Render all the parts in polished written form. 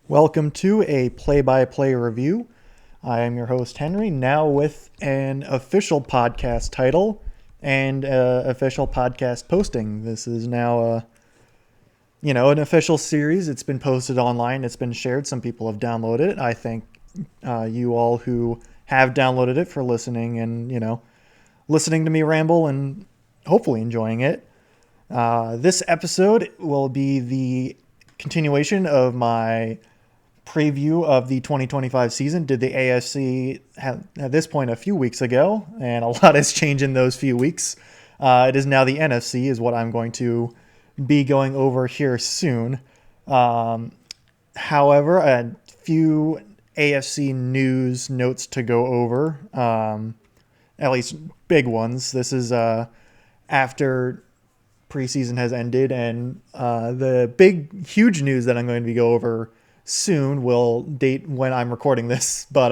Welcome to a play-by-play review. I am your host, Henry, now with an official podcast title and official podcast posting. This is now an official series. It's been posted online. It's been shared. Some people have downloaded it. I thank you all who have downloaded it for listening and, listening to me ramble and hopefully enjoying it. This episode will be the continuation of my preview of the 2025 season. Did the AFC at this point a few weeks ago, and a lot has changed in those few weeks. It is now the NFC is what I'm going to be going over here soon. However, a few AFC news notes to go over, at least big ones. This is after preseason has ended, and the big, huge news that I'm going to be go over soon will date when I'm recording this. But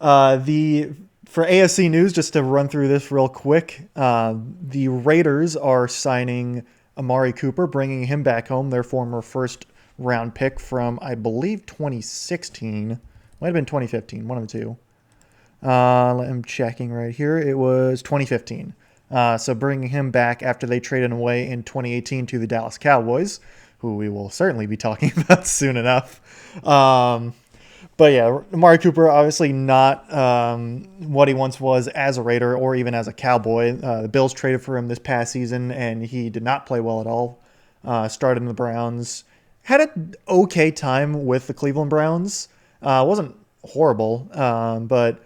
the for AFC news, just to run through this real quick, the Raiders are signing Amari Cooper, bringing him back home, their former first round pick from, I believe, 2016. Might have been 2015, one of the two. I'm checking right here. It was 2015. So bringing him back after they traded away in 2018 to the Dallas Cowboys, who we will certainly be talking about soon enough. But yeah, Amari Cooper, obviously not what he once was as a Raider or even as a Cowboy. The Bills traded for him this past season, and he did not play well at all. Started in the Browns. Had an okay time with the Cleveland Browns. Wasn't horrible, but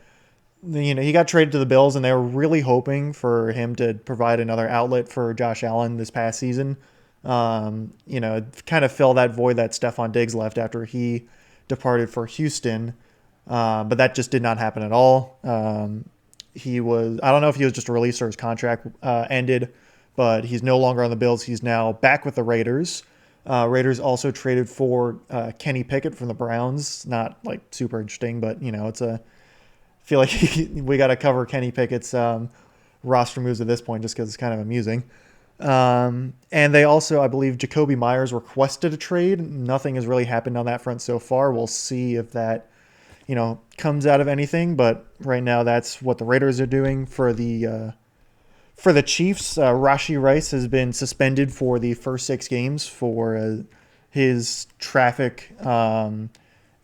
he got traded to the Bills, and they were really hoping for him to provide another outlet for Josh Allen this past season. Kind of fill that void that Stephon Diggs left after he departed for Houston. But that just did not happen at all. I don't know if he was just released or his contract ended, but he's no longer on the Bills. He's now back with the Raiders. Raiders also traded for Kenny Pickett from the Browns. Not like super interesting, but I feel like we got to cover Kenny Pickett's roster moves at this point just because it's kind of amusing. And they also, I believe, Jacoby Myers requested a trade. Nothing has really happened on that front so far. We'll see if that, comes out of anything. But right now, that's what the Raiders are doing. For the Chiefs, Rashee Rice has been suspended for the first 6 games for his traffic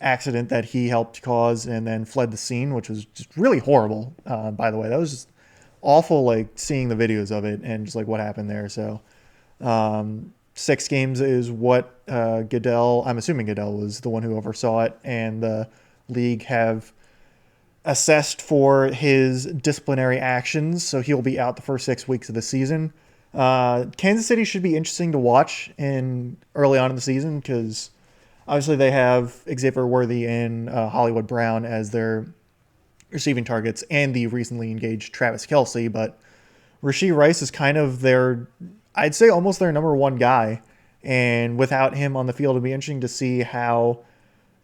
accident that he helped cause and then fled the scene, which was just really horrible. By the way, that was just awful, like seeing the videos of it and just like what happened there. So 6 games is what Goodell, I'm assuming Goodell was the one who oversaw it, and the league have assessed for his disciplinary actions. So he'll be out the first 6 weeks of the season. Kansas City should be interesting to watch early on in the season because obviously they have Xavier Worthy and Hollywood Brown as their receiving targets and the recently engaged Travis Kelce, but Rashee Rice is kind of I'd say almost their number one guy. And without him on the field, it'll be interesting to see how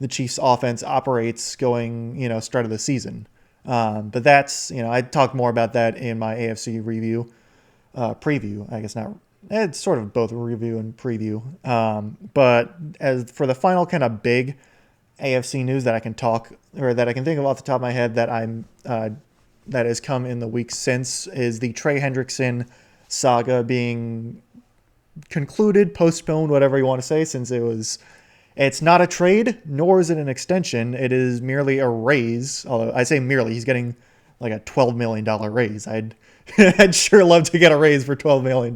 the Chiefs offense operates going, start of the season. But that's, I talk more about that in my AFC preview, I guess not. It's sort of both a review and preview. But as for the final kind of big AFC news that I can think of off the top of my head that has come in the weeks since is the Trey Hendrickson saga being concluded, postponed, whatever you want to say, since it's not a trade, nor is it an extension. It is merely a raise. Although I say merely, he's getting like a $12 million raise. I'd sure love to get a raise for $12 million.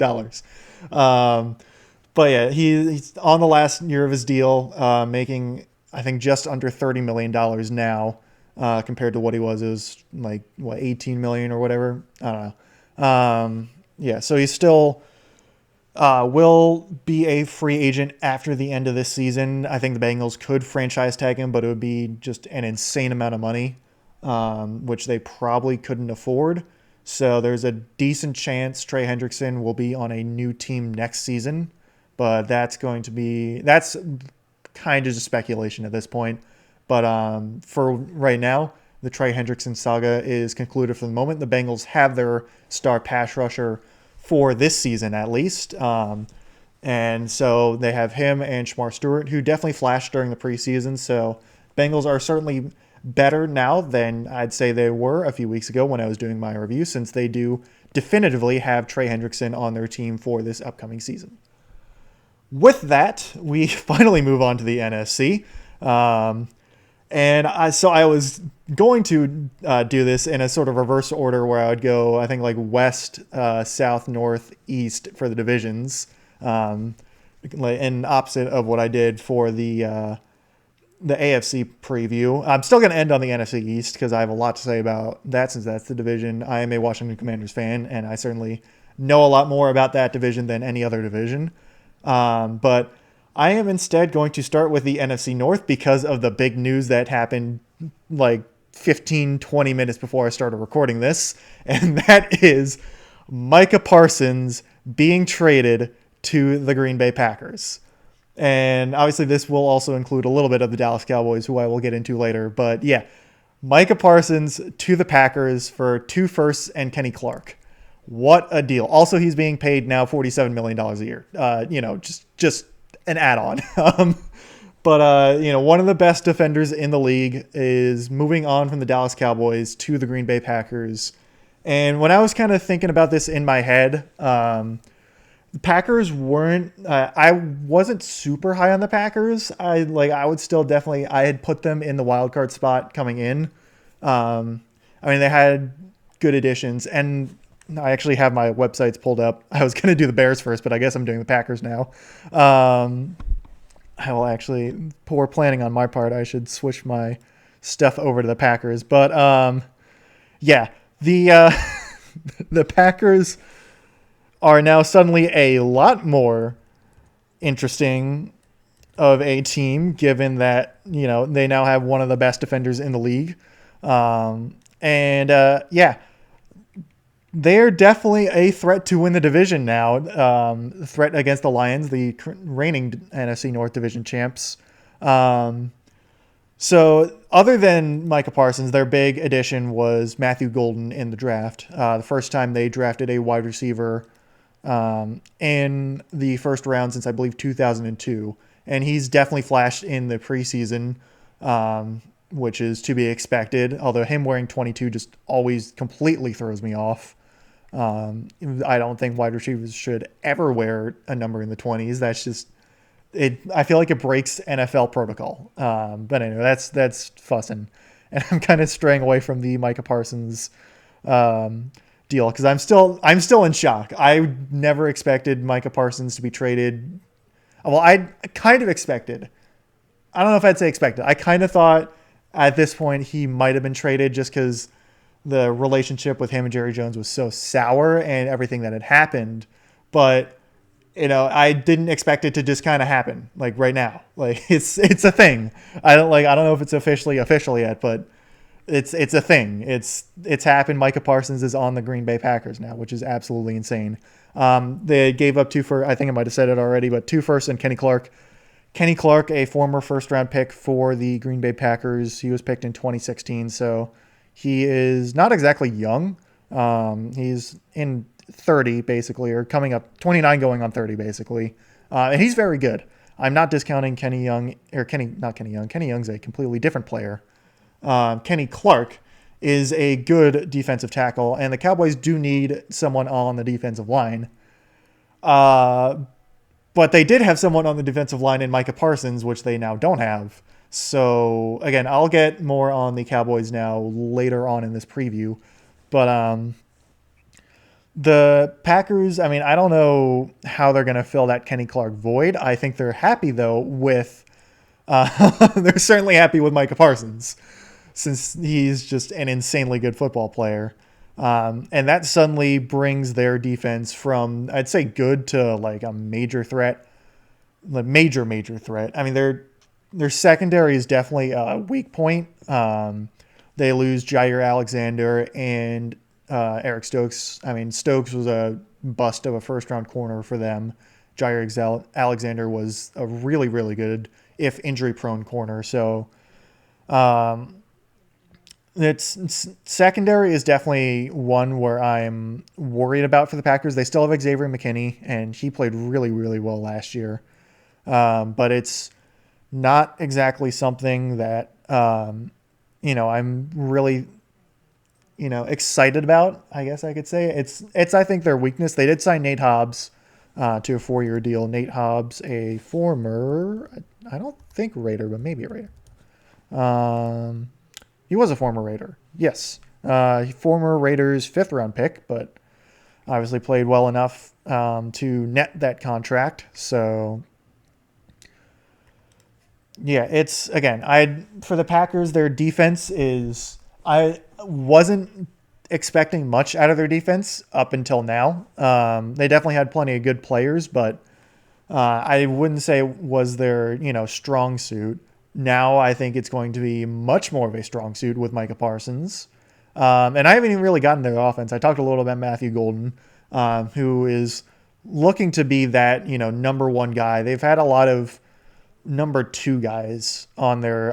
But yeah, he's on the last year of his deal, making, I think, just under $30 million now, compared to what he was. It was like, $18 million or whatever. I don't know. Yeah, so he still will be a free agent after the end of this season. I think the Bengals could franchise tag him, but it would be just an insane amount of money, which they probably couldn't afford. So there's a decent chance Trey Hendrickson will be on a new team next season, but that's kind of just speculation at this point. But for right now, the Trey Hendrickson saga is concluded for the moment. The Bengals have their star pass rusher for this season, at least. And so they have him and Shamar Stewart, who definitely flashed during the preseason. So Bengals are certainly better now than I'd say they were a few weeks ago when I was doing my review, since they do definitively have Trey Hendrickson on their team for this upcoming season. With that, we finally move on to the NFC. I was going to do this in a sort of reverse order where I would go, I think, like west, south, north, east for the divisions, and opposite of what I did for the AFC preview. I'm still going to end on the NFC East because I have a lot to say about that since that's the division. I am a Washington Commanders fan, and I certainly know a lot more about that division than any other division. But I am instead going to start with the NFC North because of the big news that happened like 15, 20 minutes before I started recording this. And that is Micah Parsons being traded to the Green Bay Packers. And obviously this will also include a little bit of the Dallas Cowboys, who I will get into later. But yeah, Micah Parsons to the Packers for 2 firsts and Kenny Clark. What a deal. Also, he's being paid now $47 million a year. Just an add-on. One of the best defenders in the league is moving on from the Dallas Cowboys to the Green Bay Packers. And when I was kind of thinking about this in my head, the Packers weren't. I wasn't super high on the Packers. I had put them in the wild card spot coming in. They had good additions, and I actually have my websites pulled up. I was going to do the Bears first, but I guess I'm doing the Packers now. I will actually, poor planning on my part, I should switch my stuff over to the Packers. But the the Packers are now suddenly a lot more interesting of a team, given that, they now have one of the best defenders in the league. They're definitely a threat to win the division now. Threat against the Lions, the reigning NFC North Division champs. So other than Micah Parsons, their big addition was Matthew Golden in the draft. The first time they drafted a wide receiver in the first round since I believe 2002. And he's definitely flashed in the preseason, which is to be expected. Although him wearing 22 just always completely throws me off. I don't think wide receivers should ever wear a number in the 20s. That's just it. I feel like it breaks NFL protocol. But anyway, that's fussing, and I'm kind of straying away from the Micah Parsons deal because I'm still in shock. I never expected Micah Parsons to be traded. Well, I kind of expected. I don't know if I'd say expected. I kind of thought at this point he might have been traded just because the relationship with him and Jerry Jones was so sour and everything that had happened. But, I didn't expect it to just kind of happen like right now. Like it's a thing. I don't know if it's official yet, but it's a thing. It's happened. Micah Parsons is on the Green Bay Packers now, which is absolutely insane. They gave up 2 firsts. I think I might have said it already, but 2 firsts and Kenny Clark. Kenny Clark, a former first-round pick for the Green Bay Packers. He was picked in 2016, so he is not exactly young. He's in 30, basically, or coming up 29 going on 30, basically. And he's very good. I'm not discounting Kenny Young. Kenny Young's a completely different player. Kenny Clark is a good defensive tackle, and the Cowboys do need someone on the defensive line. But they did have someone on the defensive line in Micah Parsons, which they now don't have. So, again, I'll get more on the Cowboys now later on in this preview. But the Packers, I don't know how they're going to fill that Kenny Clark void. I think they're happy, though, with they're certainly happy with Micah Parsons, since he's just an insanely good football player. And that suddenly brings their defense from, I'd say, good to like a major threat. Major threat. Their secondary is definitely a weak point. They lose Jair Alexander and Eric Stokes. Stokes was a bust of a first-round corner for them. Jair Alexander was a really, really good, if injury-prone corner. So It's secondary is definitely one where I'm worried about for the Packers. They still have Xavier McKinney, and he played really, really well last year. But it's not exactly something that I'm really excited about. I guess I could say it's I think their weakness. They did sign Nate Hobbs to a 4-year deal. Nate Hobbs, a former, I don't think Raider, but maybe a Raider. Um, he was a former Raider. Yes. Former Raiders 5th-round pick, but obviously played well enough to net that contract. So, yeah, it's, again, for the Packers, their defense is, I wasn't expecting much out of their defense up until now. They definitely had plenty of good players, but I wouldn't say it was their, strong suit. Now I think it's going to be much more of a strong suit with Micah Parsons. And I haven't even really gotten their offense. I talked a little about Matthew Golden, who is looking to be that, number one guy. They've had a lot of number two guys on their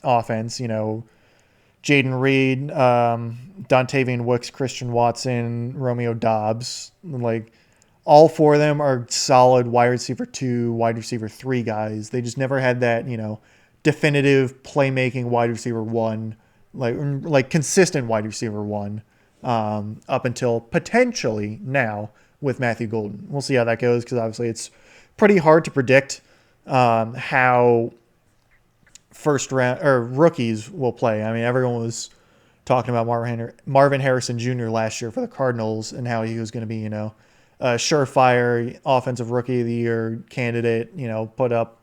offense, Jaden Reed, Dontavian Wicks, Christian Watson, Romeo Dobbs. Like, all four of them are solid wide receiver 2, wide receiver 3 guys. They just never had that, definitive playmaking wide receiver 1, like consistent wide receiver 1, up until potentially now with Matthew Golden. We'll see how that goes, because obviously it's pretty hard to predict how first round or rookies will play. I mean, everyone was talking about Marvin Harrison Jr. last year for the Cardinals and how he was going to be, a surefire offensive rookie of the year candidate, put up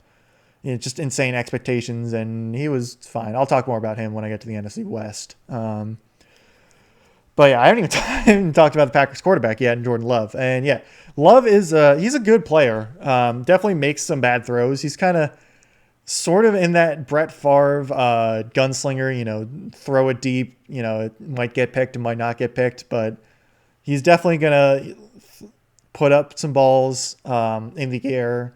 just insane expectations, and he was fine. I'll talk more about him when I get to the NFC West. But yeah, I haven't even talked about the Packers quarterback yet, and Jordan Love. And yeah, Love is he's a good player. Definitely makes some bad throws. He's kind of sort of in that Brett Favre gunslinger, throw it deep. It might get picked, it might not get picked, but he's definitely gonna put up some balls in the air.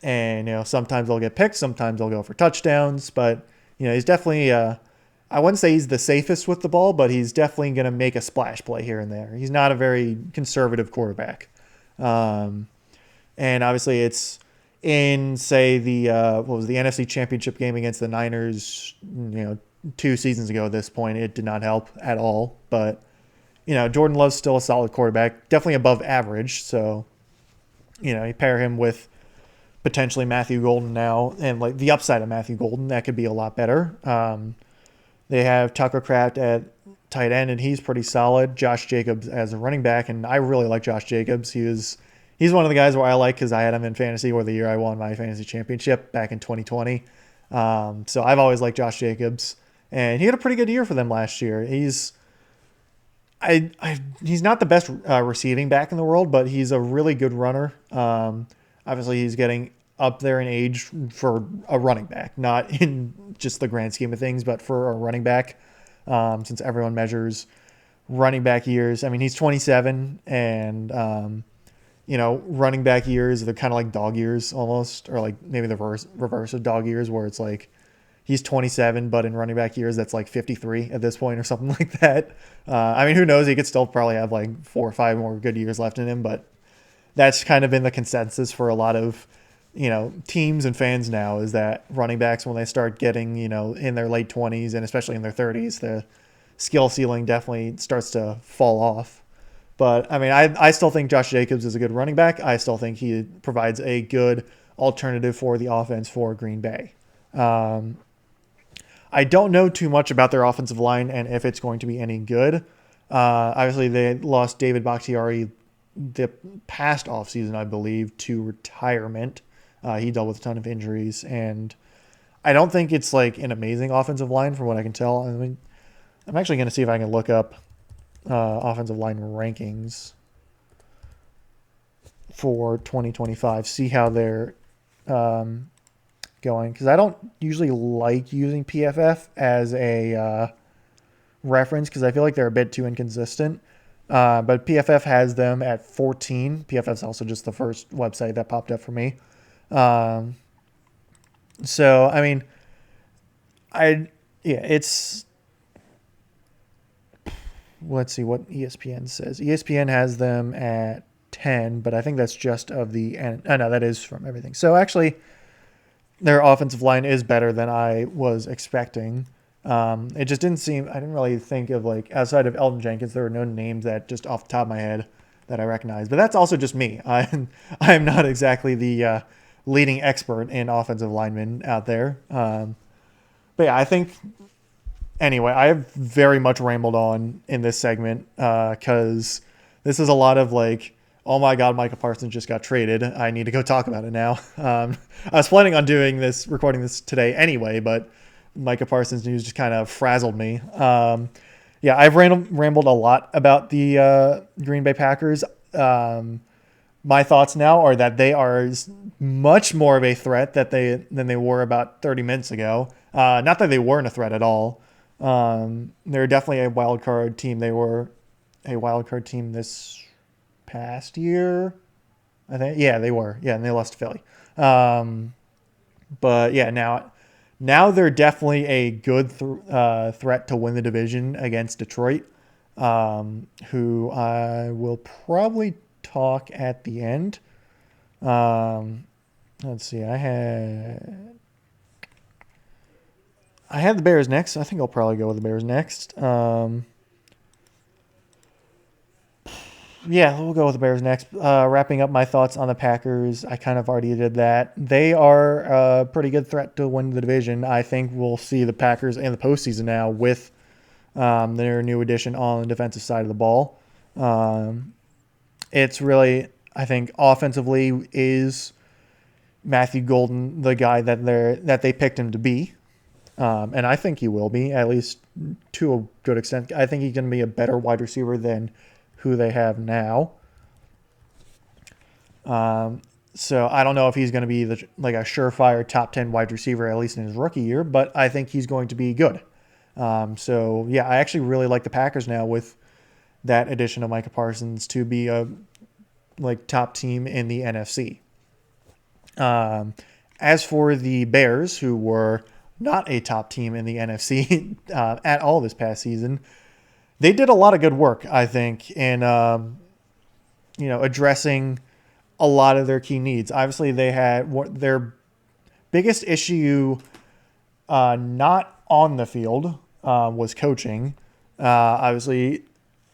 And sometimes they'll get picked, sometimes they'll go for touchdowns, but he's definitely I wouldn't say he's the safest with the ball, but he's definitely going to make a splash play here and there. He's not a very conservative quarterback. And obviously it's in, say, the NFC Championship game against the Niners, 2 seasons ago at this point. It did not help at all. But, Jordan Love's still a solid quarterback, definitely above average. So, you pair him with potentially Matthew Golden now, and like the upside of Matthew Golden, that could be a lot better. They have Tucker Kraft at tight end, and he's pretty solid. Josh Jacobs as a running back, and I really like Josh Jacobs. He's one of the guys where I like, because I had him in fantasy or the year I won my fantasy championship back in 2020. So I've always liked Josh Jacobs, and he had a pretty good year for them last year. He's not the best receiving back in the world, but he's a really good runner. Obviously, he's getting up there in age for a running back, not in just the grand scheme of things, but for a running back, since everyone measures running back years. I mean, he's 27, and running back years, they're kind of like dog years almost, or like maybe the reverse of dog years, where it's like he's 27, but in running back years, that's like 53 at this point or something like that. I mean, who knows? He could still probably have like 4 or 5 more good years left in him, but that's kind of been the consensus for a lot of teams and fans now, is that running backs, when they start getting, in their late 20s and especially in their 30s, the skill ceiling definitely starts to fall off. But I mean, I still think Josh Jacobs is a good running back. I still think he provides a good alternative for the offense for Green Bay. I don't know too much about their offensive line and if it's going to be any good. Obviously, they lost David Bakhtiari the past offseason, I believe, to retirement. He dealt with a ton of injuries, and I don't think it's like an amazing offensive line from what I can tell. I mean, I'm actually going to see if I can look up offensive line rankings for 2025, see how they're going, because I don't usually like using PFF as a reference, because I feel like they're a bit too inconsistent. But PFF has them at 14. PFF is also just the first website that popped up for me. So I mean, it's let's see what ESPN says. ESPN has them at 10, but I think that's just of the. Oh, no, that is from everything. So actually, their offensive line is better than I was expecting. It just didn't seem. I didn't really think of like outside of Elton Jenkins, there were no names that just off the top of my head that I recognize. But that's also just me. I am not exactly the leading expert in offensive linemen out there. But yeah, I think anyway, I have very much rambled on in this segment because this is a lot of like, oh my God, Micah Parsons just got traded. I need to go talk about it now. I was planning on recording this today anyway, but Micah Parsons news just kind of frazzled me. Yeah, I've rambled a lot about the Green Bay Packers. My thoughts now are that they are much more of a threat than they were about 30 minutes ago. Not that they weren't a threat at all. They're definitely a wild card team. They were a wild card team this past year, I think. Yeah, they were. Yeah, and they lost to Philly. But yeah, now they're definitely a good threat to win the division against Detroit, who I will probably talk at the end. Let's see. I had the Bears next. I think I'll probably go with the Bears next. Yeah, we'll go with the Bears next. Wrapping up my thoughts on the Packers, I kind of already did that. They are a pretty good threat to win the division. I think we'll see the Packers in the postseason now with their new addition on the defensive side of the ball. It's really, I think, offensively is Matthew Golden the guy that they picked him to be. And I think he will be, at least to a good extent. I think he's going to be a better wide receiver than who they have now. So I don't know if he's going to be like a surefire top 10 wide receiver, at least in his rookie year, but I think he's going to be good. So yeah, I actually really like the Packers now with that addition of Micah Parsons to be a like top team in the NFC. As for the Bears, who were not a top team in the NFC at all this past season, they did a lot of good work, I think, in addressing a lot of their key needs. Obviously, they had their biggest issue not on the field was coaching. Obviously,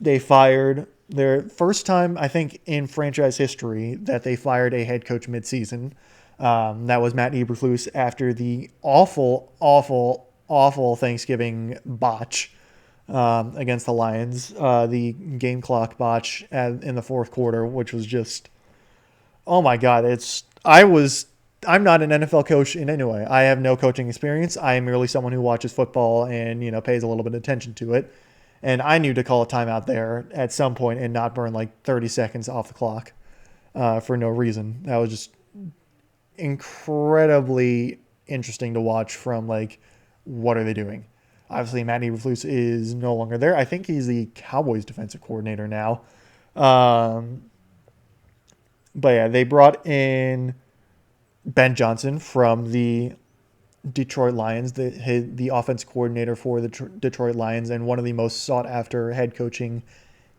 they fired their first time, I think, in franchise history that they fired a head coach midseason. That was Matt Eberflus after the awful, awful, awful Thanksgiving botch against the Lions, the game clock botch in the fourth quarter, which was just, oh my God, I'm not an NFL coach in any way. I have no coaching experience. I am merely someone who watches football and, pays a little bit of attention to it. And I knew to call a timeout there at some point and not burn like 30 seconds off the clock for no reason. That was just incredibly interesting to watch from like, what are they doing? Obviously, Matt Eberflus is no longer there. I think he's the Cowboys defensive coordinator now. But yeah, they brought in Ben Johnson from the Detroit Lions, the offense coordinator for the Detroit Lions, and one of the most sought after head coaching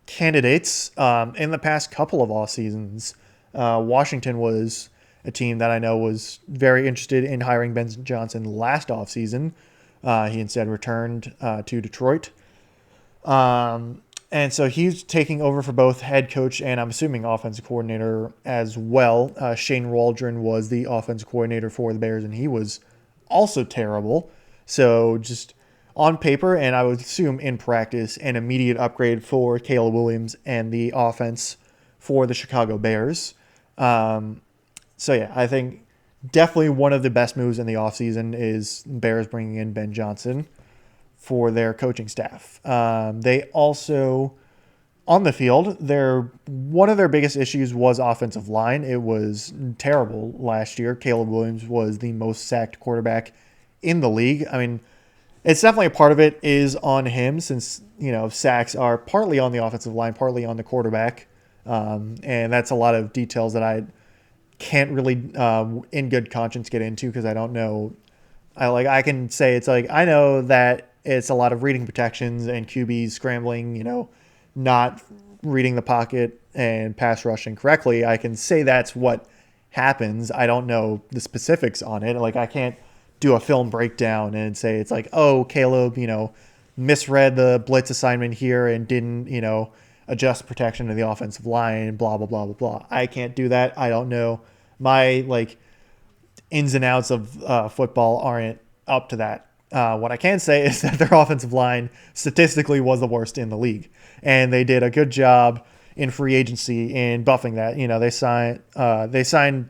candidates in the past couple of off seasons. Washington was a team that I know was very interested in hiring Ben Johnson last offseason. He instead returned to Detroit. And so he's taking over for both head coach and I'm assuming offensive coordinator as well. Shane Waldron was the offensive coordinator for the Bears, and he was also terrible. So just on paper, and I would assume in practice, an immediate upgrade for Caleb Williams and the offense for the Chicago Bears. So yeah, I think definitely one of the best moves in the offseason is Bears bringing in Ben Johnson for their coaching staff. They also, on the field, one of their biggest issues was offensive line. It was terrible last year. Caleb Williams was the most sacked quarterback in the league. I mean, it's definitely a part of it is on him since, sacks are partly on the offensive line, partly on the quarterback. And that's a lot of details that I can't really, in good conscience, get into because I don't know. I can say it's like, I know that it's a lot of reading protections and QBs scrambling, not reading the pocket and pass rushing correctly. I can say that's what happens. I don't know the specifics on it. Like, I can't do a film breakdown and say it's like, oh, Caleb, misread the blitz assignment here and didn't, adjust protection to the offensive line, blah, blah, blah, blah, blah. I can't do that. I don't know. My, ins and outs of football aren't up to that. What I can say is that their offensive line statistically was the worst in the league, and they did a good job in free agency in buffing that. They signed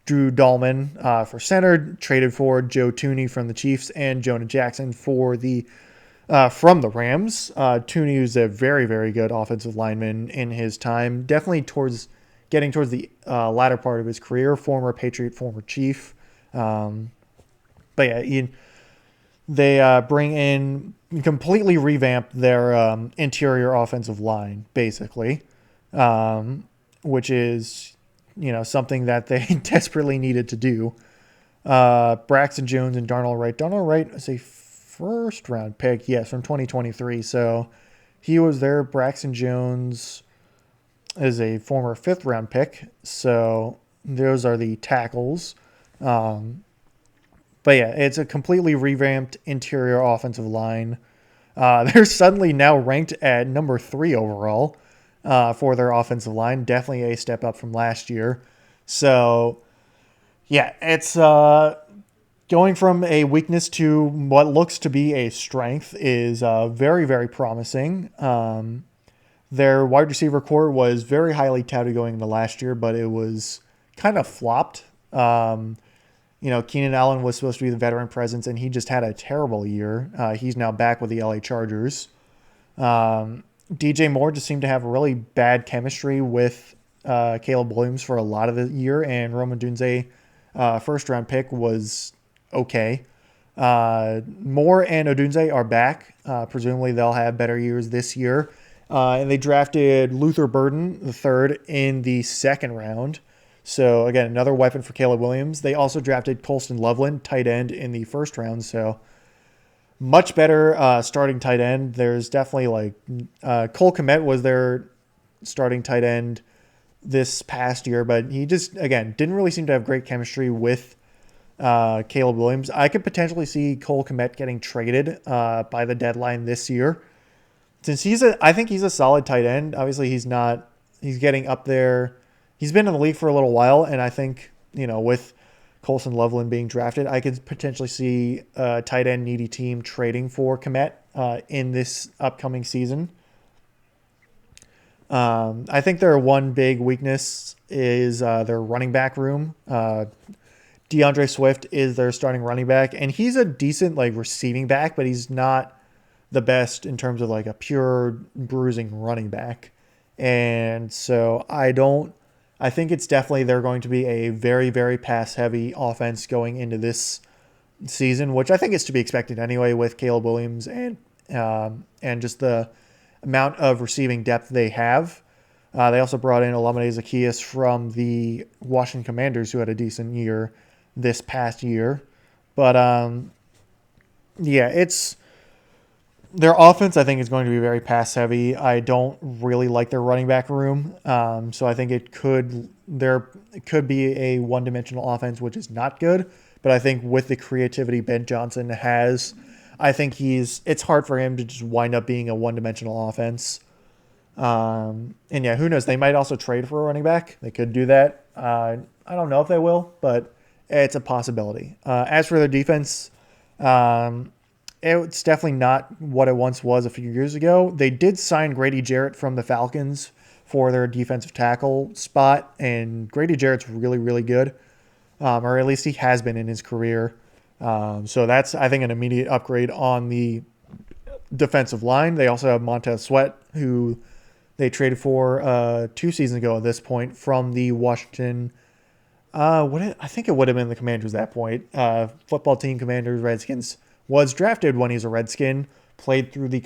Drew Dahlman for center, traded for Joe Tooney from the Chiefs and Jonah Jackson for the from the Rams. Tooney was a very, very good offensive lineman in his time, definitely getting towards the latter part of his career, former Patriot, former Chief. But yeah, they bring in, completely revamp their interior offensive line, basically, which is, something that they desperately needed to do. Braxton Jones and Darnell Wright. Darnell Wright is a first-round pick, yes, from 2023. So he was there. Braxton Jones is a former fifth-round pick. So those are the tackles. But yeah, it's a completely revamped interior offensive line. They're suddenly now ranked at number 3 overall for their offensive line. Definitely a step up from last year. So yeah, it's going from a weakness to what looks to be a strength is very, very promising. Their wide receiver core was very highly touted going into last year, but it was kind of flopped. Keenan Allen was supposed to be the veteran presence, and he just had a terrible year. He's now back with the LA Chargers. DJ Moore just seemed to have really bad chemistry with Caleb Williams for a lot of the year, and Rome Odunze, first-round pick, was okay. Moore and Odunze are back. Presumably they'll have better years this year. And they drafted Luther Burden III in the second round. So, again, another weapon for Caleb Williams. They also drafted Colston Loveland, tight end, in the first round. So, much better starting tight end. There's definitely Cole Kmet was their starting tight end this past year, but he just, again, didn't really seem to have great chemistry with Caleb Williams. I could potentially see Cole Kmet getting traded by the deadline this year. Since I think he's a solid tight end. Obviously, he's getting up there. He's been in the league for a little while, and I think, with Colston Loveland being drafted, I could potentially see a tight end needy team trading for Kmet in this upcoming season. I think their one big weakness is their running back room. DeAndre Swift is their starting running back, and he's a decent receiving back, but he's not the best in terms of a pure bruising running back. And so I think it's definitely they're going to be a very, very pass-heavy offense going into this season, which I think is to be expected anyway with Caleb Williams and just the amount of receiving depth they have. They also brought in Olamide Zaccheaus from the Washington Commanders, who had a decent year this past year. But, it's their offense, I think, is going to be very pass-heavy. I don't really like their running back room. So I think it could be a one-dimensional offense, which is not good. But I think with the creativity Ben Johnson has, I think it's hard for him to just wind up being a one-dimensional offense. And yeah, who knows? They might also trade for a running back. They could do that. I don't know if they will, but it's a possibility. As for their defense, it's definitely not what it once was a few years ago. They did sign Grady Jarrett from the Falcons for their defensive tackle spot, and Grady Jarrett's really, really good, or at least he has been in his career. So that's, I think, an immediate upgrade on the defensive line. They also have Montez Sweat, who they traded for 2 seasons ago at this point from the Washington. I think it would have been the Commanders at that point. Football team, Commanders, Redskins. Was drafted when he's a Redskin, played through the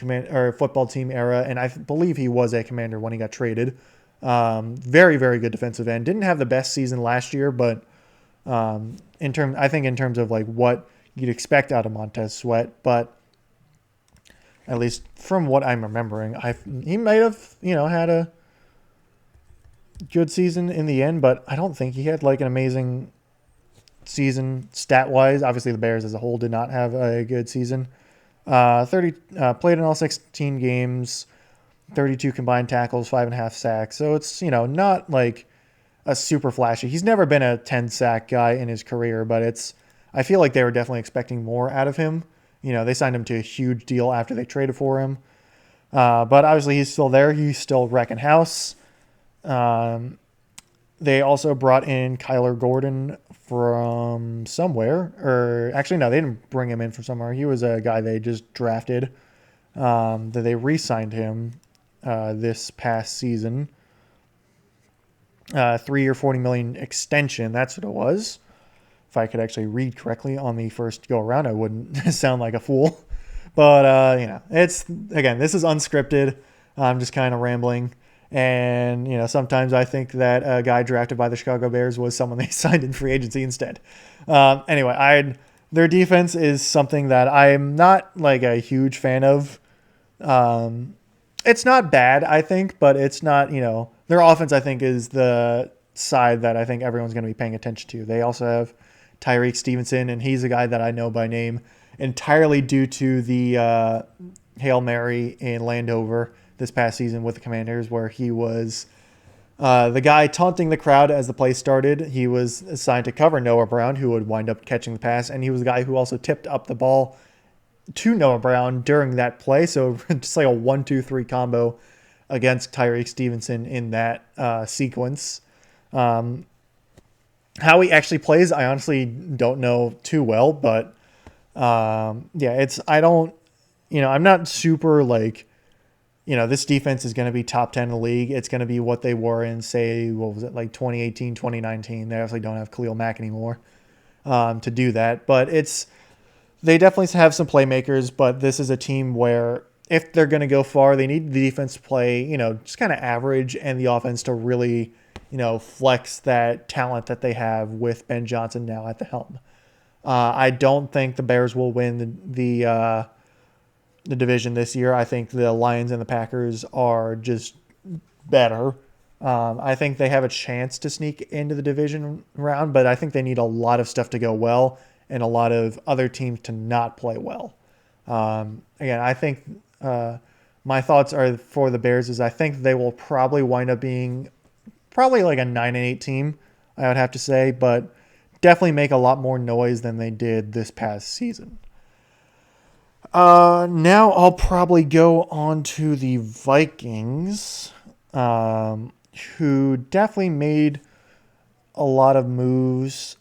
football team era, and I believe he was a Commander when he got traded. Very, very good defensive end. Didn't have the best season last year, but in terms of what you'd expect out of Montez Sweat. But At least from what I'm remembering. He might have, had a good season in the end, but I don't think he had like an amazing season stat wise. Obviously, the Bears as a whole did not have a good season. 30 played in all 16 games, 32 combined tackles, 5.5 sacks. So it's not like a super flashy. He's never been a 10 sack guy in his career, but I feel like they were definitely expecting more out of him. They signed him to a huge deal after they traded for him. But obviously he's still there. He's still wrecking house. They also brought in Kyler Gordon from somewhere. Or actually, no, they didn't bring him in from somewhere. He was a guy they just drafted. That they re-signed him this past season. 3-year, $40 million extension. That's what it was. If I could actually read correctly on the first go around, I wouldn't sound like a fool. But it's again, this is unscripted. I'm just kind of rambling. And sometimes I think that a guy drafted by the Chicago Bears was someone they signed in free agency instead. Anyway, their defense is something that I'm not like a huge fan of. It's not bad, I think, but it's not, their offense, I think, is the side that I think everyone's going to be paying attention to. They also have Tyreek Stevenson, and he's a guy that I know by name entirely due to the Hail Mary in Landover this past season with the Commanders, where he was the guy taunting the crowd as the play started. He was assigned to cover Noah Brown, who would wind up catching the pass, and he was the guy who also tipped up the ball to Noah Brown during that play. So just like a 1-2-3 combo against Tyreek Stevenson in that sequence. How he actually plays, I honestly don't know too well, but I'm not super like, this defense is going to be top 10 in the league. It's going to be what they were in, say, what was it, like 2018, 2019. They obviously don't have Khalil Mack anymore to do that, but they definitely have some playmakers, but this is a team where if they're going to go far, they need the defense to play, just kind of average, and the offense to really, flex that talent that they have with Ben Johnson now at the helm. I don't think the Bears will win the division this year. I think the Lions and the Packers are just better. I think they have a chance to sneak into the division round, but I think they need a lot of stuff to go well and a lot of other teams to not play well. Again, I think my thoughts are for the Bears is I think they will probably wind up being probably like a 9-8 team, I would have to say, but definitely make a lot more noise than they did this past season. Now I'll probably go on to the Vikings, who definitely made a lot of moves.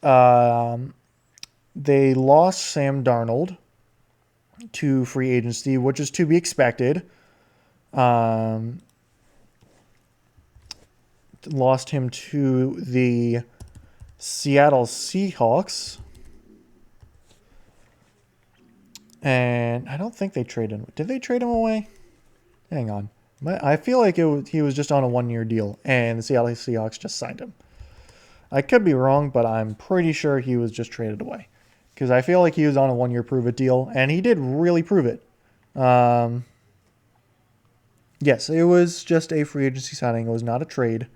They lost Sam Darnold to free agency, which is to be expected. Lost him to the Seattle Seahawks. And I don't think they traded him. Did they trade him away? Hang on. I feel like he was just on a 1-year deal, and the Seattle Seahawks just signed him. I could be wrong, but I'm pretty sure he was just traded away. Because I feel like he was on a 1-year prove-it deal, and he did really prove it. Yes, it was just a free agency signing. It was not a trade,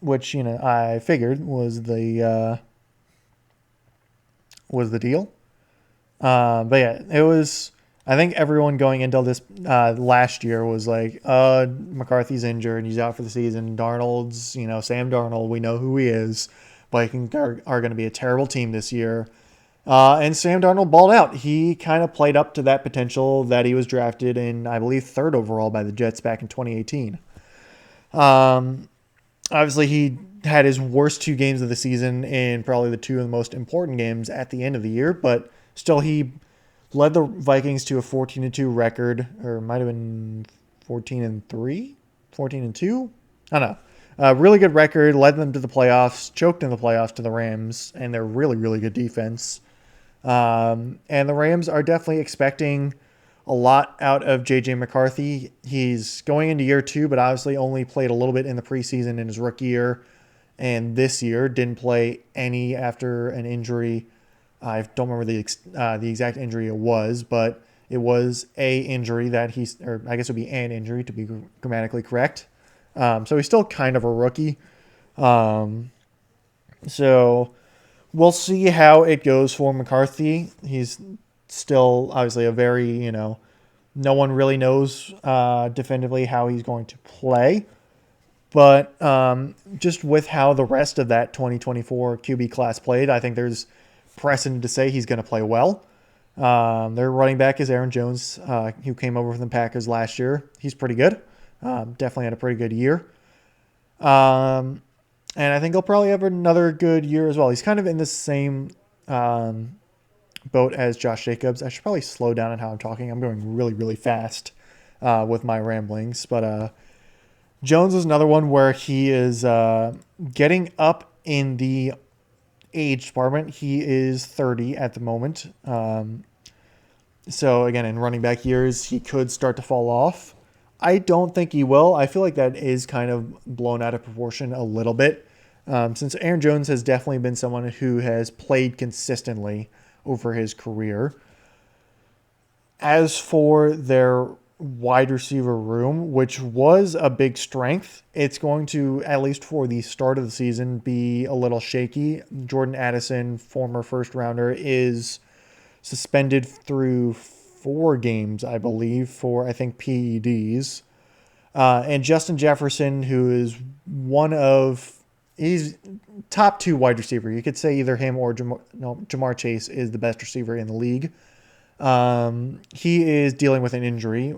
which I figured was the deal. But yeah, it was. I think everyone going into this last year was like, McCarthy's injured, he's out for the season. Darnold's, Sam Darnold, we know who he is. Vikings are going to be a terrible team this year. And Sam Darnold balled out. He kind of played up to that potential that he was drafted in, I believe, 3rd overall by the Jets back in 2018. Obviously, he had his worst 2 games of the season in probably the 2 of the most important games at the end of the year, but still he led the Vikings to a 14-2 record, or it might have been 14-3, 14-2. I don't know. A really good record, led them to the playoffs, choked in the playoffs to the Rams, and they're really, really good defense. And the Rams are definitely expecting a lot out of J.J. McCarthy. He's going into year 2, but obviously only played a little bit in the preseason in his rookie year, and this year didn't play any after an injury. I don't remember the exact injury it was, but It was a injury that or I guess it would be an injury to be grammatically correct. So he's still kind of a rookie. So we'll see how it goes for McCarthy. He's still obviously a very, no one really knows definitively how he's going to play. But just with how the rest of that 2024 QB class played, I think there's precedent to say he's going to play well. Their running back is Aaron Jones, who came over from the Packers last year. He's pretty good. Definitely had a pretty good year. And I think he'll probably have another good year as well. He's kind of in the same boat as Josh Jacobs. I should probably slow down on how I'm talking. I'm going really, really fast with my ramblings. But Jones is another one where he is getting up in the age department. He is 30 at the moment. So, again, in running back years, he could start to fall off. I don't think he will. I feel like that is kind of blown out of proportion a little bit, since Aaron Jones has definitely been someone who has played consistently over his career. As for their wide receiver room, which was a big strength, it's going to, at least for the start of the season, be a little shaky. Jordan Addison, former first rounder, is suspended through 4 games, I believe, for, I think, PEDs. And Justin Jefferson, who is he's top 2 wide receiver. You could say either him or Jamar Chase is the best receiver in the league. He is dealing with an injury,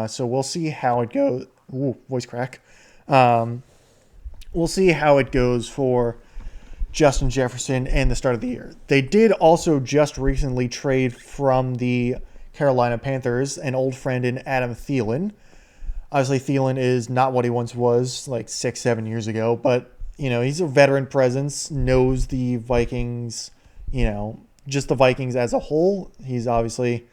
so we'll see how it goes. Ooh, voice crack. We'll see how it goes for Justin Jefferson and the start of the year. They did also just recently trade from the Carolina Panthers an old friend in Adam Thielen. Obviously, Thielen is not what he once was like 6-7 years ago, but he's a veteran presence, knows the Vikings, just the Vikings as a whole. He's obviously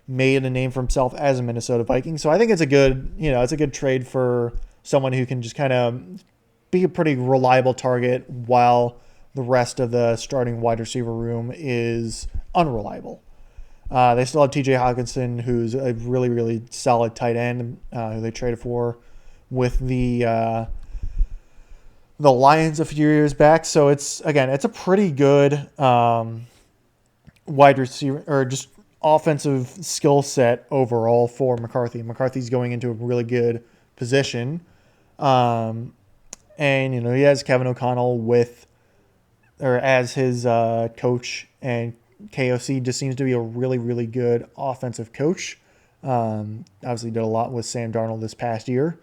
made a name for himself as a Minnesota Viking. So I think it's a good trade for someone who can just kind of be a pretty reliable target while the rest of the starting wide receiver room is unreliable. They still have TJ Hawkinson, who's a really, really solid tight end, who they traded for with the Lions a few years back. So it's a pretty good wide receiver, or just offensive skill set overall for McCarthy. McCarthy's going into a really good position. And he has Kevin O'Connell as his coach, and KOC just seems to be a really, really good offensive coach. Obviously did a lot with Sam Darnold this past year.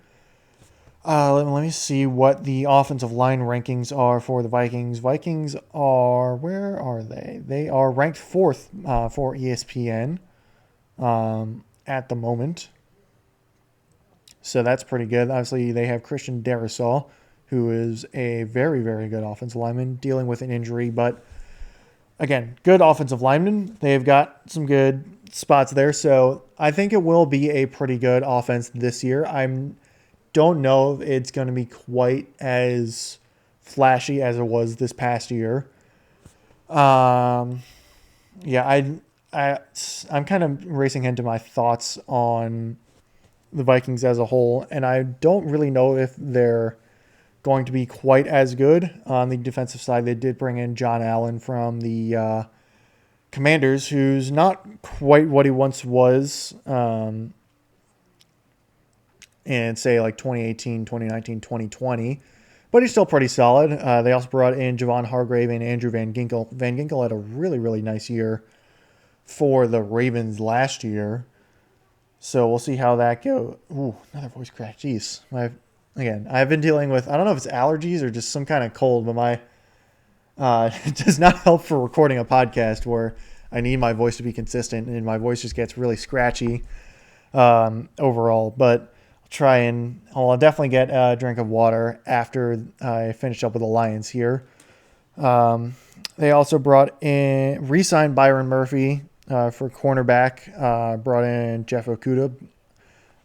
Let me see what the offensive line rankings are for the Vikings. Vikings are, where are they? They are ranked 4th for ESPN at the moment. So that's pretty good. Obviously, they have Christian Darrisaw, who is a very, very good offensive lineman, dealing with an injury. But, again, good offensive lineman. They've got some good spots there. So I think it will be a pretty good offense this year. Don't know if it's going to be quite as flashy as it was this past year. I'm kind of racing into my thoughts on the Vikings as a whole, and I don't really know if they're going to be quite as good on the defensive side. They did bring in John Allen from the Commanders, who's not quite what he once was. And say like 2018, 2019, 2020. But he's still pretty solid. They also brought in Javon Hargrave and Andrew Van Ginkel. Van Ginkel had a really, really nice year for the Ravens last year. So we'll see how that goes. Ooh, another voice crack. Jeez. I've been dealing with, I don't know if it's allergies or just some kind of cold, but it does not help for recording a podcast where I need my voice to be consistent, and my voice just gets really scratchy overall. But I'll definitely get a drink of water after I finish up with the Lions here. They also re-signed Byron Murphy for cornerback, brought in Jeff Okudah,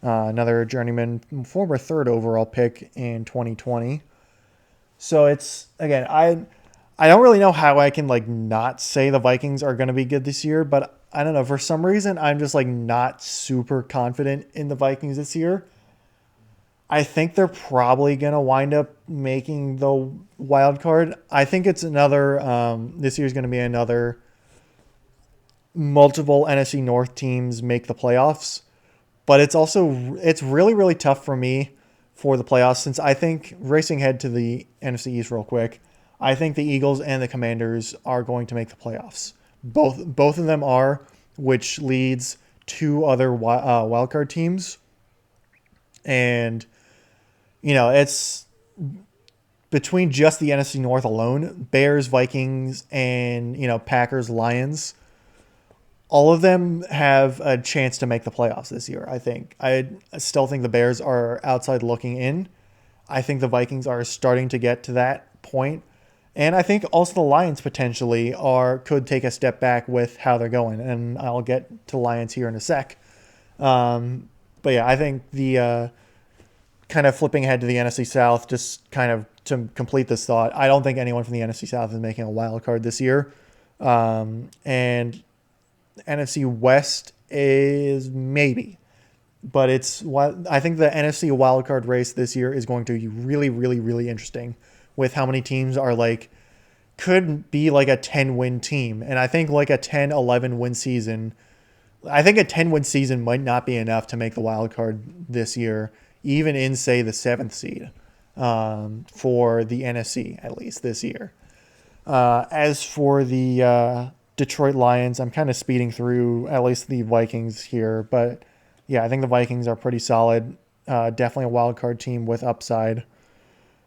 another journeyman, former 3rd overall pick in 2020. So it's, again, I don't really know how I can like not say the Vikings are going to be good this year, but I don't know. For some reason, I'm just like not super confident in the Vikings this year. I think they're probably going to wind up making the wild card. I think it's another, this year's going to be another multiple NFC North teams make the playoffs. But it's really, really tough for me for the playoffs since I think, racing ahead to the NFC East real quick, I think the Eagles and the Commanders are going to make the playoffs. Both of them are, which leads two other wildcard teams. And, it's between just the NFC North alone, Bears, Vikings, and, Packers, Lions. All of them have a chance to make the playoffs this year, I think. I still think the Bears are outside looking in. I think the Vikings are starting to get to that point. And I think also the Lions potentially could take a step back with how they're going. And I'll get to Lions here in a sec. But yeah, I think the kind of flipping ahead to the NFC South, just kind of to complete this thought, I don't think anyone from the NFC South is making a wild card this year. And NFC West is maybe, but I think the NFC wildcard race this year is going to be really, really, really interesting with how many teams are like, could be like a 10-win team. And I think like a 10, 11 win season, I think a 10-win season might not be enough to make the wild card this year, even in, say, the 7th seed for the NFC, at least this year. As for the Detroit Lions, I'm kind of speeding through at least the Vikings here. But, yeah, I think the Vikings are pretty solid. Definitely a wild card team with upside.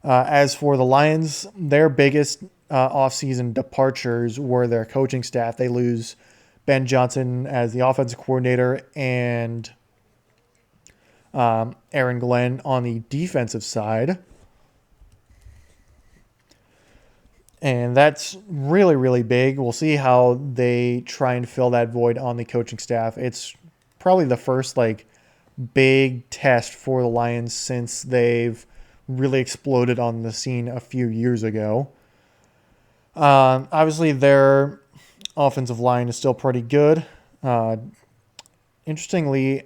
As for the Lions, their biggest offseason departures were their coaching staff. They lose Ben Johnson as the offensive coordinator and Aaron Glenn on the defensive side. And that's really, really big. We'll see how they try and fill that void on the coaching staff. It's probably the first like big test for the Lions since they've really exploded on the scene a few years ago. Obviously, their offensive line is still pretty good. Interestingly,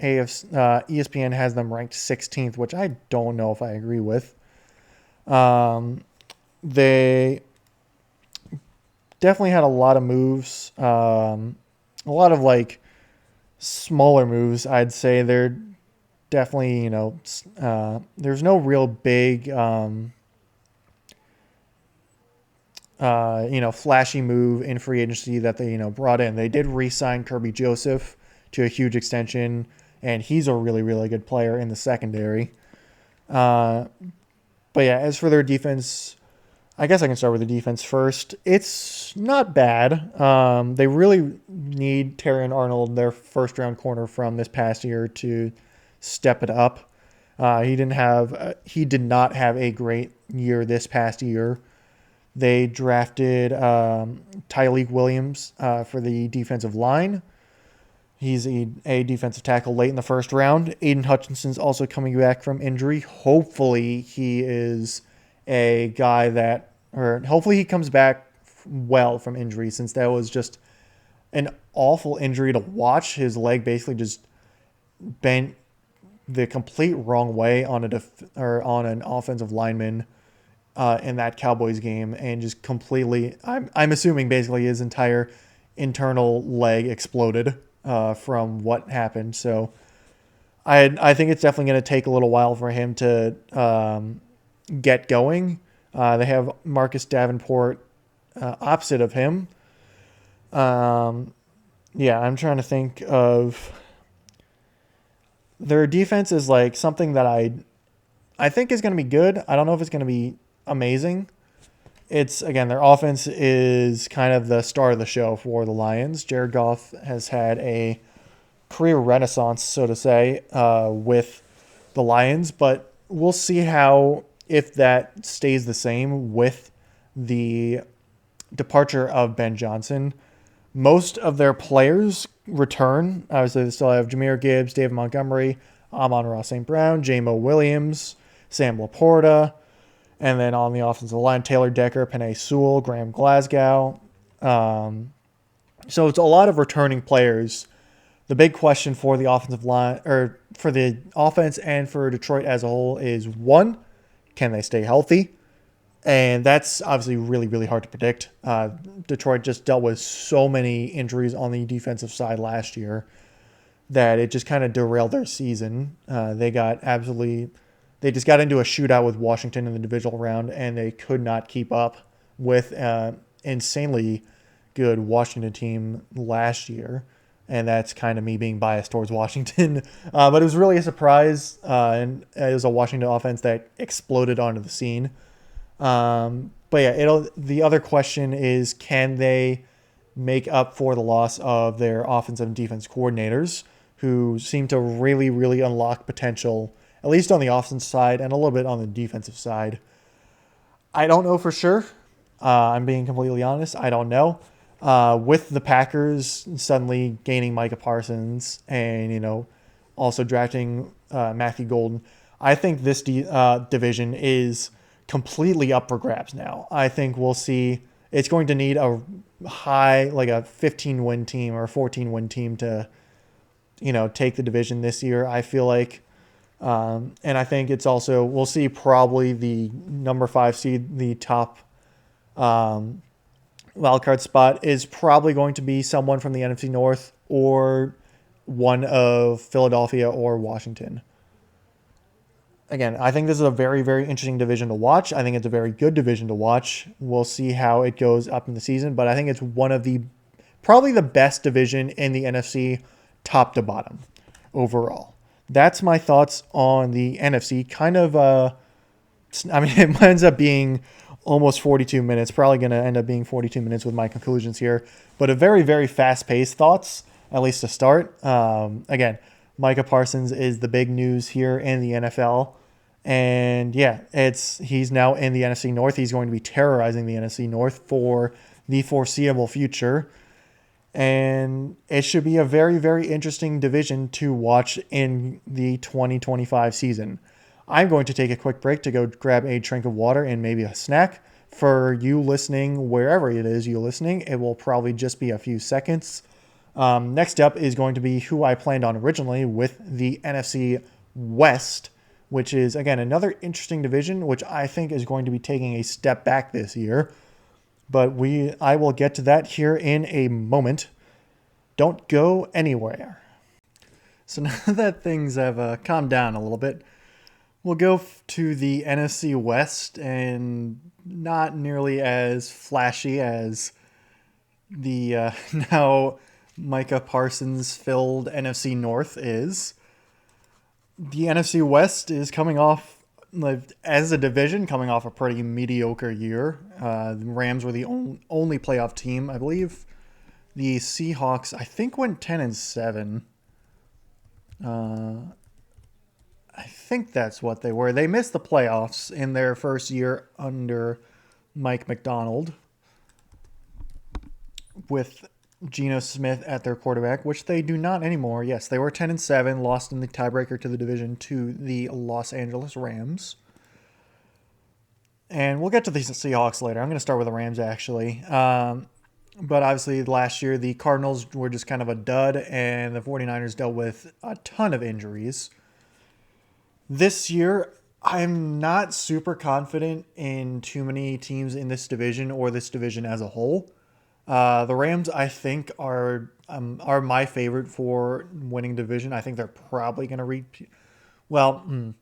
ESPN has them ranked 16th, which I don't know if I agree with. They definitely had a lot of moves, a lot of like smaller moves. I'd say they're definitely, there's no real big, flashy move in free agency that they, brought in. They did re-sign Kirby Joseph to a huge extension, and he's a really, really good player in the secondary. But yeah, as for their defense, I guess I can start with the defense first. It's not bad. They really need Terrion Arnold, their first-round corner from this past year, to step it up. He did not have a great year this past year. They drafted Tyleik Williams for the defensive line. He's a defensive tackle late in the first round. Aiden Hutchinson's also coming back from injury. Hopefully he is a guy hopefully he comes back well from injury, since that was just an awful injury to watch. His leg basically just bent the complete wrong way on an offensive lineman in that Cowboys game, and just completely, I'm assuming basically his entire internal leg exploded from what happened. So I think it's definitely going to take a little while for him to get going. They have Marcus Davenport opposite of him. I'm trying to think of, their defense is like something that I think is going to be good. I don't know if it's going to be amazing. Their offense is kind of the star of the show for the Lions. Jared Goff has had a career renaissance, so to say, with the Lions, but we'll see if that stays the same with the departure of Ben Johnson. Most of their players return. Obviously, they still have Jahmyr Gibbs, David Montgomery, Amon-Ra St. Brown, J-Mo Williams, Sam Laporta, And then on the offensive line, Taylor Decker, Penei Sewell, Graham Glasgow. So it's a lot of returning players. The big question for the offensive line, or for the offense and for Detroit as a whole, is one, can they stay healthy? And that's obviously really, really hard to predict. Detroit just dealt with so many injuries on the defensive side last year that it just kind of derailed their season. They just got into a shootout with Washington in the divisional round, and they could not keep up with insanely good Washington team last year. And that's kind of me being biased towards Washington. But it was really a surprise, and it was a Washington offense that exploded onto the scene. But yeah, the other question is, can they make up for the loss of their offensive and defense coordinators, who seem to really, really unlock potential, at least on the offensive side and a little bit on the defensive side? I don't know for sure. I'm being completely honest. I don't know. With the Packers suddenly gaining Micah Parsons and, also drafting Matthew Golden, I think this division is completely up for grabs now. I think we'll see it's going to need a high, like a 15-win team or a 14-win team to, take the division this year, I feel like. And I think it's also, we'll see probably the number 5 seed, the top wildcard spot is probably going to be someone from the NFC North or one of Philadelphia or Washington. Again, I think this is a very, very interesting division to watch. I think it's a very good division to watch. We'll see how it goes up in the season, but I think it's one of probably the best division in the NFC, top to bottom, overall. That's my thoughts on the NFC. It ends up being almost 42 minutes. Probably going to end up being 42 minutes with my conclusions here, but a very, very fast-paced thoughts, at least to start. Again, Micah Parsons is the big news here in the NFL. And yeah, he's now in the NFC North. He's going to be terrorizing the NFC North for the foreseeable future. And it should be a very, very interesting division to watch in the 2025 season. I'm going to take a quick break to go grab a drink of water and maybe a snack. For you listening, wherever it is you're listening, it will probably just be a few seconds. Next up is going to be who I planned on originally with the NFC West, which is, again, another interesting division, which I think is going to be taking a step back this year. But I will get to that here in a moment. Don't go anywhere. So now that things have calmed down a little bit, we'll go to the NFC West, and not nearly as flashy as the now Micah Parsons filled NFC North is. The NFC West is coming off, as a division, coming off a pretty mediocre year. The Rams were the only playoff team, I believe. The Seahawks, I think, went 10-7. I think that's what they were. They missed the playoffs in their first year under Mike McDonald, with Geno Smith at their quarterback, which they do not anymore. Yes, they were 10-7, lost in the tiebreaker to the division to the Los Angeles Rams. And we'll get to the Seahawks later. I'm going to start with the Rams, actually. But obviously, last year, the Cardinals were just kind of a dud, and the 49ers dealt with a ton of injuries. This year, I'm not super confident in too many teams in this division or this division as a whole. The Rams, I think, are my favorite for winning division. I think they're probably going to repeat. That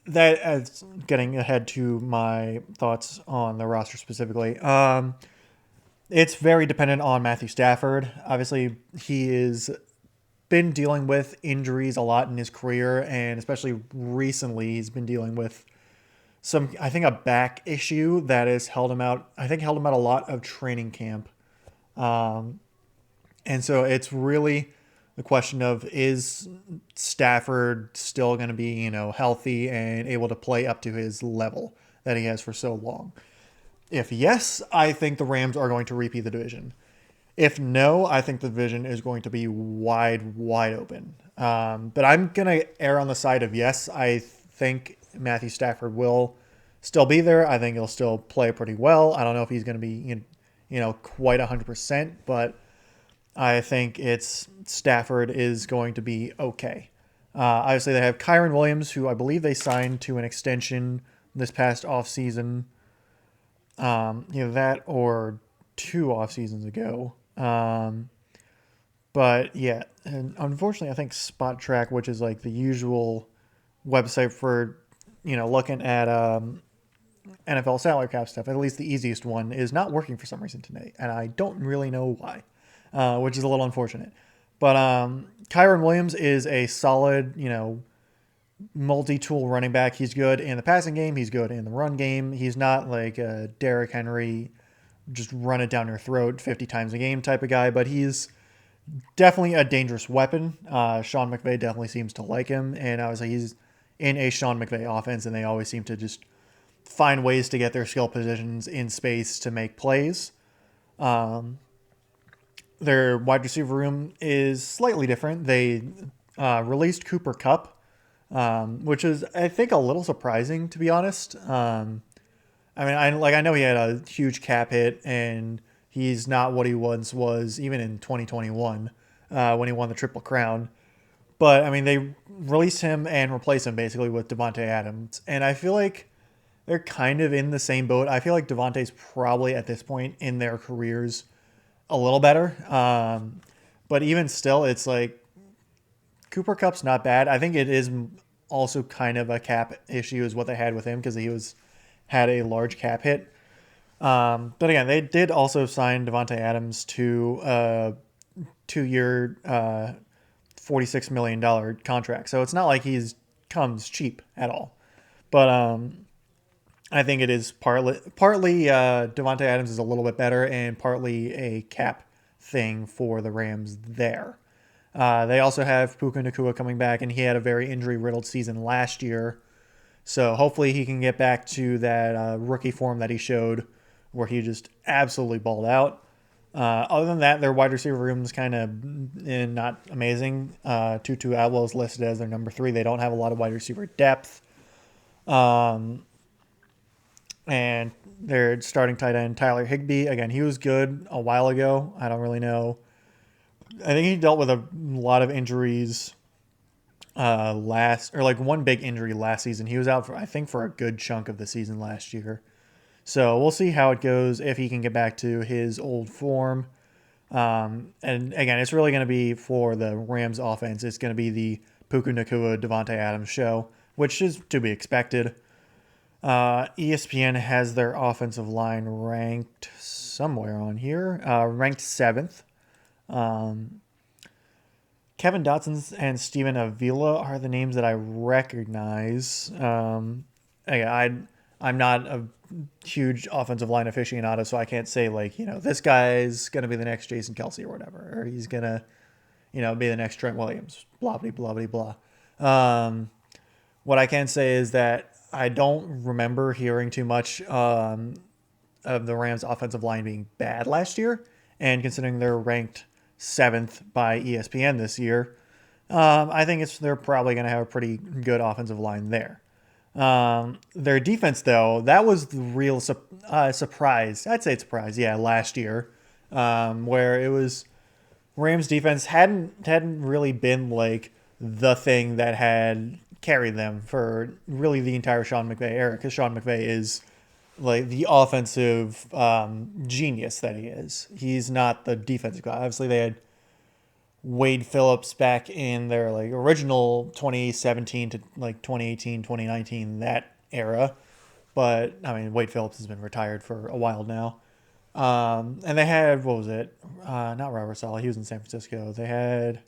is getting ahead to my thoughts on the roster specifically. It's very dependent on Matthew Stafford. Obviously, he has been dealing with injuries a lot in his career, and especially recently, he's been dealing with a back issue that has held him out. I think held him out a lot of training camp. And so it's really the question of, is Stafford still going to be, healthy and able to play up to his level that he has for so long? If yes, I think the Rams are going to repeat the division. If no, I think the division is going to be wide, wide open. But I'm going to err on the side of yes. I think Matthew Stafford will still be there. I think he'll still play pretty well. I don't know if he's going to be, quite 100%, but I think it's Stafford is going to be okay. Obviously, they have Kyron Williams, who I believe they signed to an extension this past offseason. That or 2 off seasons ago. But yeah, and unfortunately, I think Spot Track, which is like the usual website for looking at NFL salary cap stuff, at least the easiest one, is not working for some reason today, and I don't really know why, which is a little unfortunate. But Kyron Williams is a solid, multi-tool running back. He's good in the passing game. He's good in the run game. He's not like a Derrick Henry, just run it down your throat 50 times a game type of guy, but he's definitely a dangerous weapon. Sean McVay definitely seems to like him, and obviously he's in a Sean McVay offense, and they always seem to just find ways to get their skill positions in space to make plays. Their wide receiver room is slightly different. They released Cooper Kupp, which is, I think, a little surprising, to be honest. I know he had a huge cap hit, and he's not what he once was, even in 2021 when he won the Triple Crown. But I mean, they released him and replaced him basically with Devontae Adams, and I feel like they're kind of in the same boat. I feel like Devontae's probably at this point in their careers a little better, but even still, it's like Cooper Kupp's not bad. I think it is also kind of a cap issue is what they had with him because had a large cap hit. But again, they did also sign Devontae Adams to a 2-year, $46 million contract. So it's not like he's comes cheap at all. But I think it is partly Devontae Adams is a little bit better and partly a cap thing for the Rams there. They also have Puka Nacua coming back, and he had a very injury-riddled season last year. So hopefully he can get back to that rookie form that he showed where he just absolutely balled out. Other than that, their wide receiver room is kind of not amazing. Tutu Atwell is listed as their number 3. They don't have a lot of wide receiver depth. And their starting tight end, Tyler Higbee, again, he was good a while ago. I don't really know. I think he dealt with a lot of injuries one big injury last season. He was out for a good chunk of the season last year. So we'll see how it goes if he can get back to his old form. And again, it's really going to be for the Rams offense. It's going to be the Puka Nacua, Devontae Adams show, which is to be expected. ESPN has their offensive line ranked somewhere on here, ranked 7th. Kevin Dotson and Steven Avila are the names that I recognize. I'm not a huge offensive line aficionado, so I can't say this guy's going to be the next Jason Kelsey or whatever, or he's going to, be the next Trent Williams, blah, blah, blah, blah, blah. What I can say is that I don't remember hearing too much of the Rams offensive line being bad last year, and considering they're ranked 7th by ESPN this year, I think they're probably going to have a pretty good offensive line there. Their defense, though, that was the real surprise. I'd say surprise, yeah, last year, where it was Rams defense hadn't really been like the thing that had carried them for really the entire Sean McVay era, because Sean McVay is like the offensive genius that he is. He's not the defensive guy. Obviously, they had Wade Phillips back in their original 2017 to 2018, 2019, that era. But I mean, Wade Phillips has been retired for a while now. And they had, what was it? Not Robert Saleh. He was in San Francisco. They had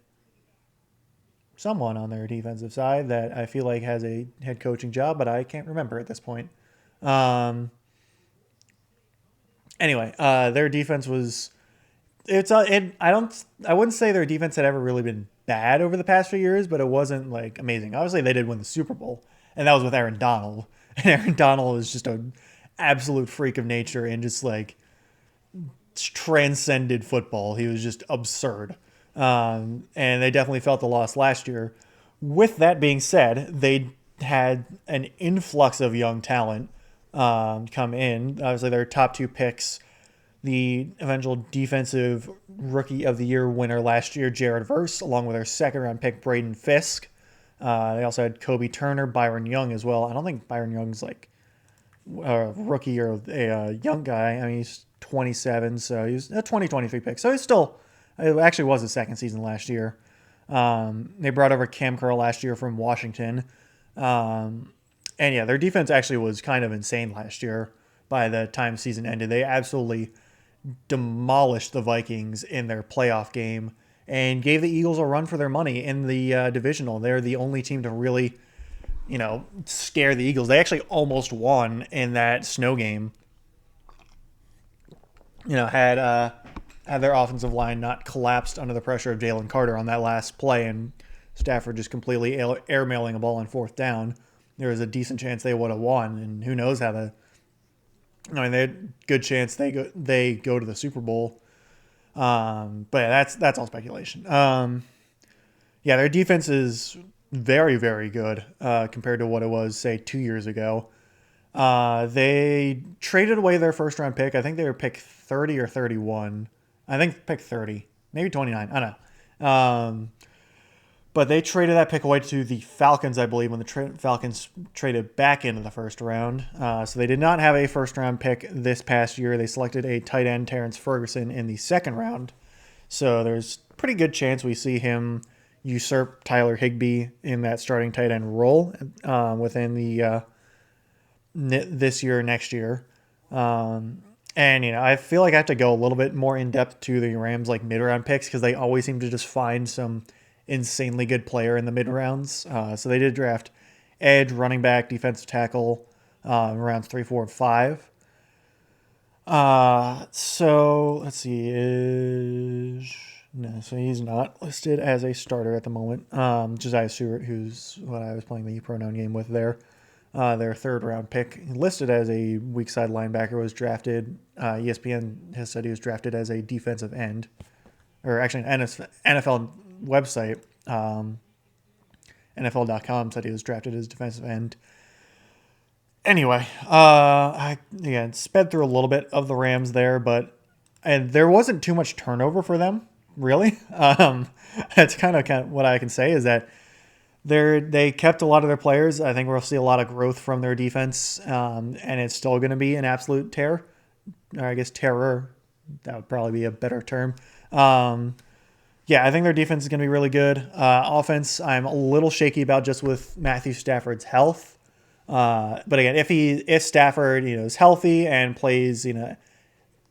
someone on their defensive side that I feel like has a head coaching job, but I can't remember at this point. Anyway, their defense was. I wouldn't say their defense had ever really been bad over the past few years, but it wasn't amazing. Obviously, they did win the Super Bowl, and that was with Aaron Donald. And Aaron Donald is just an absolute freak of nature and just transcended football. He was just absurd. And they definitely felt the loss last year. With that being said, they had an influx of young talent come in. Obviously, their top two picks, the eventual defensive rookie of the year winner last year, Jared Verse, along with their second round pick, Braden Fisk. They also had Kobe Turner, Byron Young as well. I don't think Byron Young's like a rookie or a young guy. I mean, he's 27, so he's a 2023 pick. So he's still, it actually was his second season last year. They brought over Cam Curl last year from Washington. And yeah, their defense actually was kind of insane last year by the time season ended. They absolutely demolished the Vikings in their playoff game and gave the Eagles a run for their money in the divisional. They're the only team to really, scare the Eagles. They actually almost won in that snow game. Had their offensive line not collapsed under the pressure of Jalen Carter on that last play, and Stafford just completely airmailing a ball on fourth down, there was a decent chance they would have won. And who knows how the, they had a good chance they go to the Super Bowl. But that's all speculation. Their defense is very, very good compared to what it was, say, 2 years ago. They traded away their first round pick. I think they were pick 30 or 31. I think pick 30, maybe 29. I don't know. But they traded that pick away to the Falcons, I believe, when the Falcons traded back into the first round. So they did not have a first round pick this past year. They selected a tight end, Terrence Ferguson, in the second round. So there's a pretty good chance we see him usurp Tyler Higbee in that starting tight end role within the this year or next year. I feel like I have to go a little bit more in depth to the Rams like mid round picks because they always seem to just find some insanely good player in the mid rounds. So they did draft edge, running back, defensive tackle, rounds 3, 4, and 5. So let's see. So he's not listed as a starter at the moment. Josiah Stewart, who's what I was playing the pronoun game with there. Their third round pick, listed as a weak side linebacker, was drafted. ESPN has said he was drafted as a defensive end, or actually an NFL website, NFL.com said he was drafted as defensive end. Anyway, I sped through a little bit of the Rams there, and there wasn't too much turnover for them, really. That's kind of what I can say is that they kept a lot of their players. I think we'll see a lot of growth from their defense, and it's still going to be an absolute tear, or I guess terror. That would probably be a better term. I think their defense is going to be really good. Offense, I'm a little shaky about just with Matthew Stafford's health. But again, if Stafford is healthy and plays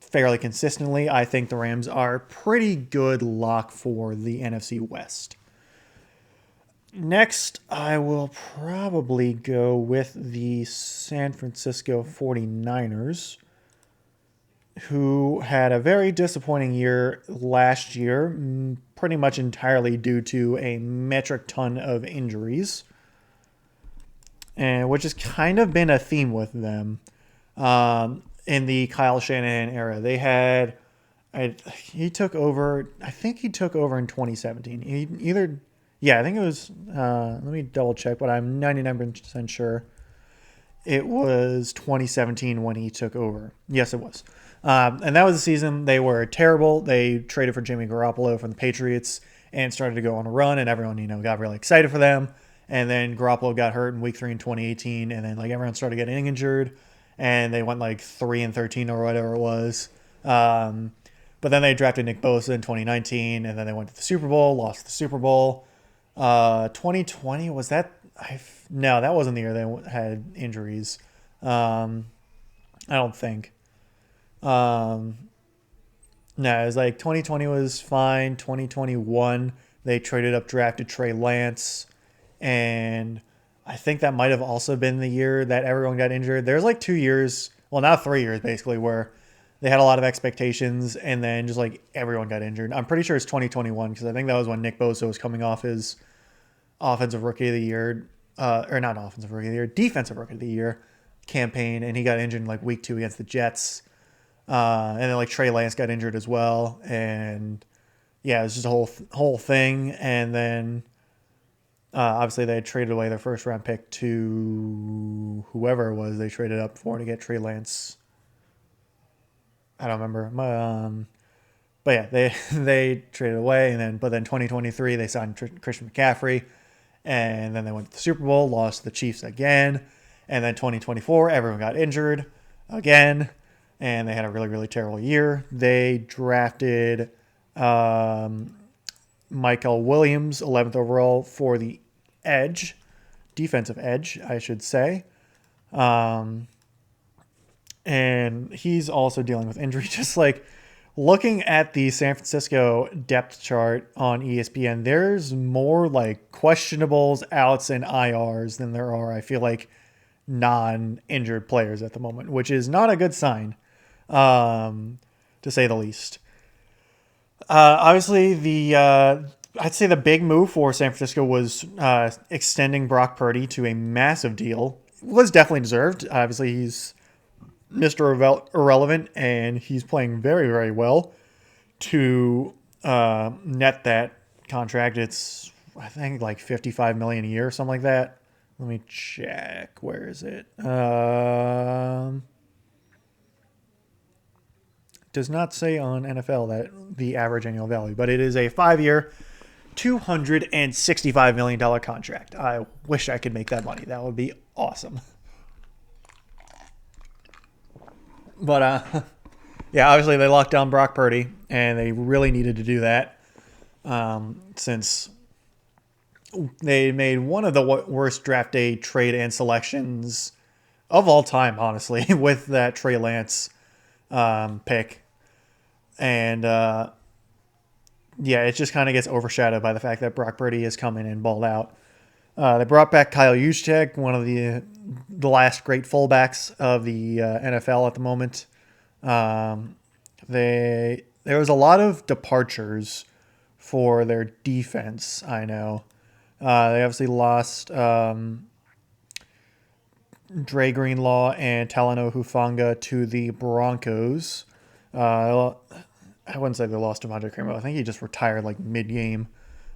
fairly consistently, I think the Rams are pretty good lock for the NFC West. Next, I will probably go with the San Francisco 49ers, who had a very disappointing year last year, pretty much entirely due to a metric ton of injuries, and which has kind of been a theme with them in the Kyle Shanahan era. They had, he took over, I think he took over in 2017. I think it was, let me double check, but I'm 99% sure it was 2017 when he took over. Yes, it was. And that was the season they were terrible. They traded for Jimmy Garoppolo from the Patriots and started to go on a run, and everyone, got really excited for them. And then Garoppolo got hurt in week 3 in 2018, and then everyone started getting injured, and they went 3-13 or whatever it was. But then they drafted Nick Bosa in 2019, and then they went to the Super Bowl, lost the Super Bowl. 2020, was that? No, that wasn't the year they had injuries. I don't think. No, it was 2020 was fine. 2021, they traded up, drafted Trey Lance. And I think that might have also been the year that everyone got injured. There's 2 years, well, now 3 years basically, where they had a lot of expectations and then just everyone got injured. I'm pretty sure it's 2021 because I think that was when Nick Bosa was coming off his offensive rookie of the year, or not offensive rookie of the year, defensive rookie of the year campaign, and he got injured in week 2 against the Jets. And then Trey Lance got injured as well, and it was just a whole thing. And then Obviously, they had traded away their first round pick to whoever it was they traded up for to get Trey Lance. I don't remember. But yeah, they they traded away, and then 2023 they signed Christian McCaffrey, and then they went to the Super Bowl, lost to the Chiefs again, and then 2024 everyone got injured again, and they had a really terrible year. They drafted um, Michael Williams, 11th overall for the edge, defensive edge, I should say. Um, and he's also dealing with injury, just like looking at the San Francisco depth chart on ESPN, there's more like questionables, outs, and IRs than there are, I feel like, non-injured players at the moment, which is not a good sign, to say the least. Obviously, I'd say the big move for San Francisco was extending Brock Purdy to a massive deal. It was definitely deserved. Obviously, he's Mr. Irrelevant, and he's playing very well to net that contract. It's, I think, like $55 million a year or something like that. Let me check. Where is it? Does not say on NFL that the average annual value, but it is a 5-year, $265 million contract. I wish I could make that money. That would be awesome. But yeah, obviously they locked down Brock Purdy, and they really needed to do that since they made one of the worst draft day trade and selections of all time, honestly, with that Trey Lance pick. And yeah, it just kind of gets overshadowed by the fact that Brock Purdy has come in and balled out. They brought back Kyle Juszczyk, one of the last great fullbacks of the NFL at the moment. There was a lot of departures for their defense, I know. They obviously lost Dre Greenlaw and Talanoa Hufanga to the Broncos. I wouldn't say they lost Devontae Greenlaw. I think he just retired like mid-game.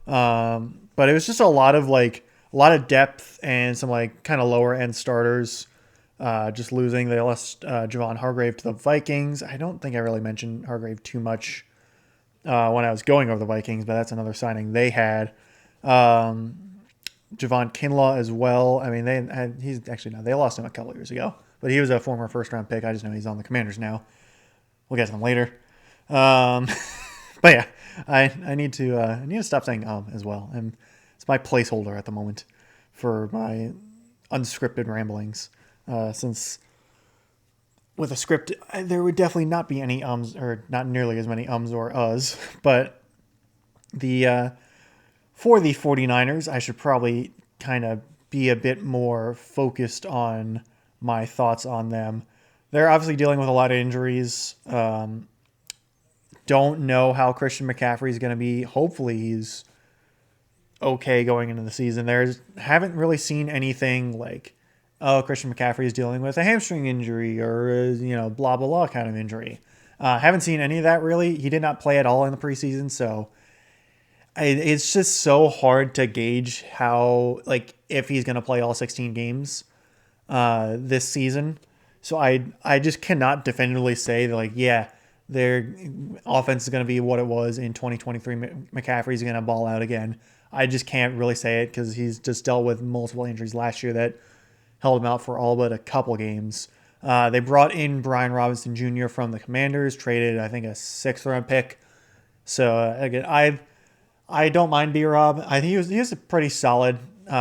But it was just a lot of depth and some like kind of lower end starters just losing. They lost Javon Hargrave to the Vikings. I don't think I really mentioned Hargrave too much when I was going over the Vikings, but that's another signing they had. Javon Kinlaw as well. I mean, he's actually, no, they lost him a couple years ago, but he was a former first round pick. I just know he's on the Commanders now. We'll get to them later. But yeah, I need to stop saying as well, and it's my placeholder at the moment for my unscripted ramblings. Since with a script, there would definitely not be any or not nearly as many or uhs. But for the 49ers, I should probably kind of be a bit more focused on my thoughts on them. They're obviously dealing with a lot of injuries. Don't know how Christian McCaffrey is going to be. Hopefully he's okay going into the season. Haven't really seen anything like, oh, Christian McCaffrey is dealing with a hamstring injury or blah blah blah kind of injury. Haven't seen any of that really. He did not play at all in the preseason, so it's just so hard to gauge how, like, if he's going to play all 16 games this season. So I just cannot definitively say that, like, yeah, their offense is going to be what it was in 2023. McCaffrey's going to ball out again. I just can't really say it because he's just dealt with multiple injuries last year that held him out for all but a couple games. They brought in Brian Robinson Jr. from the Commanders, traded, I think, a 6th-round pick. So, again, I don't mind B-Rob. I think he was a pretty solid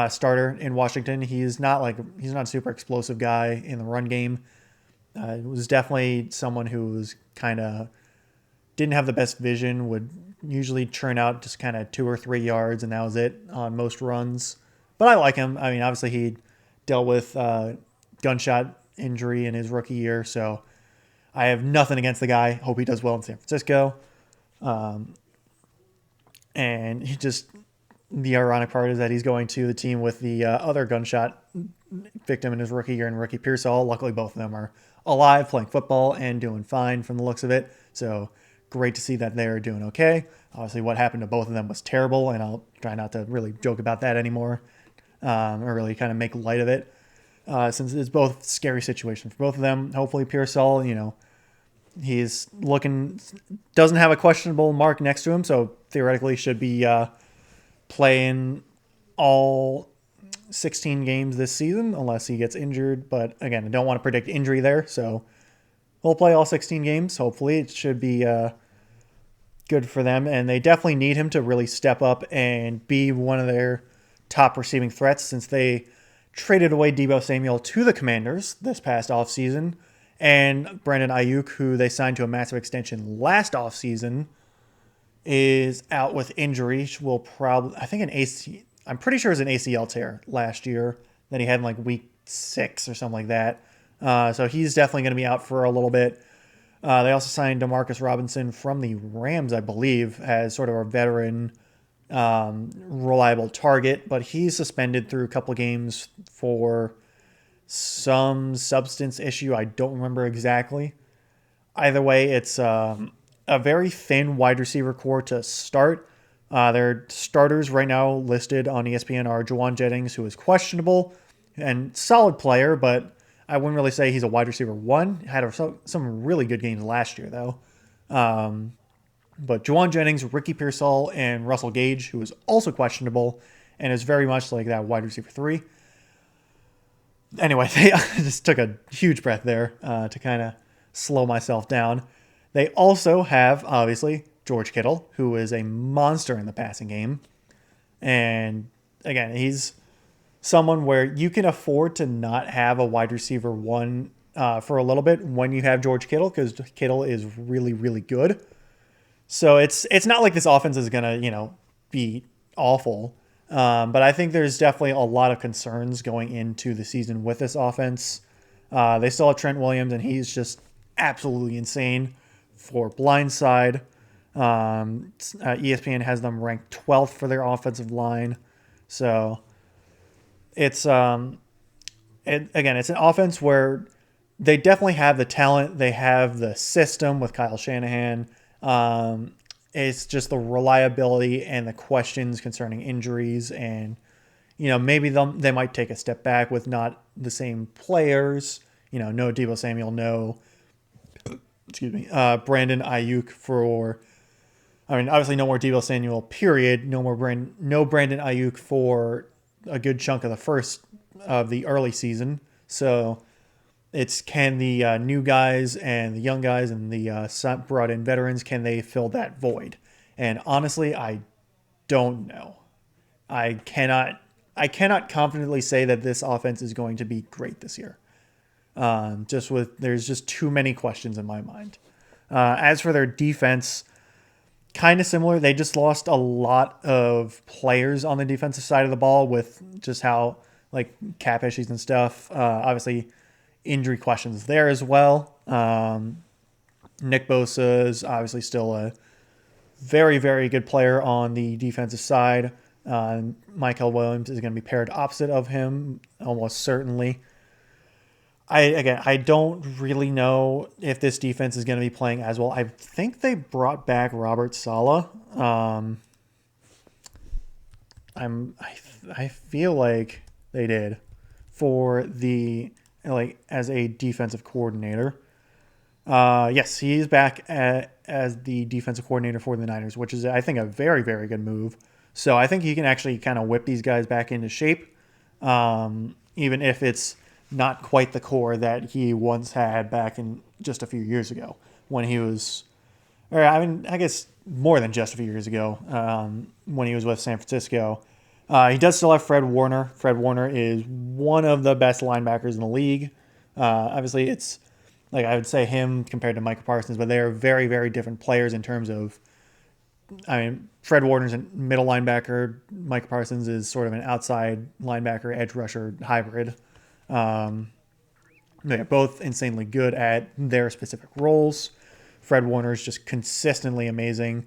starter in Washington. He's not a super explosive guy in the run game. Was definitely someone who was kind of didn't have the best vision, would usually churn out just kind of 2 or 3 yards, and that was it on most runs. But I like him. I mean, obviously he dealt with gunshot injury in his rookie year, so I have nothing against the guy. Hope he does well in San Francisco. And the ironic part is that he's going to the team with the other gunshot victim in his rookie year and Ricky Pearsall. Luckily, both of them are alive, playing football, and doing fine from the looks of it. So great to see that they're doing okay. Obviously, what happened to both of them was terrible, and I'll try not to really joke about that anymore, or really kind of make light of it, since it's both scary situations for both of them. Hopefully, Pearsall, he's doesn't have a questionable mark next to him, so theoretically should be playing all 16 games this season, unless he gets injured. But again, I don't want to predict injury there, so we'll play all 16 games. Hopefully, it should be good for them, and they definitely need him to really step up and be one of their top receiving threats, since they traded away Deebo Samuel to the Commanders this past offseason, and Brandon Ayuk, who they signed to a massive extension last offseason, is out with injury. Will probably, I think, I'm pretty sure it was an ACL tear last year that he had in like week 6 or something like that. So he's definitely going to be out for a little bit. They also signed Demarcus Robinson from the Rams, I believe, as sort of a veteran, reliable target, but he's suspended through a couple of games for some substance issue. I don't remember exactly. Either way, it's a very thin wide receiver core to start. Their starters right now listed on ESPN are Juwan Jennings, who is questionable and solid player, but I wouldn't really say he's a wide receiver one. Had some really good games last year, though. But Juwan Jennings, Ricky Pearsall, and Russell Gage, who is also questionable and is very much like that wide receiver 3. Anyway, I just took a huge breath there to kind of slow myself down. They also have, obviously, George Kittle, who is a monster in the passing game. And again, he's someone where you can afford to not have a wide receiver 1 for a little bit when you have George Kittle, because Kittle is really, really good. So it's not like this offense is going to, be awful. But I think there's definitely a lot of concerns going into the season with this offense. They still have Trent Williams, and he's just absolutely insane for blindside. ESPN has them ranked 12th for their offensive line. So it's again, it's an offense where they definitely have the talent. They have the system with Kyle Shanahan. It's just the reliability and the questions concerning injuries, and maybe they might take a step back with not the same players. No Deebo Samuel, no Brandon Ayuk obviously no more Deebo Samuel, period. No Brandon Ayuk for a good chunk of the early season. So it's, can the new guys and the young guys and the brought in veterans, can they fill that void? And honestly, I don't know. I cannot confidently say that this offense is going to be great this year. There's just too many questions in my mind. As for their defense, kind of similar. They just lost a lot of players on the defensive side of the ball with just how, like, cap issues and stuff. Obviously, injury questions there as well. Nick Bosa is obviously still a very, very good player on the defensive side. Michael Williams is going to be paired opposite of him, almost certainly. I don't really know if this defense is going to be playing as well. I think they brought back Robert Saleh. I feel like they did for as a defensive coordinator. Yes, he's back as the defensive coordinator for the Niners, which is, I think, a very, very good move. So I think he can actually kind of whip these guys back into shape, even if it's not quite the core that he once had back in just a few years ago when he was, I guess more than just a few years ago, when he was with San Francisco. He does still have Fred Warner. Fred Warner is one of the best linebackers in the league. Obviously, it's like I would say him compared to Micah Parsons, but they are very, very different players in terms of, Fred Warner's a middle linebacker. Micah Parsons is sort of an outside linebacker, edge rusher hybrid. They're both insanely good at their specific roles. Fred Warner is just consistently amazing.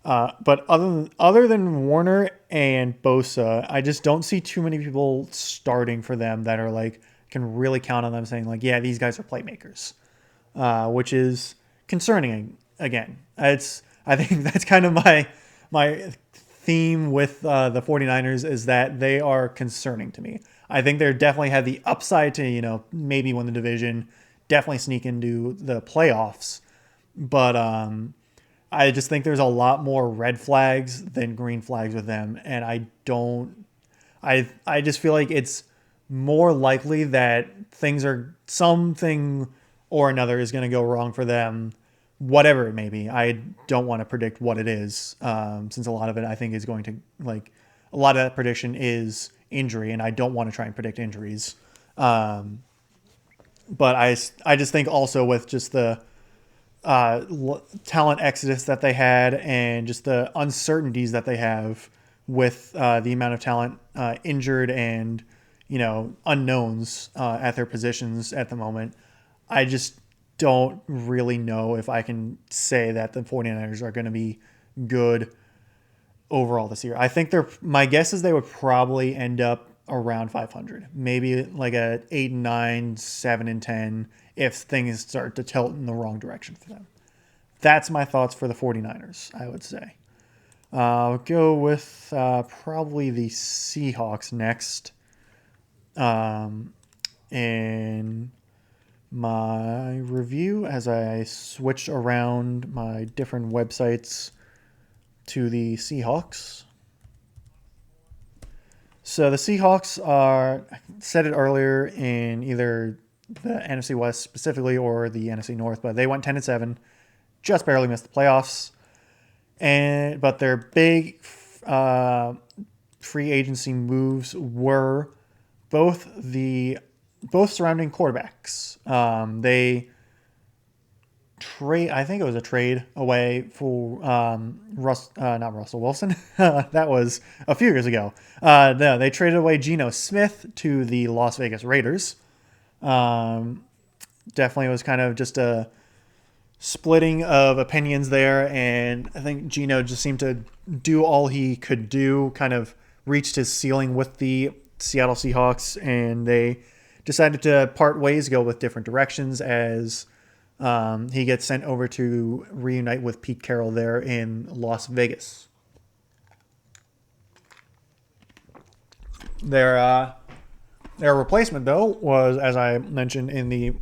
But other than Warner and Bosa, I just don't see too many people starting for them that are like, can really count on them saying like, yeah, these guys are playmakers, which is concerning again, I think that's kind of my theme with the 49ers is that they are concerning to me. I think they're definitely had the upside to, maybe win the division, definitely sneak into the playoffs. But I just think there's a lot more red flags than green flags with them. And I just feel like it's more likely that something or another is going to go wrong for them, whatever it may be. I don't want to predict what it is, since a lot of it I think is going to a lot of that prediction is injury, and I don't want to try and predict injuries. But I just think also with just the talent exodus that they had and just the uncertainties that they have with the amount of talent injured and unknowns at their positions at the moment, I just don't really know if I can say that the 49ers are going to be good overall this year. I think my guess is they would probably end up around 500, maybe like a 8-9, 7-10 if things start to tilt in the wrong direction for them. That's my thoughts for the 49ers, I would say. I'll go with probably the Seahawks next. In my review, as I switched around my different websites to the Seahawks. So the Seahawks I said it earlier in either the NFC West specifically or the NFC North, but they went 10-7, just barely missed the playoffs. But their big free agency moves were both surrounding quarterbacks. They I think it was a trade away for not Russell Wilson. That was a few years ago. No, they traded away Geno Smith to the Las Vegas Raiders. Definitely was kind of just a splitting of opinions there, and I think Geno just seemed to do all he could do, kind of reached his ceiling with the Seattle Seahawks, and they decided to part ways, go with different directions as he gets sent over to reunite with Pete Carroll there in Las Vegas. Their replacement, though, was, as I mentioned in the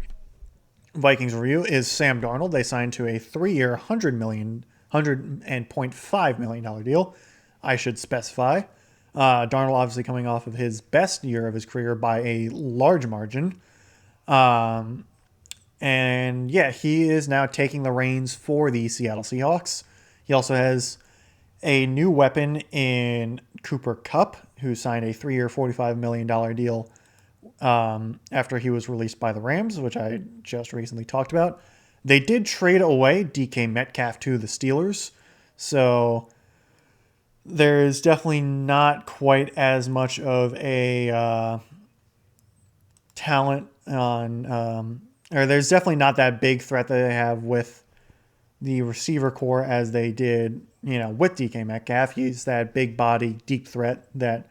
Vikings review, is Sam Darnold. They signed to a 3-year, $100.5 million deal, I should specify. Darnold obviously coming off of his best year of his career by a large margin. And yeah, he is now taking the reins for the Seattle Seahawks. He also has a new weapon in Cooper Kupp, who signed a 3-year, $45 million deal after he was released by the Rams, which I just recently talked about. They did trade away DK Metcalf to the Steelers, so there's definitely not quite as much of a talent on, or there's definitely not that big threat that they have with the receiver core as they did, with DK Metcalf. He's that big body, deep threat that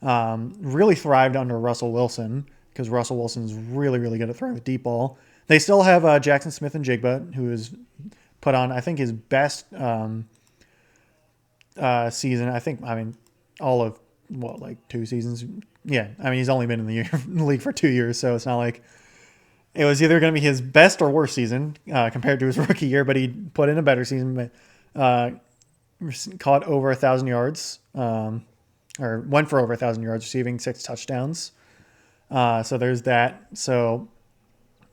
really thrived under Russell Wilson, because Russell Wilson's really, really good at throwing the deep ball. They still have Jackson Smith and Jigba, who has put on, I think, his best season. All of, 2 seasons? Yeah, he's only been in the league for 2 years, so it's not like it was either going to be his best or worst season compared to his rookie year, but he put in a better season, caught over 1,000 yards, or went for over 1,000 yards, receiving 6 touchdowns. So there's that. So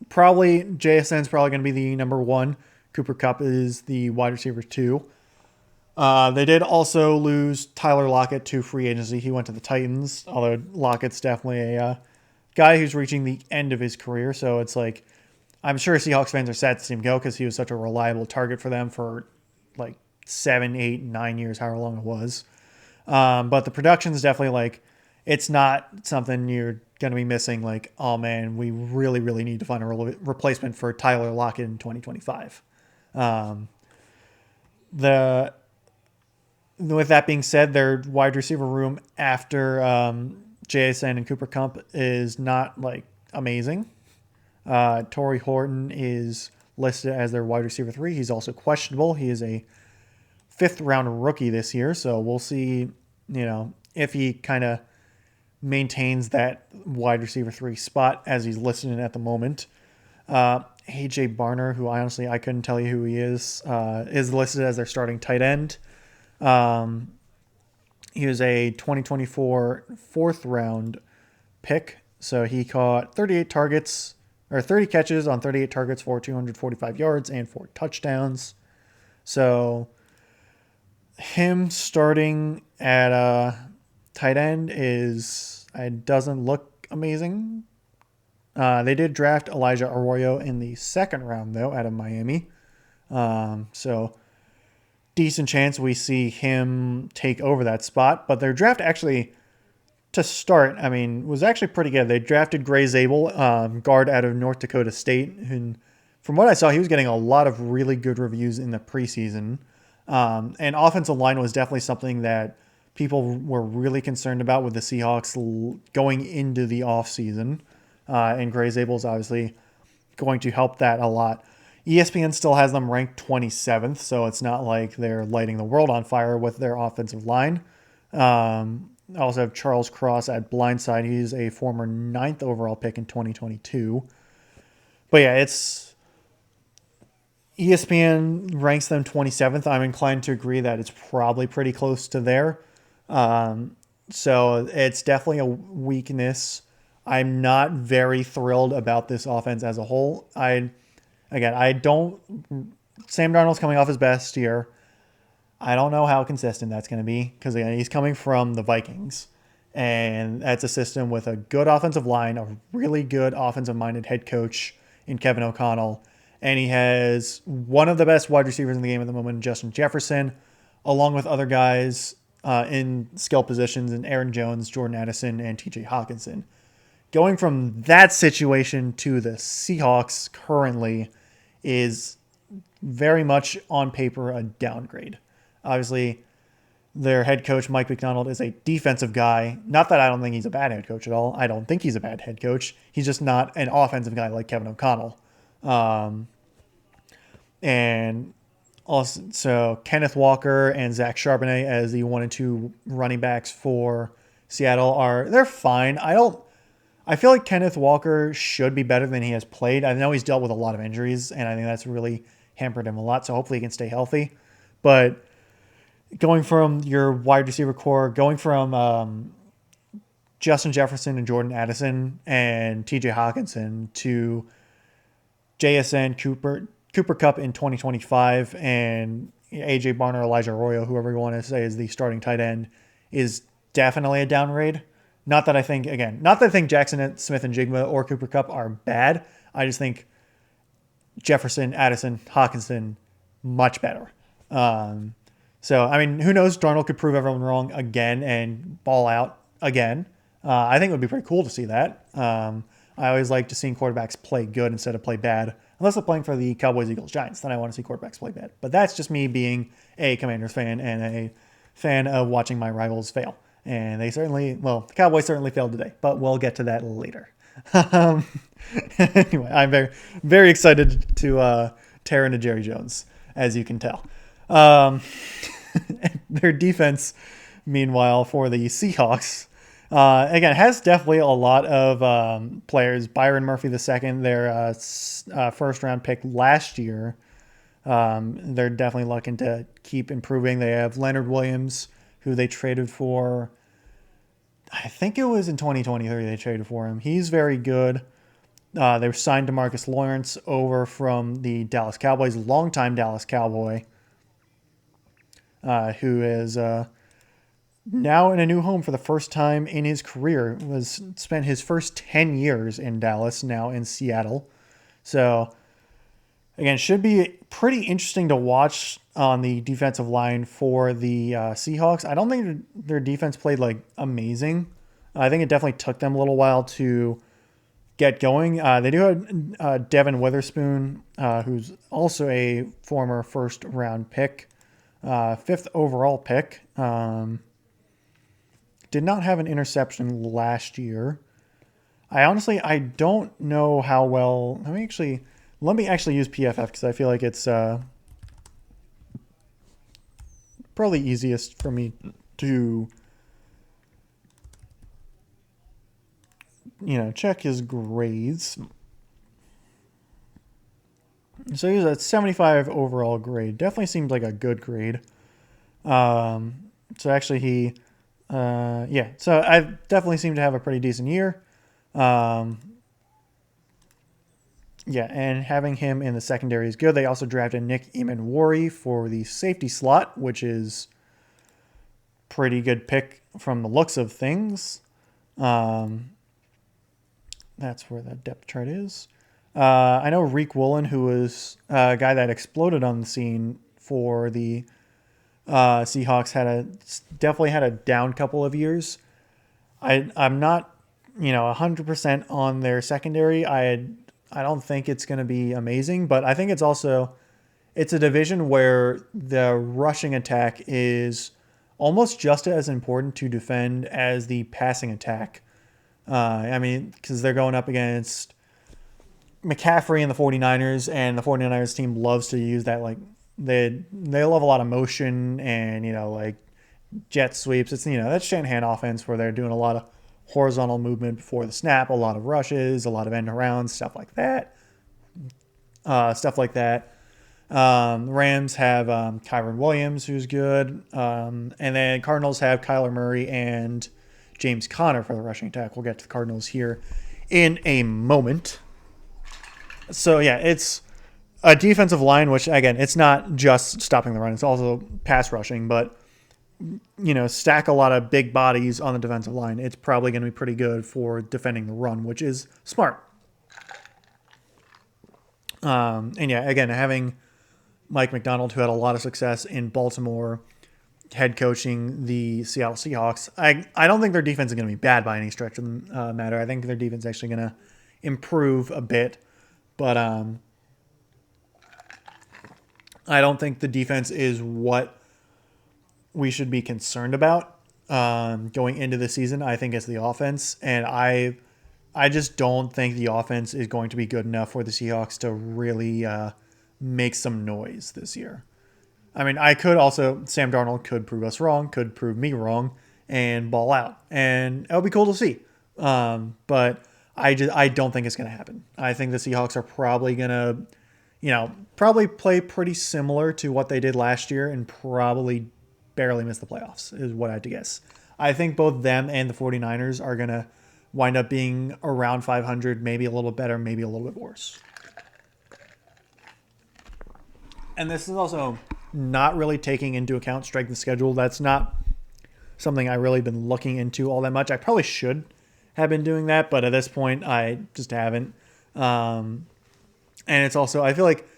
probably JSN's probably going to be the number 1. Cooper Kupp is the wide receiver 2. They did also lose Tyler Lockett to free agency. He went to the Titans, although Lockett's definitely a guy who's reaching the end of his career. So it's like, I'm sure Seahawks fans are sad to see him go because he was such a reliable target for them for 7, 8, 9 years, however long it was. But the production is definitely it's not something you're going to be missing. Oh man, we really, really need to find a replacement for Tyler Lockett in 2025. With that being said, their wide receiver room after JSN and Cooper Kupp is not amazing. Torrey Horton is listed as their wide receiver 3. He's also questionable. He is a 5th-round rookie this year, so we'll see, if he kind of maintains that wide receiver 3 spot as he's listed in at the moment. AJ Barner, who I couldn't tell you who he is listed as their starting tight end. He was a 2024 4th-round pick, so he caught 30 catches on 38 targets for 245 yards and 4 touchdowns. So him starting at tight end doesn't look amazing. They did draft Elijah Arroyo in the 2nd round, though, out of Miami. So decent chance we see him take over that spot. But their draft actually, to start, was actually pretty good. They drafted Gray Zabel, guard out of North Dakota State. And from what I saw, he was getting a lot of really good reviews in the preseason. And offensive line was definitely something that people were really concerned about with the Seahawks going into the offseason. And Gray Zabel is obviously going to help that a lot. ESPN still has them ranked 27th, so it's not like they're lighting the world on fire with their offensive line. I also have Charles Cross at blindside. He's a former 9th overall pick in 2022. But yeah, ESPN ranks them 27th. I'm inclined to agree that it's probably pretty close to there. So it's definitely a weakness. I'm not very thrilled about this offense as a whole. Sam Darnold's coming off his best year. I don't know how consistent that's going to be because, again, he's coming from the Vikings. And that's a system with a good offensive line, a really good offensive-minded head coach in Kevin O'Connell. And he has one of the best wide receivers in the game at the moment, Justin Jefferson, along with other guys in skill positions in Aaron Jones, Jordan Addison, and TJ Hawkinson. Going from that situation to the Seahawks currently is very much on paper a downgrade. Obviously, their head coach, Mike McDonald, is a defensive guy. Not that I don't think he's a bad head coach at all. I don't think he's a bad head coach. He's just not an offensive guy like Kevin O'Connell. And also, so Kenneth Walker and Zach Charbonnet as the 1 and 2 running backs for Seattle they're fine. I feel like Kenneth Walker should be better than he has played. I know he's dealt with a lot of injuries, and I think that's really hampered him a lot, so hopefully he can stay healthy. But going from your wide receiver core, going from Justin Jefferson and Jordan Addison and TJ Hawkinson to JSN, Cooper Kupp in 2025, and AJ Barner, Elijah Arroyo, whoever you want to say is the starting tight end, is definitely a downgrade. Not that I think Jackson Smith and Jigma or Cooper Kupp are bad. I just think Jefferson, Addison, Hawkinson, much better. So, who knows? Darnold could prove everyone wrong again and ball out again. I think it would be pretty cool to see that. I always like to see quarterbacks play good instead of play bad. Unless they're playing for the Cowboys, Eagles, Giants, then I want to see quarterbacks play bad. But that's just me being a Commanders fan and a fan of watching my rivals fail. And the Cowboys certainly failed today, but we'll get to that later. Anyway, I'm very, very excited to tear into Jerry Jones, as you can tell. Their defense, meanwhile, for the Seahawks, again, has definitely a lot of players. Byron Murphy II, their first-round pick last year. They're definitely looking to keep improving. They have Leonard Williams, who they traded for. I think it was in 2023 they traded for him. He's very good. They signed DeMarcus Lawrence over from the Dallas Cowboys, longtime Dallas Cowboy, who is now in a new home for the first time in his career. Spent his first 10 years in Dallas, now in Seattle. So, again, should be pretty interesting to watch on the defensive line for the Seahawks. I don't think their defense played amazing. I think it definitely took them a little while to get going. They do have Devin Witherspoon, who's also a former first-round pick, 5th overall pick. Did not have an interception last year. I don't know how well. Let me actually Let me actually use PFF because I feel like it's probably easiest for me to, check his grades. So he's a 75 overall grade. Definitely seems like a good grade. So actually so I definitely seem to have a pretty decent year. And having him in the secondary is good. They also drafted Nick Eamon-Wari for the safety slot, which is pretty good pick from the looks of things. That's where that depth chart is. I know Reek Woolen, who was a guy that exploded on the scene for the Seahawks, definitely had a down couple of years. I'm not, 100% on their secondary. I don't think it's going to be amazing, but I think it's a division where the rushing attack is almost just as important to defend as the passing attack. Because they're going up against McCaffrey and the 49ers, and the 49ers team loves to use that. Like, they love a lot of motion and, like jet sweeps. It's, that's Shanahan offense where they're doing a lot of horizontal movement before the snap, a lot of rushes, a lot of end arounds, stuff like that. Rams have Kyron Williams, who's good. And then Cardinals have Kyler Murray and James Conner for the rushing attack. We'll get to the Cardinals here in a moment. So, yeah, it's a defensive line, which, again, it's not just stopping the run. It's also pass rushing. But, stack a lot of big bodies on the defensive line. It's probably going to be pretty good for defending the run, which is smart. Again, having Mike Macdonald, who had a lot of success in Baltimore, head coaching the Seattle Seahawks, I don't think their defense is going to be bad by any stretch of the matter. I think their defense is actually going to improve a bit. But I don't think the defense is what we should be concerned about going into the season. I think it's the offense. And I just don't think the offense is going to be good enough for the Seahawks to really make some noise this year. Sam Darnold could prove us wrong, could prove me wrong, and ball out. And it'll be cool to see. But I don't think it's going to happen. I think the Seahawks are probably going to, probably play pretty similar to what they did last year and probably barely miss the playoffs is what I had to guess. I think both them and the 49ers are going to wind up being around 500, maybe a little bit better, maybe a little bit worse. And this is also not really taking into account strength of schedule. That's not something I've really been looking into all that much. I probably should have been doing that, but at this point, I just haven't. And it's also, I feel like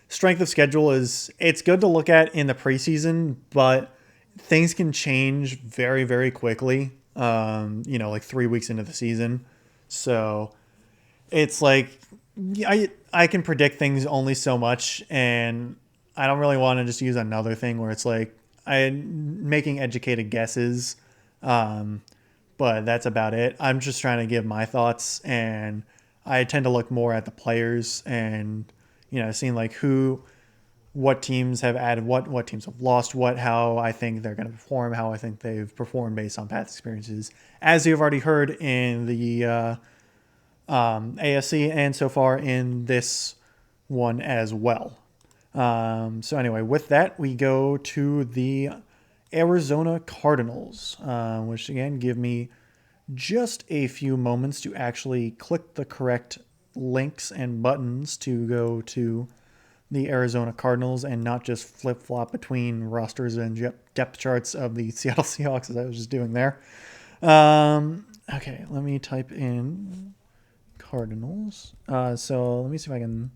strength of schedule it's good to look at in the preseason, but things can change very, very quickly, like 3 weeks into the season. So it's like, I can predict things only so much, and I don't really want to just use another thing where it's like I'm making educated guesses, but that's about it. I'm just trying to give my thoughts, and I tend to look more at the players and, seeing like what teams have added, what teams have lost, how I think they're going to perform, how I think they've performed based on past experiences, as you've already heard in the AFC and so far in this one as well. So anyway, with that, we go to the Arizona Cardinals, which again, give me just a few moments to actually click the correct links and buttons to go to the Arizona Cardinals and not just flip-flop between rosters and depth charts of the Seattle Seahawks as I was just doing there. Okay, let me type in Cardinals. So let me see if I can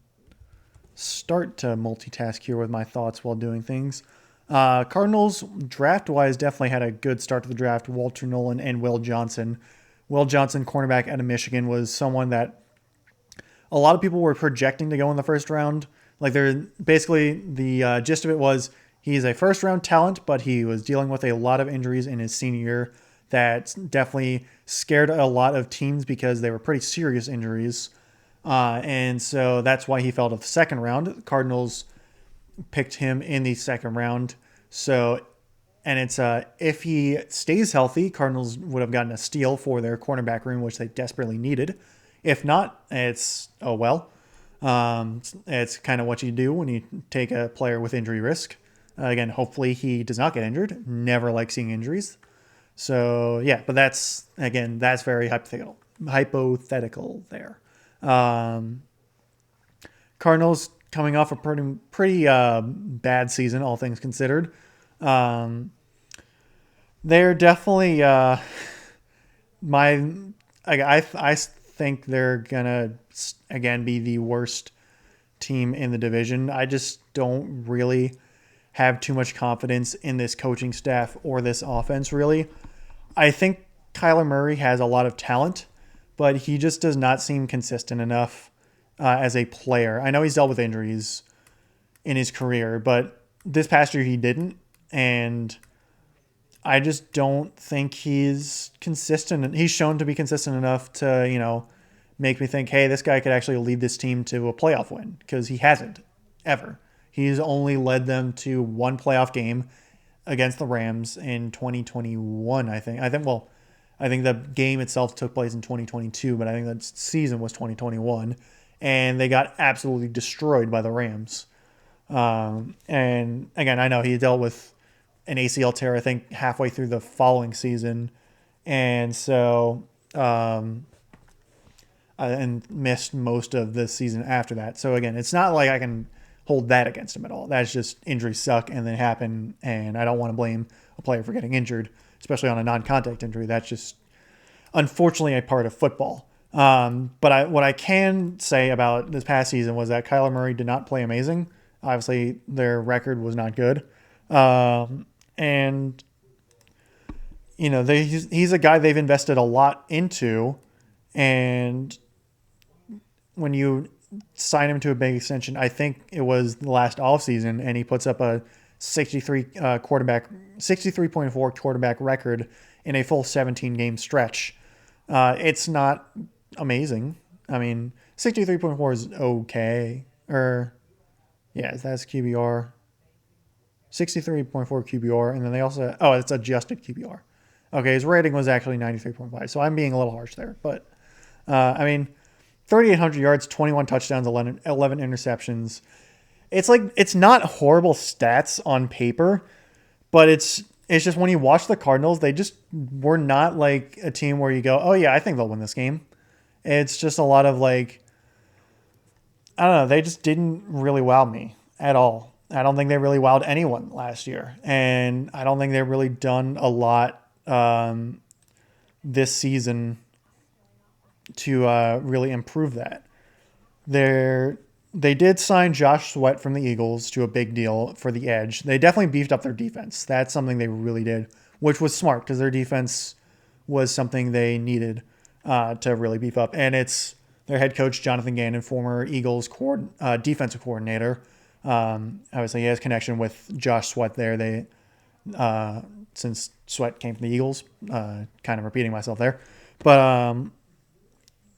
start to multitask here with my thoughts while doing things. Cardinals, draft-wise, definitely had a good start to the draft. Walter Nolan and Will Johnson. Will Johnson, cornerback out of Michigan, was someone that a lot of people were projecting to go in the first round. Like, they're basically the gist of it was he's a first-round talent, but he was dealing with a lot of injuries in his senior year that definitely scared a lot of teams because they were pretty serious injuries. And so that's why he fell to the second round. The Cardinals picked him in the second round. So, and it's if he stays healthy, Cardinals would have gotten a steal for their cornerback room, which they desperately needed. If not, it's oh well. It's kind of what you do when you take a player with injury risk. Again, hopefully he does not get injured. Never like seeing injuries. So yeah, but that's very hypothetical. Hypothetical there. Um, Cardinals coming off a pretty bad season, all things considered. Um, they're definitely my. I think they're gonna again be the worst team in the division. I just don't really have too much confidence in this coaching staff or this offense. Really, I think Kyler Murray has a lot of talent, but he just does not seem consistent enough as a player. I know he's dealt with injuries in his career, but this past year he didn't. And I just don't think he's consistent. He's shown to be consistent enough to, make me think, hey, this guy could actually lead this team to a playoff win, because he hasn't ever. He's only led them to one playoff game against the Rams in 2021, I think. I think the game itself took place in 2022, but I think the season was 2021, and they got absolutely destroyed by the Rams. And again, I know he dealt with an ACL tear, I think, halfway through the following season, and so and missed most of the season after that. So again, it's not like I can hold that against him at all. That's just injuries suck and they happen, and I don't want to blame a player for getting injured, especially on a non-contact injury. That's just unfortunately a part of football. But what I can say about this past season was that Kyler Murray did not play amazing. Obviously, their record was not good. And, he's a guy they've invested a lot into. And when you sign him to a big extension, I think it was the last offseason, and he puts up a 63.4 quarterback record in a full 17-game stretch. It's not amazing. I mean, 63.4 is okay. That's QBR. 63.4 QBR, and then they also, it's adjusted QBR. Okay, his rating was actually 93.5, so I'm being a little harsh there. But, 3,800 yards, 21 touchdowns, 11 interceptions. It's not horrible stats on paper, but it's just when you watch the Cardinals, they just were not like a team where you go, oh yeah, I think they'll win this game. It's just a lot of I don't know, they just didn't really wow me at all. I don't think they really wowed anyone last year, and I don't think they've really done a lot this season to really improve that. They did sign Josh Sweat from the Eagles to a big deal for the edge. They definitely beefed up their defense. That's something they really did, which was smart because their defense was something they needed to really beef up. And it's their head coach, Jonathan Gannon, former Eagles defensive coordinator. Obviously, he has connection with Josh Sweat there. They since Sweat came from the Eagles, kind of repeating myself there. But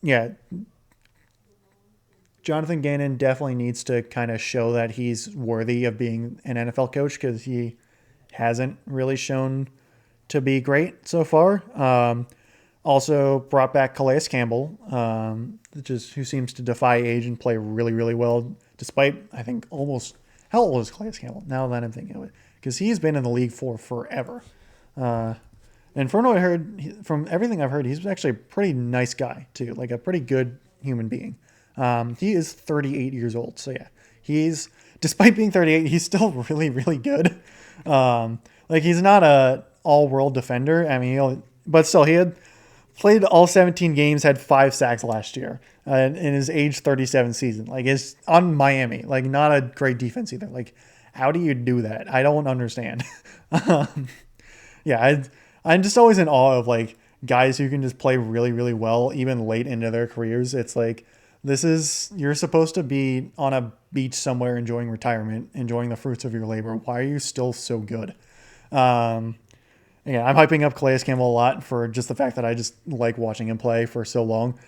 yeah, Jonathan Gannon definitely needs to kind of show that he's worthy of being an NFL coach, because he hasn't really shown to be great so far. Also brought back Calais Campbell, who seems to defy age and play really, really well, despite, I think, almost... How old is Calais Campbell? Now that I'm thinking of it. Because he's been in the league for forever. And from what I heard, from everything I've heard, he's actually a pretty nice guy, too. Like a pretty good human being. He is 38 years old. So, yeah. Despite being 38, he's still really, really good. He's not a all-world defender. I mean, but still, he had played all 17 games, had 5 sacks last year in his age 37 season. It's on Miami. Not a great defense either. How do you do that? I don't understand. I'm just always in awe of guys who can just play really, really well, even late into their careers. It's you're supposed to be on a beach somewhere enjoying retirement, enjoying the fruits of your labor. Why are you still so good? I'm hyping up Calais Campbell a lot for just the fact that I just like watching him play for so long.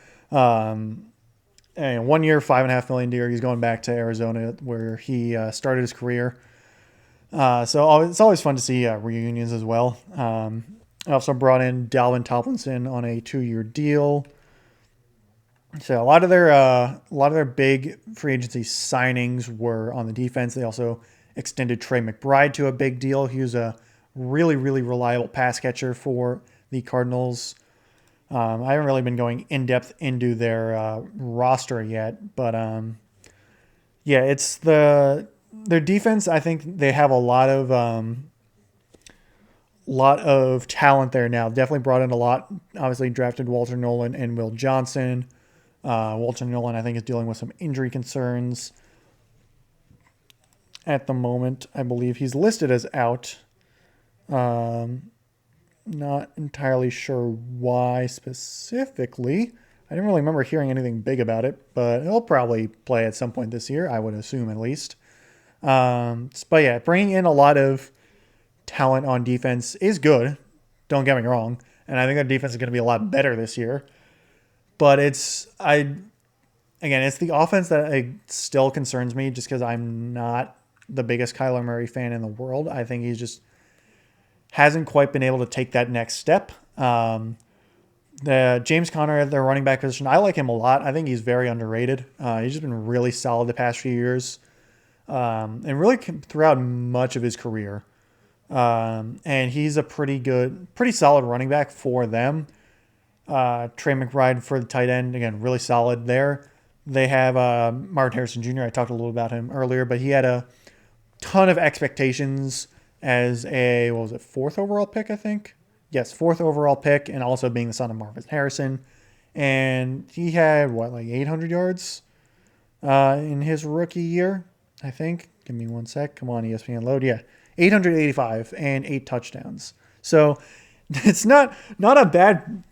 And 1 year, $5.5 million. He's going back to Arizona where he started his career. So it's always fun to see reunions as well. I also brought in Dalvin Tomlinson on a 2-year deal. So a lot of their big free agency signings were on the defense. They also extended Trey McBride to a big deal. He was a really, really reliable pass catcher for the Cardinals. I haven't really been going in depth into their roster yet, but yeah, it's their defense. I think they have a lot of talent there now. Definitely brought in a lot. Obviously drafted Walter Nolan and Will Johnson. Walter Nolan, I think, is dealing with some injury concerns at the moment. I believe he's listed as out. Not entirely sure why specifically. I didn't really remember hearing anything big about it, but he'll probably play at some point this year, I would assume at least. But yeah, bringing in a lot of talent on defense is good. Don't get me wrong. And I think our defense is going to be a lot better this year. But it's the offense that still concerns me just because I'm not the biggest Kyler Murray fan in the world. I think he's just hasn't quite been able to take that next step. The James Conner at their running back position, I like him a lot. I think he's very underrated. He's just been really solid the past few years, and really throughout much of his career. And he's a pretty solid running back for them. Trey McBride for the tight end, again, really solid there. They have Martin Harrison Jr. I talked a little about him earlier, but he had a ton of expectations as a, what was it, 4th overall pick, I think? Yes, 4th overall pick, and also being the son of Marvin Harrison. And he had, like 800 yards in his rookie year, I think. Give me one sec. Come on, ESPN load. Yeah, 885 and 8 touchdowns. So it's not a bad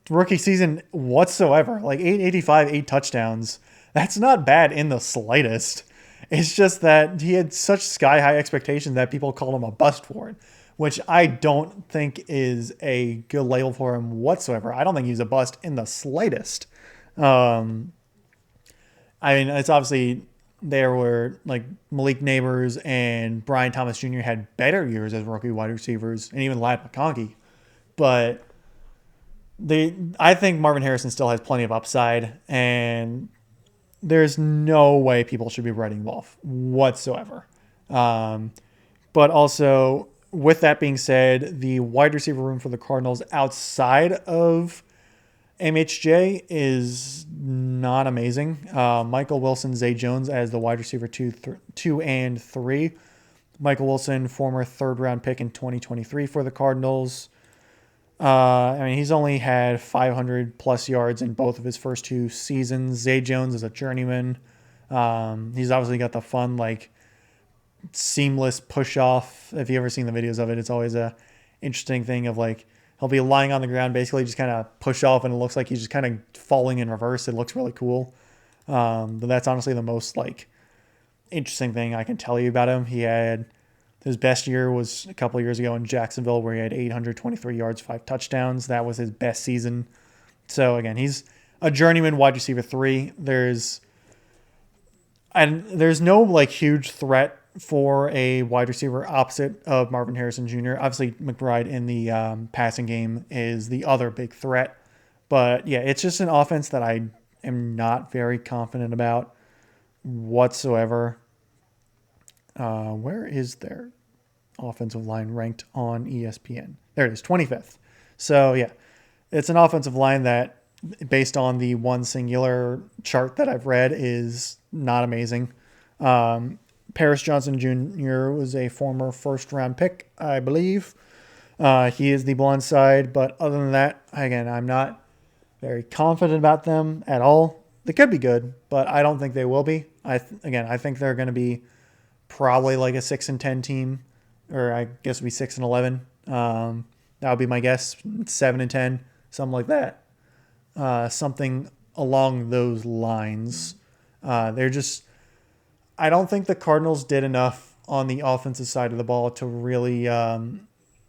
rookie season whatsoever. Like 885, 8 touchdowns. That's not bad in the slightest. It's just that he had such sky high expectations that people called him a bust for it, which I don't think is a good label for him whatsoever. I don't think he's a bust in the slightest. It's obviously there were like Malik Neighbors and Brian Thomas Jr. had better years as rookie wide receivers, and even Ladd McConkey. But I think Marvin Harrison still has plenty of upside, and there's no way people should be writing him off whatsoever. But also, with that being said, the wide receiver room for the Cardinals outside of MHJ is not amazing. Michael Wilson, Zay Jones as the wide receiver 2 and 3. Michael Wilson, former 3rd-round pick in 2023 for the Cardinals. He's only had 500-plus yards in both of his first 2 seasons. Zay Jones is a journeyman. He's obviously got the fun, like, seamless push-off. If you've ever seen the videos of it, it's always a interesting thing of, like, he'll be lying on the ground, basically just kind of push off, and it looks like he's just kind of falling in reverse. It looks really cool. But that's honestly the most, like, interesting thing I can tell you about him. His best year was a couple of years ago in Jacksonville where he had 823 yards, 5 touchdowns. That was his best season. So, again, he's a journeyman wide receiver 3. There's no, like, huge threat for a wide receiver opposite of Marvin Harrison Jr. Obviously, McBride in the passing game is the other big threat. But, yeah, it's just an offense that I am not very confident about whatsoever. Where is their offensive line ranked on ESPN? There it is, 25th. So, yeah, it's an offensive line that, based on the one singular chart that I've read, is not amazing. Paris Johnson Jr. was a former 1st-round pick, I believe. He is the blind side, but other than that, again, I'm not very confident about them at all. They could be good, but I don't think they will be. I think they're going to be probably like a 6-10 team, or I guess it would be 6-11. That would be my guess. 7-10, something like that. Something along those lines. I don't think the Cardinals did enough on the offensive side of the ball to really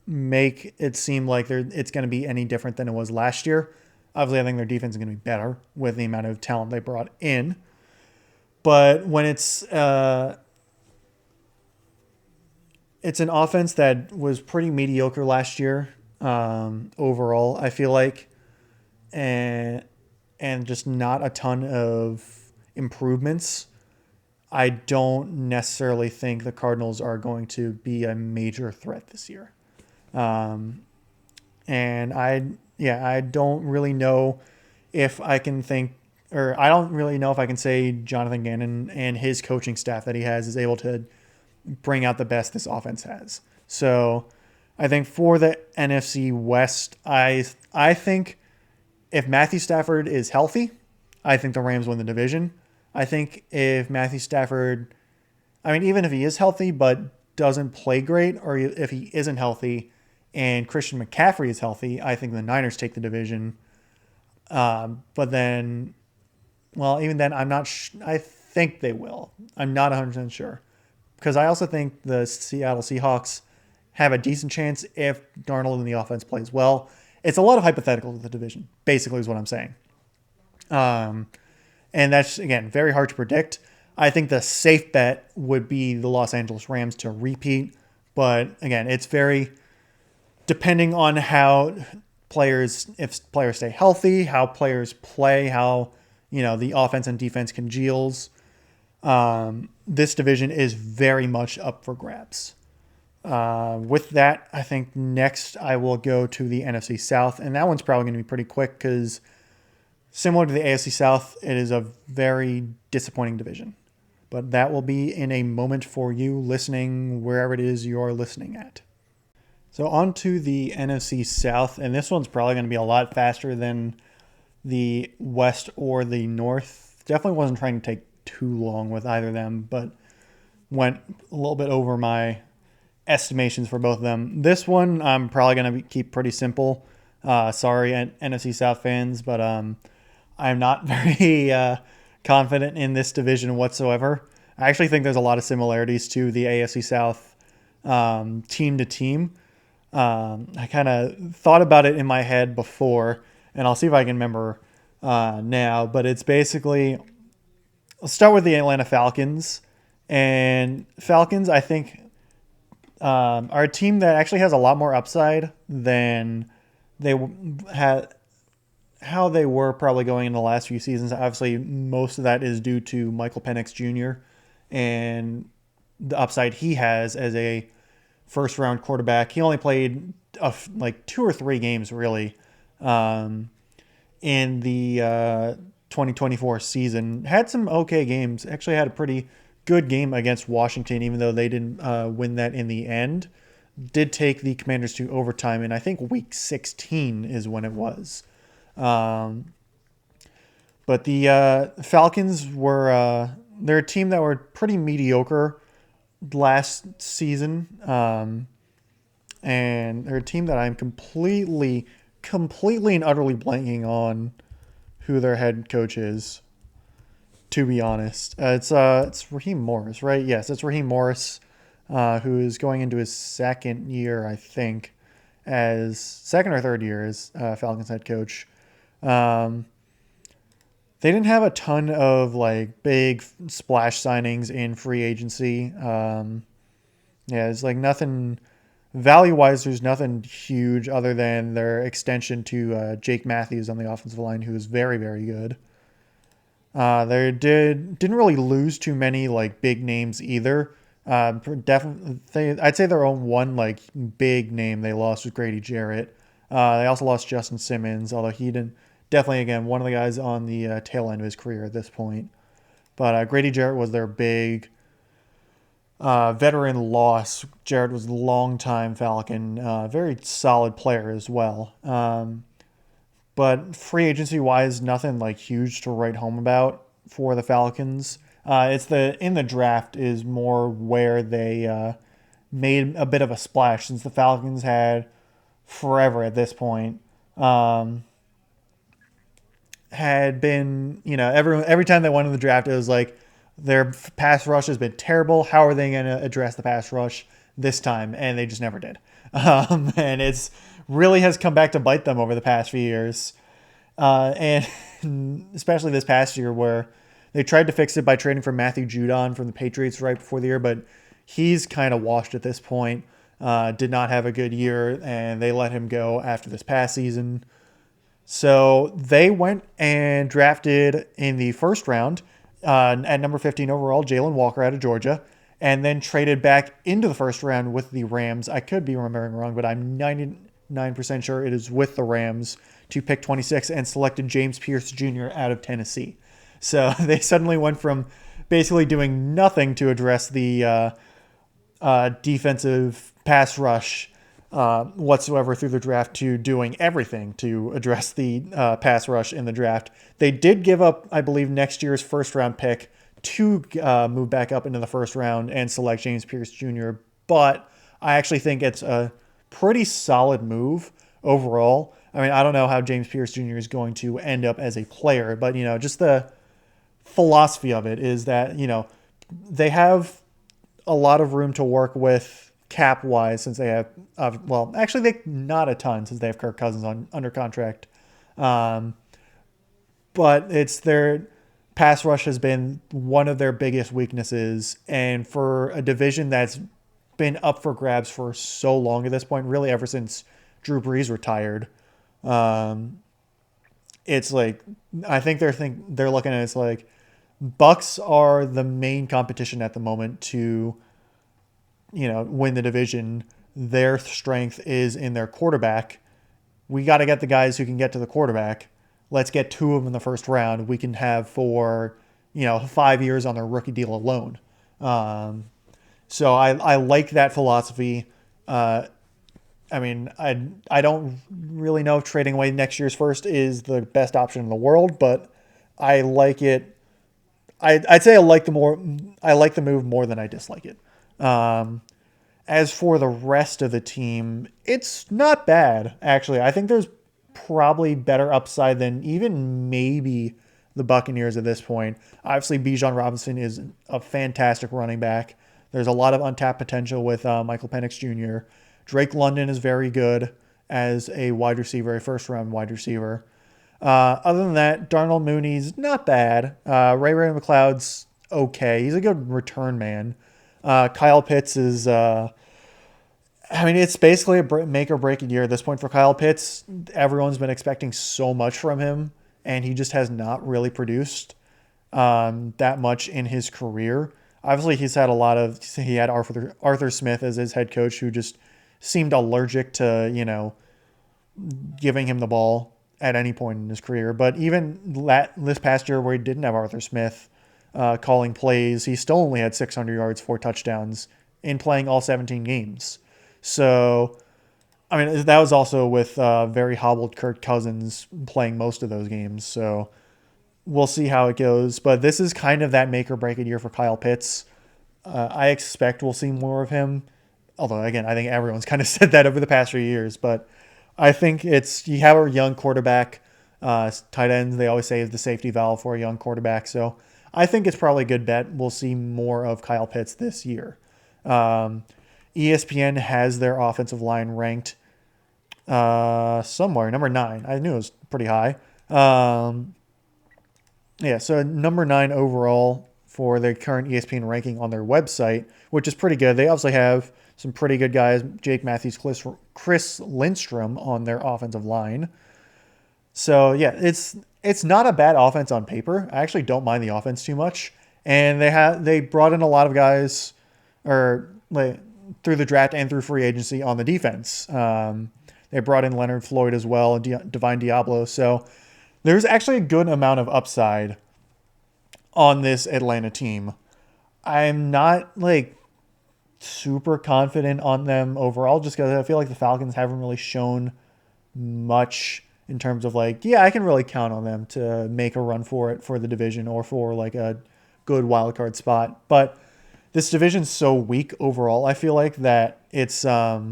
make it seem like it's going to be any different than it was last year. Obviously, I think their defense is going to be better with the amount of talent they brought in. But when it's an offense that was pretty mediocre last year overall, I feel like, and just not a ton of improvements. I don't necessarily think the Cardinals are going to be a major threat this year. And I don't really know if I can think, or I don't really know if I can say Jonathan Gannon and his coaching staff that he has is able to bring out the best this offense has. So I think for the NFC West, I think if Matthew Stafford is healthy, I think the Rams win the division. I think if Matthew Stafford, I mean, even if he is healthy but doesn't play great, or if he isn't healthy and Christian McCaffrey is healthy, I think the Niners take the division. But then, well, even then, I'm not. I think they will. I'm not 100% sure, because I also think the Seattle Seahawks have a decent chance if Darnold and the offense plays well. It's a lot of hypotheticals with the division, basically, is what I'm saying. And that's, again, very hard to predict. I think the safe bet would be the Los Angeles Rams to repeat. But, again, it's very depending on how if players stay healthy, how players play, how, the offense and defense congeals. This division is very much up for grabs. With that, I think next I will go to the NFC South, and that one's probably going to be pretty quick because similar to the AFC South, it is a very disappointing division. But that will be in a moment for you listening wherever it is you're listening at. So on to the NFC South, and this one's probably going to be a lot faster than the West or the North. Definitely wasn't trying to take too long with either of them, but went a little bit over my estimations for both of them. This one I'm probably going to keep pretty simple. Sorry, NFC South fans, but I'm not very confident in this division whatsoever. I actually think there's a lot of similarities to the AFC South team to team. I kind of thought about it in my head before, and I'll see if I can remember now. But it's basically, I'll start with the Atlanta Falcons. And Falcons, I think, are a team that actually has a lot more upside than they had, how they were probably going in the last few seasons. Obviously, most of that is due to Michael Penix Jr. and the upside he has as a first-round quarterback. He only played like 2 or 3 games, really, in the 2024 season. Had some okay games. Actually had a pretty good game against Washington, even though they didn't win that in the end. Did take the Commanders to overtime, and I think week 16 is when it was. But the Falcons were they're a team that were pretty mediocre last season, and they're a team that I'm completely and utterly blanking on who their head coach is, to be honest. It's Raheem Morris, right? Yes, it's Raheem Morris, who is going into his second year, I think, as second or third year as Falcons head coach. They didn't have a ton of like big splash signings in free agency. It's like nothing value-wise. There's nothing huge other than their extension to Jake Matthews on the offensive line, who is very, very good. They didn't really lose too many like big names either. Definitely, I'd say their own one like big name they lost was Grady Jarrett. They also lost Justin Simmons, although he didn't. Definitely, again, one of the guys on the tail end of his career at this point. But Grady Jarrett was their big veteran loss. Jarrett was a longtime Falcon, very solid player as well. But free agency-wise, nothing like huge to write home about for the Falcons. It's in the draft is more where they made a bit of a splash, since the Falcons had forever at this point. Had been, every time they went in the draft, it was like their pass rush has been terrible. How are they going to address the pass rush this time? And they just never did. And it's really has come back to bite them over the past few years. And especially this past year where they tried to fix it by trading for Matthew Judon from the Patriots right before the year, but he's kind of washed at this point. Did not have a good year, and they let him go after this past season. So they went and drafted in the first round at number 15 overall, Jalen Walker out of Georgia, and then traded back into the first round with the Rams. I could be remembering wrong, but I'm 99% sure it is with the Rams to pick 26 and selected James Pierce Jr. out of Tennessee. So they suddenly went from basically doing nothing to address the defensive pass rush whatsoever through the draft to doing everything to address the pass rush in the draft. They did give up, I believe, next year's first round pick to move back up into the first round and select James Pierce Jr., but I actually think it's a pretty solid move overall. I mean, I don't know how James Pierce Jr. is going to end up as a player, but, just the philosophy of it is that, they have a lot of room to work with cap wise since they have, actually they not a ton since they have Kirk Cousins under contract. But it's their pass rush has been one of their biggest weaknesses. And for a division that's been up for grabs for so long at this point, really ever since Drew Brees retired, it's like, I think they're looking at it as like, Bucks are the main competition at the moment to, win the division. Their strength is in their quarterback. We got to get the guys who can get to the quarterback. Let's get two of them in the first round. We can have for, 5 years on their rookie deal alone. So I like that philosophy. I don't really know if trading away next year's first is the best option in the world, but I like it. I'd say I like the move more than I dislike it. As for the rest of the team, it's not bad, actually. I think there's probably better upside than even maybe the Buccaneers at this point. Obviously, Bijan Robinson is a fantastic running back. There's a lot of untapped potential with Michael Penix Jr. Drake London is very good as a wide receiver, a first-round wide receiver. Other than that, Darnell Mooney's not bad. Ray McLeod's okay. He's a good return man. Kyle Pitts is, it's basically a make or break year at this point for Kyle Pitts. Everyone's been expecting so much from him, and he just has not really produced that much in his career. Obviously, he had Arthur Smith as his head coach, who just seemed allergic to, giving him the ball at any point in his career. But even this past year where he didn't have Arthur Smith calling plays, he still only had 600 yards, 4 touchdowns in playing all 17 games. So, that was also with very hobbled Kirk Cousins playing most of those games. So we'll see how it goes. But this is kind of that make or break it year for Kyle Pitts. I expect we'll see more of him. Although, again, I think everyone's kind of said that over the past few years. But I think you have a young quarterback. Tight ends, they always say, is the safety valve for a young quarterback. So I think it's probably a good bet. We'll see more of Kyle Pitts this year. ESPN has their offensive line ranked somewhere, number 9. I knew it was pretty high. So number 9 overall for the current ESPN ranking on their website, which is pretty good. They obviously have some pretty good guys, Jake Matthews, Chris Lindstrom on their offensive line. So, it's not a bad offense on paper. I actually don't mind the offense too much. And they brought in a lot of guys through the draft and through free agency on the defense. They brought in Leonard Floyd as well and Divine Diablo. So there's actually a good amount of upside on this Atlanta team. I'm not super confident on them overall just because I feel like the Falcons haven't really shown much in terms of I can really count on them to make a run for it for the division or for a good wild card spot. But this division's so weak overall. I feel like that it's I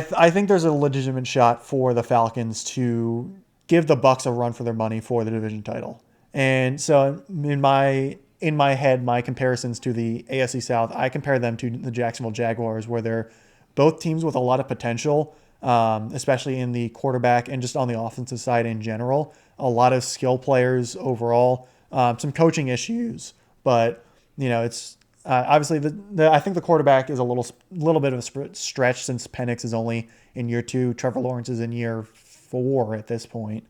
think there's a legitimate shot for the Falcons to give the Bucs a run for their money for the division title. And so in my head, my comparisons to the AFC South, I compare them to the Jacksonville Jaguars, where they're both teams with a lot of potential, especially in the quarterback and just on the offensive side in general. A lot of skill players overall, some coaching issues, but it's obviously I think the quarterback is a little bit of a stretch since Penix is only in year 2. Trevor Lawrence is in year 4 at this point.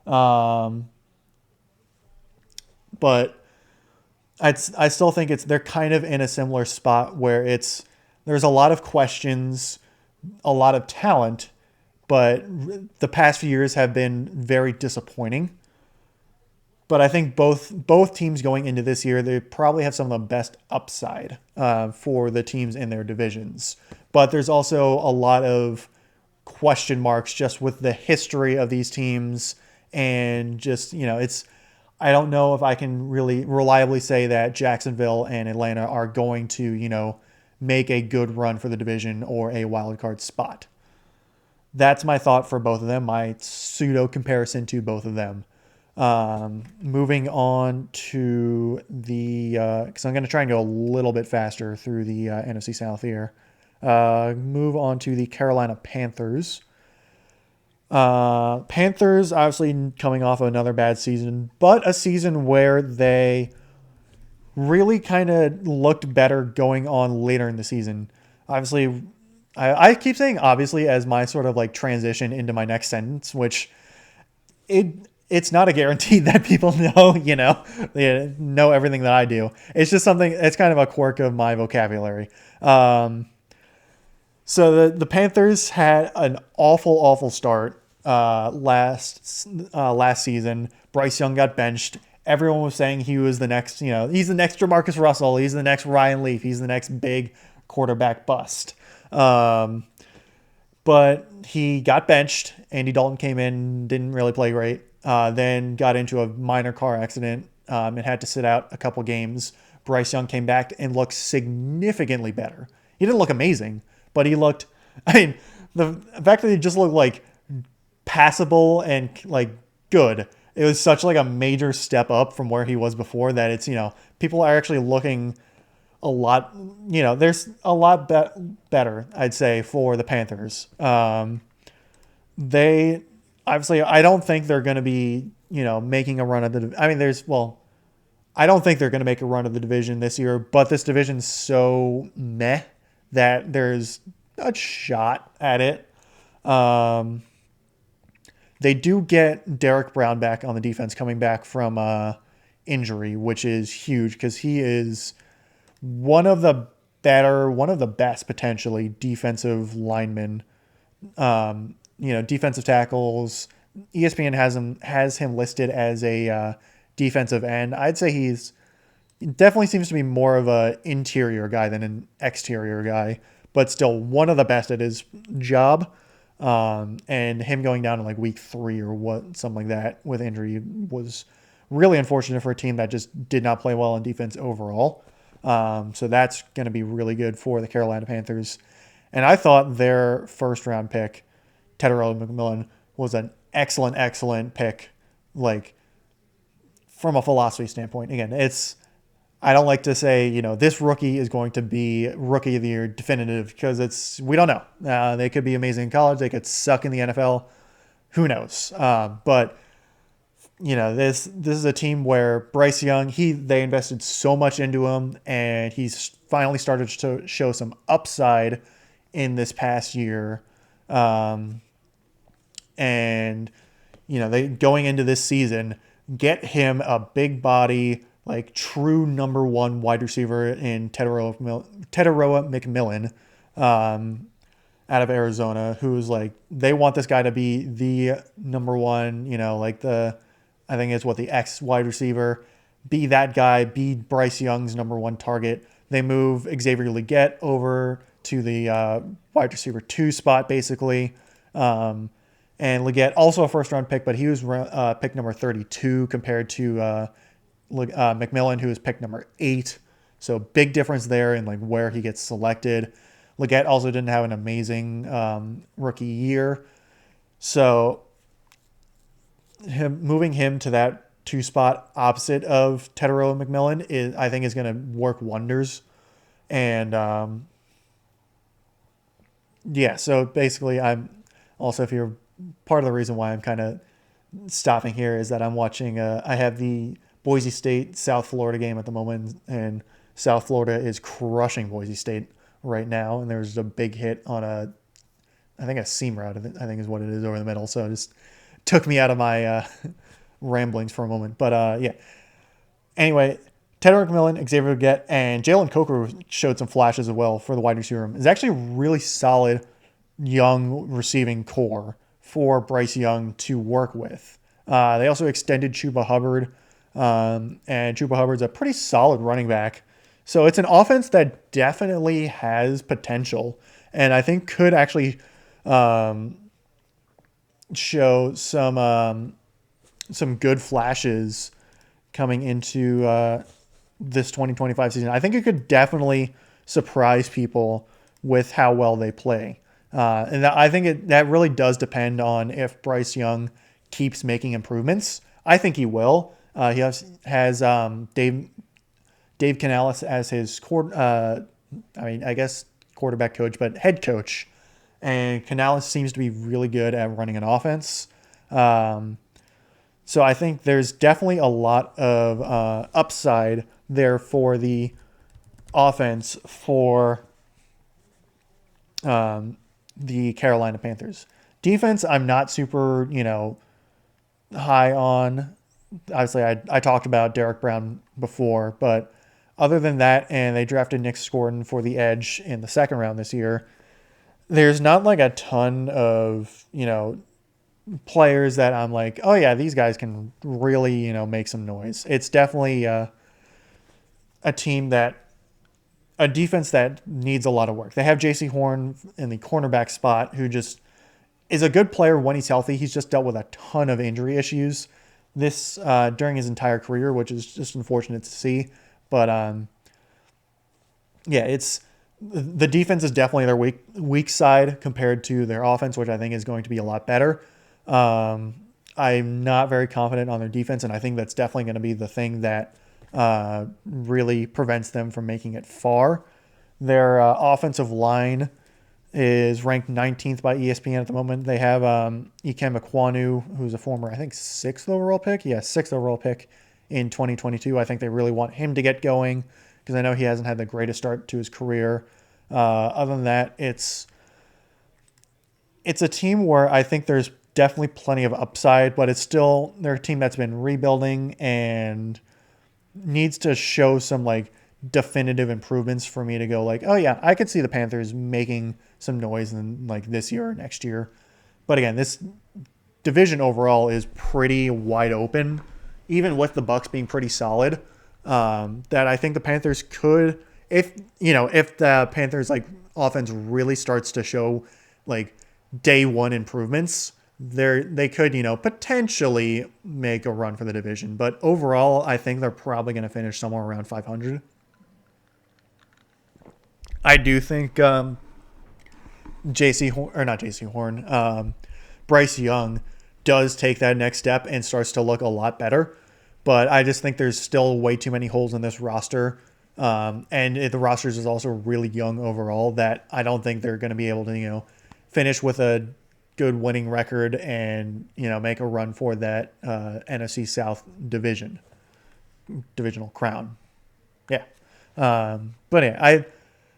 Um, but I still think they're kind of in a similar spot where there's a lot of questions, a lot of talent, but the past few years have been very disappointing. But I think both teams going into this year, they probably have some of the best upside for the teams in their divisions. But there's also a lot of question marks just with the history of these teams, and just it's I don't know if I can really reliably say that Jacksonville and Atlanta are going to make a good run for the division or a wild card spot. That's my thought for both of them. My pseudo comparison to both of them. Moving on to the because I'm going to try and go a little bit faster through the NFC South here. Move on to the Carolina Panthers. Panthers obviously coming off of another bad season, but a season where they really kind of looked better going on later in the season. Obviously, I keep saying obviously as my sort of like transition into my next sentence, which it's not a guarantee that people they know everything that I do. It's just something. It's kind of a quirk of my vocabulary. So the Panthers had an awful start last season. Bryce Young got benched. Everyone was saying he was the next, he's the next Jamarcus Russell. He's the next Ryan Leaf. He's the next big quarterback bust. But he got benched. Andy Dalton came in, didn't really play great. Then got into a minor car accident and had to sit out a couple games. Bryce Young came back and looked significantly better. He didn't look amazing, but he looked, the fact that he just looked like passable and like good, it was such like a major step up from where he was before that it's, people are actually looking a lot, there's a lot better, I'd say, for the Panthers. They obviously, I don't think they're going to be, making a run at I don't think they're going to make a run of the division this year, but this division's so meh that there's a shot at it. They do get Derek Brown back on the defense, coming back from injury, which is huge because he is one of the best potentially defensive linemen. Defensive tackles. ESPN has him listed as a defensive end. I'd say he definitely seems to be more of an interior guy than an exterior guy, but still one of the best at his job. And him going down in like week 3 or something like that with injury was really unfortunate for a team that just did not play well on defense overall. So that's going to be really good for the Carolina Panthers. And I thought their first round pick, Tedero McMillan, was an excellent pick, like from a philosophy standpoint. Again, I don't like to say, this rookie is going to be rookie of the year definitive because we don't know. They could be amazing in college. They could suck in the NFL. Who knows? But this is a team where Bryce Young, they invested so much into him, and he's finally started to show some upside in this past year. And they going into this season, get him a big body, like true number 1 wide receiver in Tedero McMillan, out of Arizona, who's like, they want this guy to be the number 1, I think it's the X wide receiver, be that guy, be Bryce Young's number 1 target. They move Xavier Legette over to the wide receiver 2 spot, basically. And Legette, also a first round pick, but he was pick number 32 compared to McMillan, who was pick number 8. So big difference there in like where he gets selected. Legette also didn't have an amazing rookie year. So moving him to that 2 spot opposite of Tedero McMillan I think is going to work wonders. And so basically Also, if you're part of the reason why I'm kind of stopping here is that I'm watching. I have the Boise State South Florida game at the moment, and South Florida is crushing Boise State right now. And there's a big hit on I think a seam route. I think is what it is over the middle. So it just took me out of my ramblings for a moment. But yeah. Anyway, Tedrick McMillan, Xavier Leggett, and Jalen Coker showed some flashes as well for the wide receiver room. It's actually a really solid young receiving core for Bryce Young to work with. They also extended Chuba Hubbard, and Chuba Hubbard's a pretty solid running back. So it's an offense that definitely has potential, and I think could actually show some good flashes coming into this 2025 season. I think it could definitely surprise people with how well they play. And I think that really does depend on if Bryce Young keeps making improvements. I think he will. He has Dave Canales as his quarterback coach, but head coach. And Canales seems to be really good at running an offense. So I think there's definitely a lot of upside there for the offense for the Carolina Panthers. Defense, I'm not super, high on. Obviously, I talked about Derek Brown before, but other than that, and they drafted Nick Scordon for the edge in the second round this year, there's not like a ton of, players that I'm like, oh yeah, these guys can really, make some noise. It's definitely a defense that needs a lot of work. They have J.C. Horn in the cornerback spot, who just is a good player when he's healthy. He's just dealt with a ton of injury issues during his entire career, which is just unfortunate to see. But yeah, it's the defense is definitely their weak side compared to their offense, which I think is going to be a lot better. I'm not very confident on their defense, and I think that's definitely going to be the thing that really prevents them from making it far. Their offensive line is ranked 19th by ESPN at the moment. They have Ikem Ekwonu, who's a former, I think, 6th overall pick. Yeah, 6th overall pick in 2022. I think they really want him to get going because I know he hasn't had the greatest start to his career. Other than that, it's a team where I think there's definitely plenty of upside, but they're a team that's been rebuilding and needs to show some like definitive improvements for me to go like, oh yeah, I could see the Panthers making some noise in like this year or next year. But again, this division overall is pretty wide open, even with the Bucs being pretty solid. That I think the Panthers could, if the Panthers like offense really starts to show like day one improvements, they could, potentially make a run for the division. But overall, I think they're probably going to finish somewhere around 500. I do think Bryce Young does take that next step and starts to look a lot better. But I just think there's still way too many holes in this roster. And the roster is also really young overall that I don't think they're going to be able to, finish with a good winning record and, make a run for that NFC South divisional crown. Yeah. But yeah,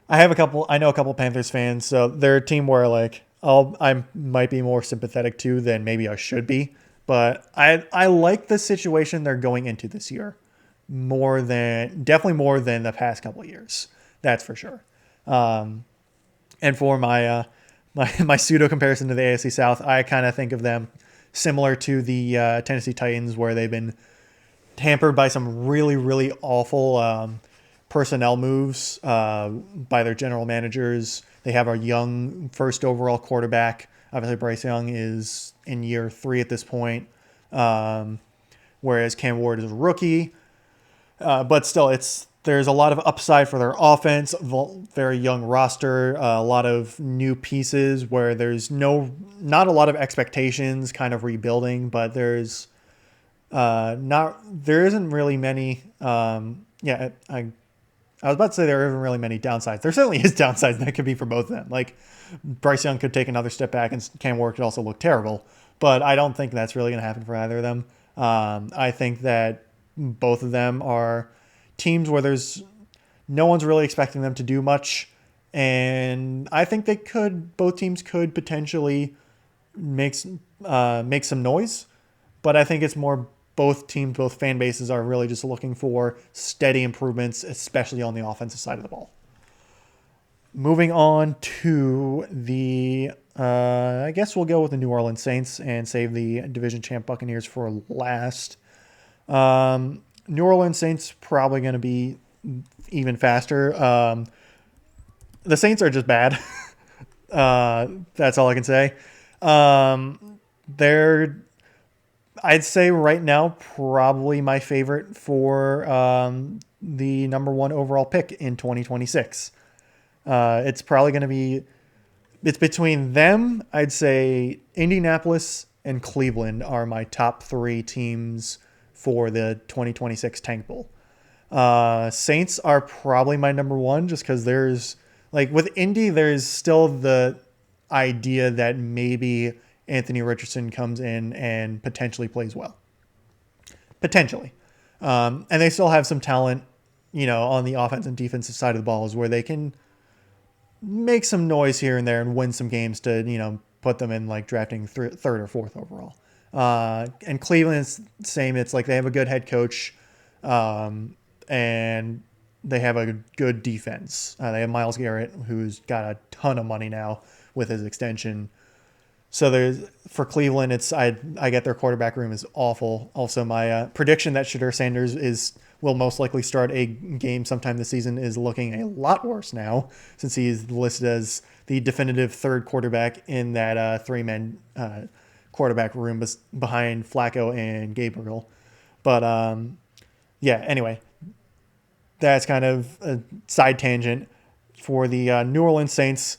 I know a couple Panthers fans, so they're a team where like I might be more sympathetic to than maybe I should be. But I like the situation they're going into this year definitely more than the past couple of years. That's for sure. And for my pseudo comparison to the AFC South, I kind of think of them similar to the Tennessee Titans, where they've been hampered by some really, really awful personnel moves by their general managers. They have a young first overall quarterback. Obviously, Bryce Young is in year 3 at this point, whereas Cam Ward is a rookie. But still, there's a lot of upside for their offense, very young roster, a lot of new pieces where there's not a lot of expectations, kind of rebuilding, but there isn't really many. I I was about to say there aren't really many downsides. There certainly is downsides that could be for both of them. Like Bryce Young could take another step back and Cam Ward could also look terrible. But I don't think that's really going to happen for either of them. I think that both of them are teams where there's no one's really expecting them to do much. And I think both teams could potentially make some noise. But I think it's more both teams, both fan bases are really just looking for steady improvements, especially on the offensive side of the ball. Moving on to I guess we'll go with the New Orleans Saints and save the division champ Buccaneers for last. New Orleans Saints probably going to be even faster. The Saints are just bad. That's all I can say. They're, I'd say right now, probably my favorite for the number one overall pick in 2026. It's probably going to be, it's between them. I'd say Indianapolis and Cleveland are my top three teams for the 2026 Tank Bowl. Saints are probably my number one just because there's, like with Indy, there's still the idea that maybe Anthony Richardson comes in and potentially plays well. Potentially. And they still have some talent, on the offense and defensive side of the balls where they can make some noise here and there and win some games to, put them in like drafting third or fourth overall. And Cleveland's same. It's like they have a good head coach and they have a good defense. They have Myles Garrett, who's got a ton of money now with his extension. So for Cleveland, I get their quarterback room is awful. Also, my prediction that Shedeur Sanders will most likely start a game sometime this season is looking a lot worse now since he's listed as the definitive third quarterback in that three-man quarterback room behind Flacco and Gabriel. But anyway, that's kind of a side tangent. For the New Orleans Saints,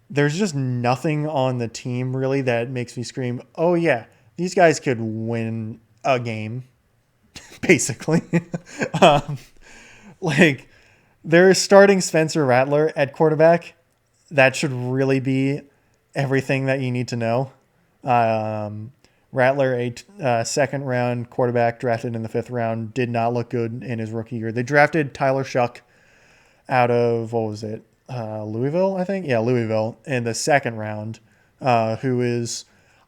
there's just nothing on the team really that makes me scream, oh yeah, these guys could win a game, basically. Like, they're starting Spencer Rattler at quarterback. That should really be everything that you need to know. Rattler, a second-round quarterback drafted in the 5th round, did not look good in his rookie year. They drafted Tyler Shuck out of, what was it, Louisville, I think? Yeah, Louisville in the 2nd round, who is,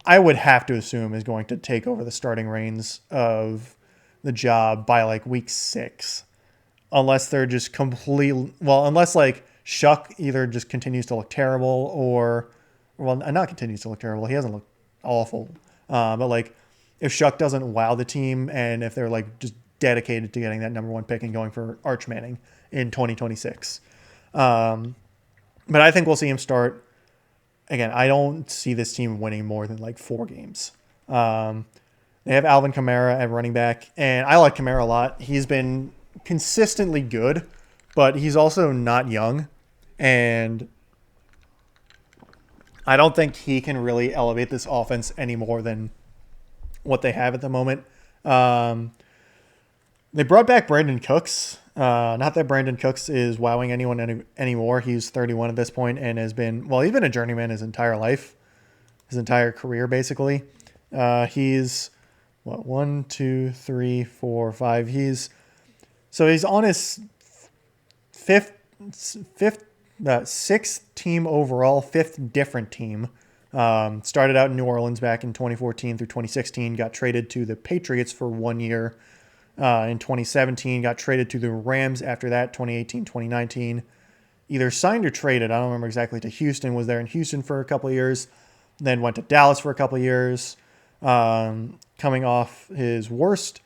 I would have to assume, is going to take over the starting reins of the job by like week 6. Unless they're just unless like Shuck either just continues to look terrible not continues to look terrible. He hasn't looked awful. But like if Shuck doesn't wow the team and if they're like just dedicated to getting that number one pick and going for Arch Manning in 2026. But I think we'll see him start. Again, I don't see this team winning more than like 4 games. They have Alvin Kamara at running back, and I like Kamara a lot. He's been consistently good, but he's also not young, and I don't think he can really elevate this offense any more than what they have at the moment. They brought back Brandon Cooks. Not that Brandon Cooks is wowing anyone anymore. He's 31 at this point and he's been a journeyman his entire life, his entire career, basically. He's 1, 2, 3, 4, 5. He's on his sixth team overall, 5th different team. Started out in New Orleans back in 2014 through 2016, got traded to the Patriots for 1 year. In 2017, got traded to the Rams after that, 2018, 2019. Either signed or traded, I don't remember exactly, to Houston, was there in Houston for a couple of years, then went to Dallas for a couple of years, coming off his worst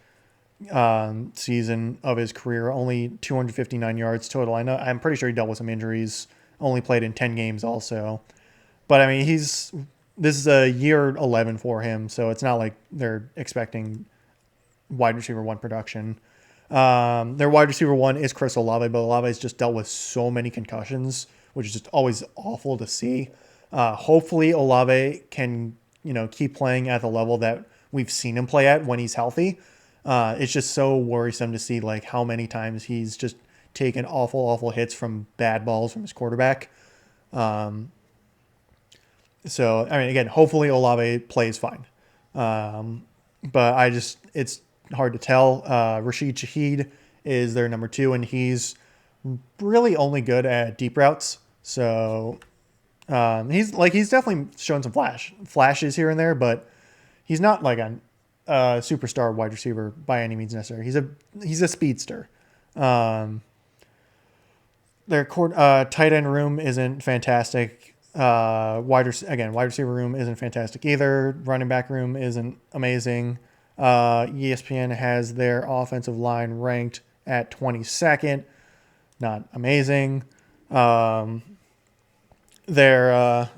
season of his career, only 259 yards total. I'm pretty sure he dealt with some injuries, only played in 10 games also. But I mean, this is a year 11 for him, so it's not like they're expecting wide receiver 1 production. Their wide receiver 1 is Chris Olave, but Olave's just dealt with so many concussions, which is just always awful to see. Hopefully Olave can, keep playing at the level that we've seen him play at when he's healthy. It's just so worrisome to see like how many times he's just taken awful hits from bad balls from his quarterback. So, I mean, again, hopefully Olave plays fine. But it's hard to tell. Rashid Shaheed is their number 2, and he's really only good at deep routes. So, he's definitely shown some flashes here and there, but he's not like a superstar wide receiver by any means necessary. He's a speedster. Their tight end room isn't fantastic. Wide receiver room isn't fantastic either. Running back room isn't amazing. ESPN has their offensive line ranked at 22nd. Not amazing. Their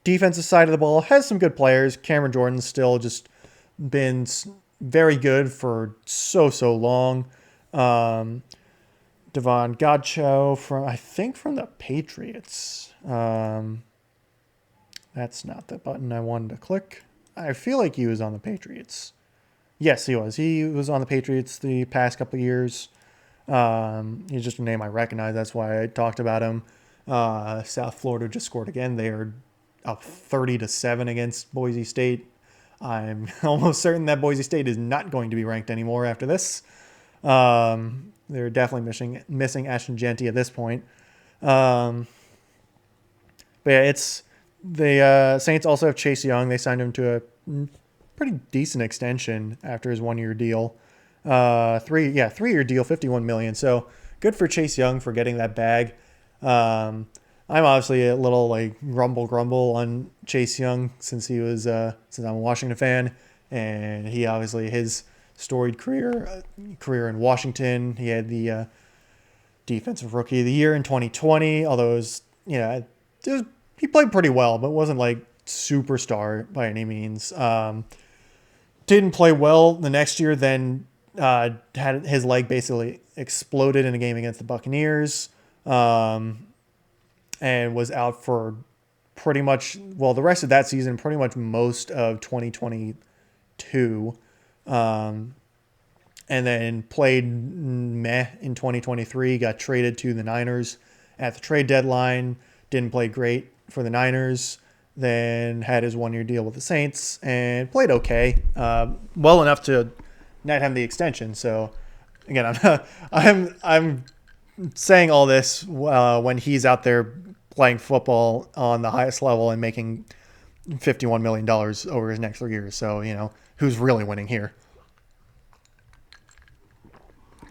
defensive side of the ball has some good players. Cameron Jordan's still just been very good for so long. Devon Godchaux from the Patriots. That's not the button I wanted to click. I feel like he was on the Patriots. Yes, he was. He was on the Patriots the past couple of years. He's just a name I recognize. That's why I talked about him. South Florida just scored again. They are up 30-7 against Boise State. I'm almost certain that Boise State is not going to be ranked anymore after this. They're definitely missing Ashton Jeanty at this point. But yeah, it's the Saints also have Chase Young. They signed him to a pretty decent extension after his 1-year deal. 3-year deal, $51 million. So good for Chase Young for getting that bag. I'm obviously a little like grumble on Chase Young since I'm a Washington fan, and he obviously his storied career in Washington. He had the defensive rookie of the year in 2020, although it was, he played pretty well, but wasn't like superstar by any means. Didn't play well the next year, then had his leg basically exploded in a game against the Buccaneers, and was out for pretty much, the rest of that season, pretty much most of 2022. And then played meh in 2023, got traded to the Niners at the trade deadline, didn't play great for the Niners, then had his 1-year deal with the Saints and played okay, well enough to net him the extension. So again, I'm saying all this when he's out there playing football on the highest level and making $51 million over his next 3 years. So, who's really winning here?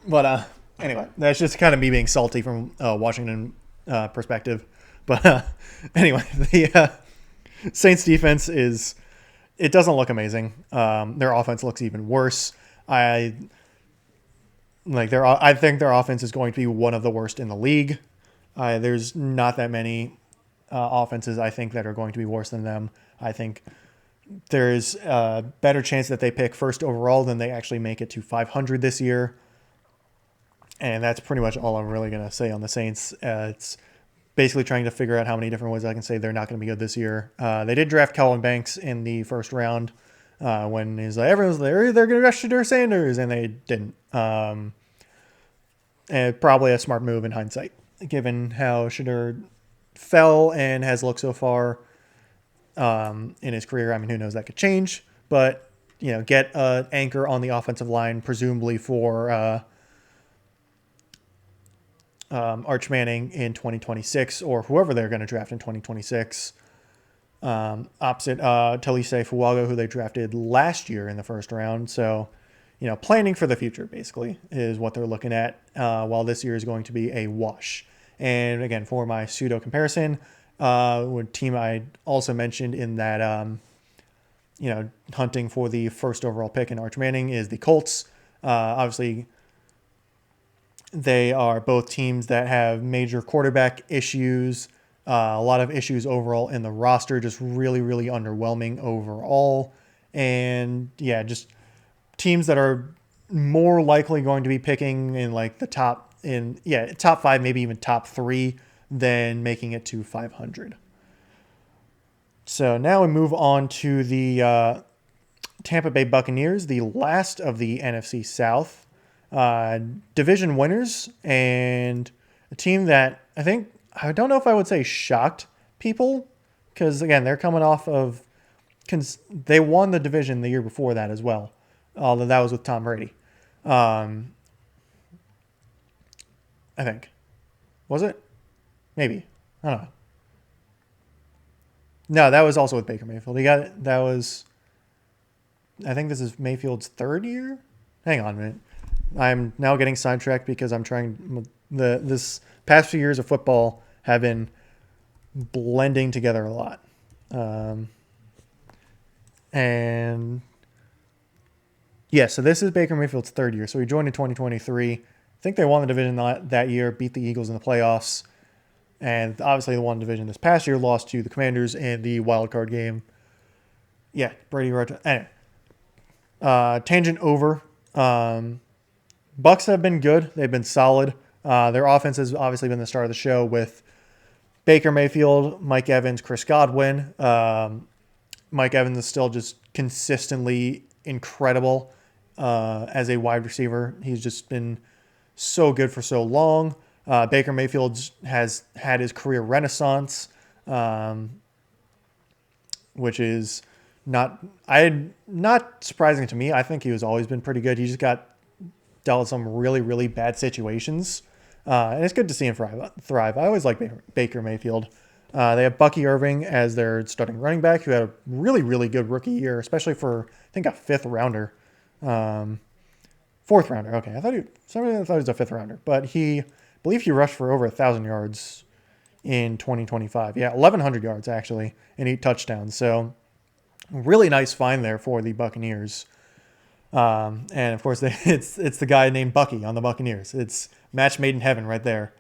But anyway, that's just kind of me being salty from Washington perspective. But anyway, the Saints defense it doesn't look amazing. Their offense looks even worse. I think their offense is going to be one of the worst in the league. There's not that many offenses I think that are going to be worse than them. I think there's a better chance that they pick first overall than they actually make it to 500 this year. And that's pretty much all I'm really going to say on the Saints. It's basically trying to figure out how many different ways I can say they're not going to be good this year. They did draft Calvin Banks in the first round when he's like, everyone's like, they're going to draft Shedeur Sanders, and they didn't. And probably a smart move in hindsight, given how Shedeur fell and has looked so far in his career. I mean, who knows, that could change. But, get an anchor on the offensive line, presumably for Arch Manning in 2026, or whoever they're going to draft in 2026. Opposite Talise Fuaga, who they drafted last year in the first round. So, planning for the future, basically, is what they're looking at, while this year is going to be a wash. And again, for my pseudo comparison, one team I also mentioned in that, hunting for the first overall pick in Arch Manning is the Colts. Obviously, they are both teams that have major quarterback issues, a lot of issues overall in the roster, just really, really underwhelming overall. And yeah, just teams that are more likely going to be picking in like the top 5, maybe even top 3 than making it to 500. So now we move on to the Tampa Bay Buccaneers, the last of the NFC South. division winners and a team that I don't know if I would say shocked people because, again, they're coming off of, they won the division the year before that as well, although that was with Tom Brady. I think. Was it? Maybe. I don't know. No, that was also with Baker Mayfield. That was, I think this is Mayfield's third year. Hang on a minute. I'm now getting sidetracked because I'm trying this past few years of football have been blending together a lot. And yeah, so this is Baker Mayfield's third year. So he joined in 2023. I think they won the division that year, beat the Eagles in the playoffs. And obviously, they won the division this past year, lost to the Commanders in the wild card game. Yeah, Brady. Anyway, tangent over. Bucks have been good. They've been solid. Their offense has obviously been the star of the show with Baker Mayfield, Mike Evans, Chris Godwin. Mike Evans is still just consistently incredible as a wide receiver. He's just been so good for so long. Baker Mayfield has had his career renaissance, which is not surprising to me. I think he has always been pretty good. He just got dealt with some really, really bad situations. And it's good to see him thrive. I always like Baker Mayfield. They have Bucky Irving as their starting running back, who had a really, really good rookie year, especially for, I think, a fifth rounder. Fourth rounder. Okay. Somebody thought he was a fifth rounder, but I believe he rushed for over 1,000 yards in 2025. Yeah, 1,100 yards actually, and 8 touchdowns. So really nice find there for the Buccaneers. And of course, it's the guy named Bucky on the Buccaneers. It's match made in heaven right there.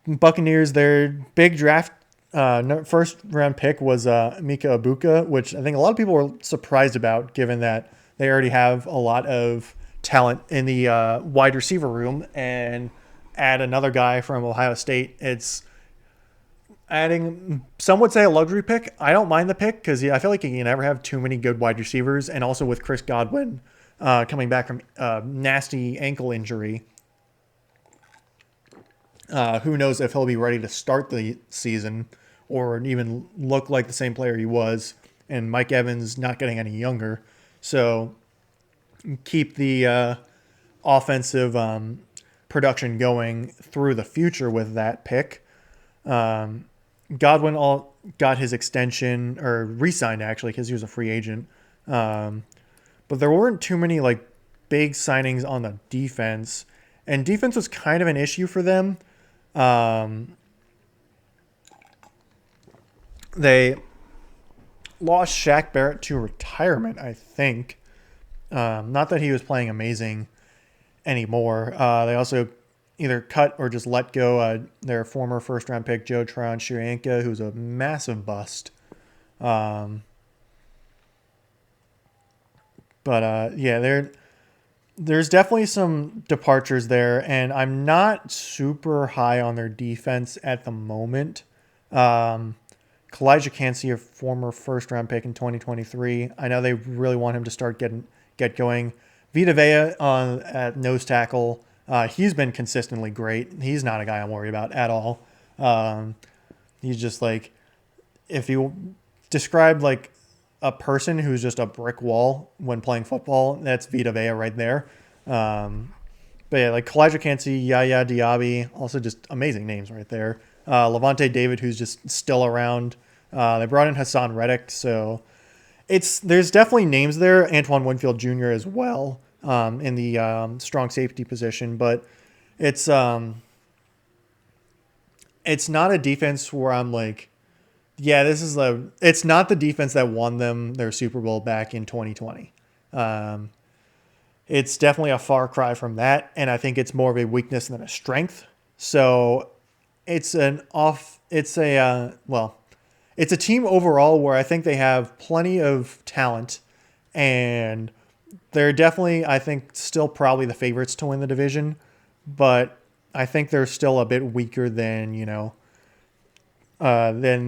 Buccaneers, their big draft first round pick was Mika Ibuka, which I think a lot of people were surprised about, given that they already have a lot of talent in the wide receiver room, and add another guy from Ohio State. It's adding, some would say, a luxury pick. I don't mind the pick because I feel like you can never have too many good wide receivers, and also with Chris Godwin coming back from a nasty ankle injury, who knows if he'll be ready to start the season or even look like the same player he was, and Mike Evans not getting any younger. So keep the offensive production going through the future with that pick. Godwin got his extension, or re-signed actually, because he was a free agent. But there weren't too many like big signings on the defense, and defense was kind of an issue for them. They lost Shaq Barrett to retirement, I think. Not that he was playing amazing anymore. They also either cut or just let go their former first-round pick, Joe Tryon-Shoyinka, who's a massive bust. Yeah, there's definitely some departures there, and I'm not super high on their defense at the moment. Kalijah Kancey, a former first-round pick in 2023. I know they really want him to get going. Vita Vea at nose tackle. He's been consistently great. He's not a guy I'm worried about at all. He's just like, if you describe like a person who's just a brick wall when playing football, that's Vita Vea right there. But yeah, like Kalijah Kancey, Yaya Diaby, also just amazing names right there. Levante David, who's just still around. They brought in Hassan Reddick, so there's definitely names there. Antoine Winfield Jr. as well in the strong safety position, but it's not a defense where I'm like, yeah, it's not the defense that won them their Super Bowl back in 2020. It's definitely a far cry from that, and I think it's more of a weakness than a strength. So it's a team overall where I think they have plenty of talent, and they're definitely, I think, still probably the favorites to win the division, but I think they're still a bit weaker than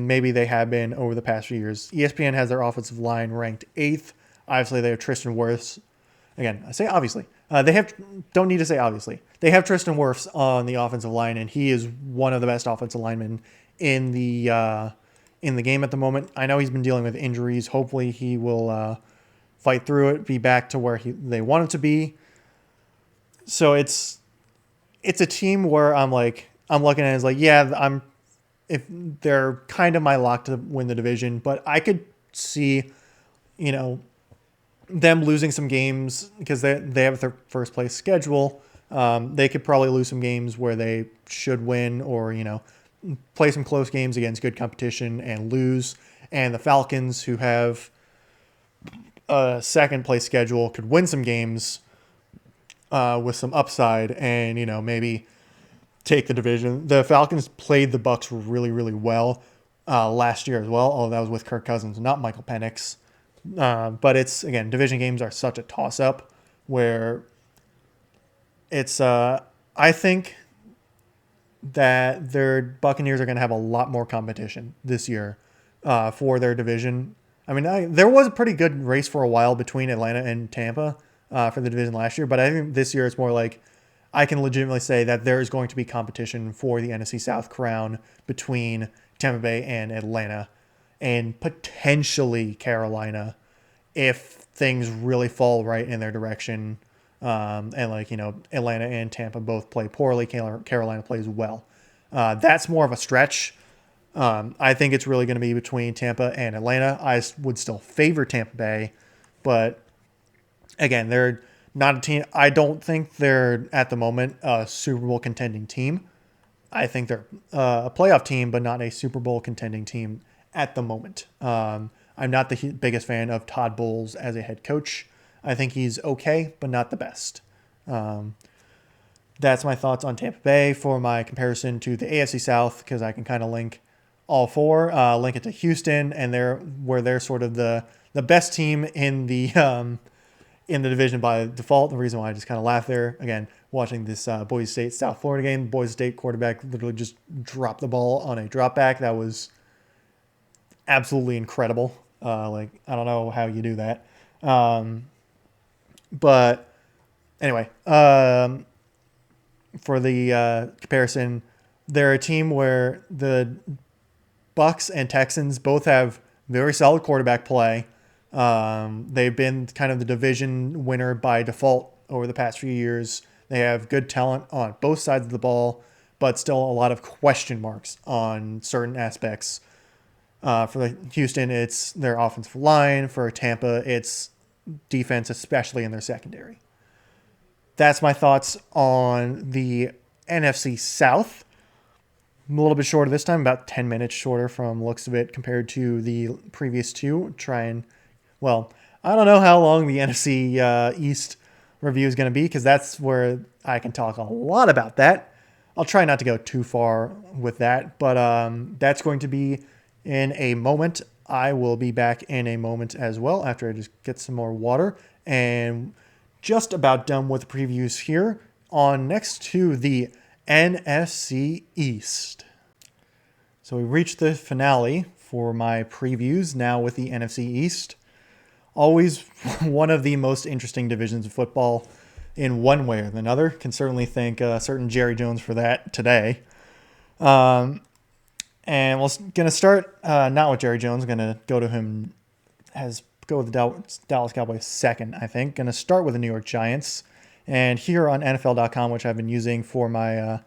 maybe they have been over the past few years. ESPN has their offensive line ranked 8th. Obviously, they have Tristan Wirfs Again, I say obviously. Don't need to say obviously. They have Tristan Wirfs on the offensive line, and he is one of the best offensive linemen in the game at the moment. I know he's been dealing with injuries. Hopefully, he will fight through it, be back to where they want him to be. So it's a team where I'm looking at it as like, yeah, if they're kind of my lock to win the division, but I could see, you know, them losing some games because they have their first place schedule. They could probably lose some games where they should win, or play some close games against good competition and lose. And the Falcons, who have a second place schedule, could win some games with some upside, and maybe take the division. The Falcons played the Bucs really, really well last year as well. Although that was with Kirk Cousins, not Michael Penix. But it's, again, division games are such a toss-up where it's, I think that their Buccaneers are going to have a lot more competition this year for their division. I mean, there was a pretty good race for a while between Atlanta and Tampa for the division last year, but I think this year it's more like I can legitimately say that there is going to be competition for the NFC South crown between Tampa Bay and Atlanta, and potentially Carolina if things really fall right in their direction. And Atlanta and Tampa both play poorly. Carolina plays well. That's more of a stretch. I think it's really going to be between Tampa and Atlanta. I would still favor Tampa Bay, but again, they're not a team. I don't think they're at the moment a Super Bowl contending team. I think they're a playoff team, but not a Super Bowl contending team at the moment. I'm not the biggest fan of Todd Bowles as a head coach. I think he's okay, but not the best. That's my thoughts on Tampa Bay for my comparison to the AFC South, because I can kind of link all four, link it to Houston, and they're sort of the best team in the division by default. The reason why I just kind of laugh there, again, watching this Boise State South Florida game, Boise State quarterback literally just dropped the ball on a drop back. That was absolutely incredible. I don't know how you do that. But anyway, for the comparison, they're a team where the Bucs and Texans both have very solid quarterback play. They've been kind of the division winner by default over the past few years. They have good talent on both sides of the ball, but still a lot of question marks on certain aspects. For Houston, it's their offensive line. For Tampa, it's defense, especially in their secondary. That's my thoughts on the NFC South. I'm a little bit shorter this time, about 10 minutes shorter from looks of it compared to the previous two. I don't know how long the NFC East review is going to be, because that's where I can talk a lot about that. I'll try not to go too far with that, but that's going to be in a moment. I will be back in a moment as well after I just get some more water, and just about done with the previews here. On next to the NFC East. So we reached the finale for my previews now with the NFC East. Always one of the most interesting divisions of football in one way or another. Can certainly thank certain Jerry Jones for that today. And we're going to start not with Jerry Jones. Going to go to him go with the Dallas Cowboys second, I think. Going to start with the New York Giants. And here on NFL.com, which I've been using for my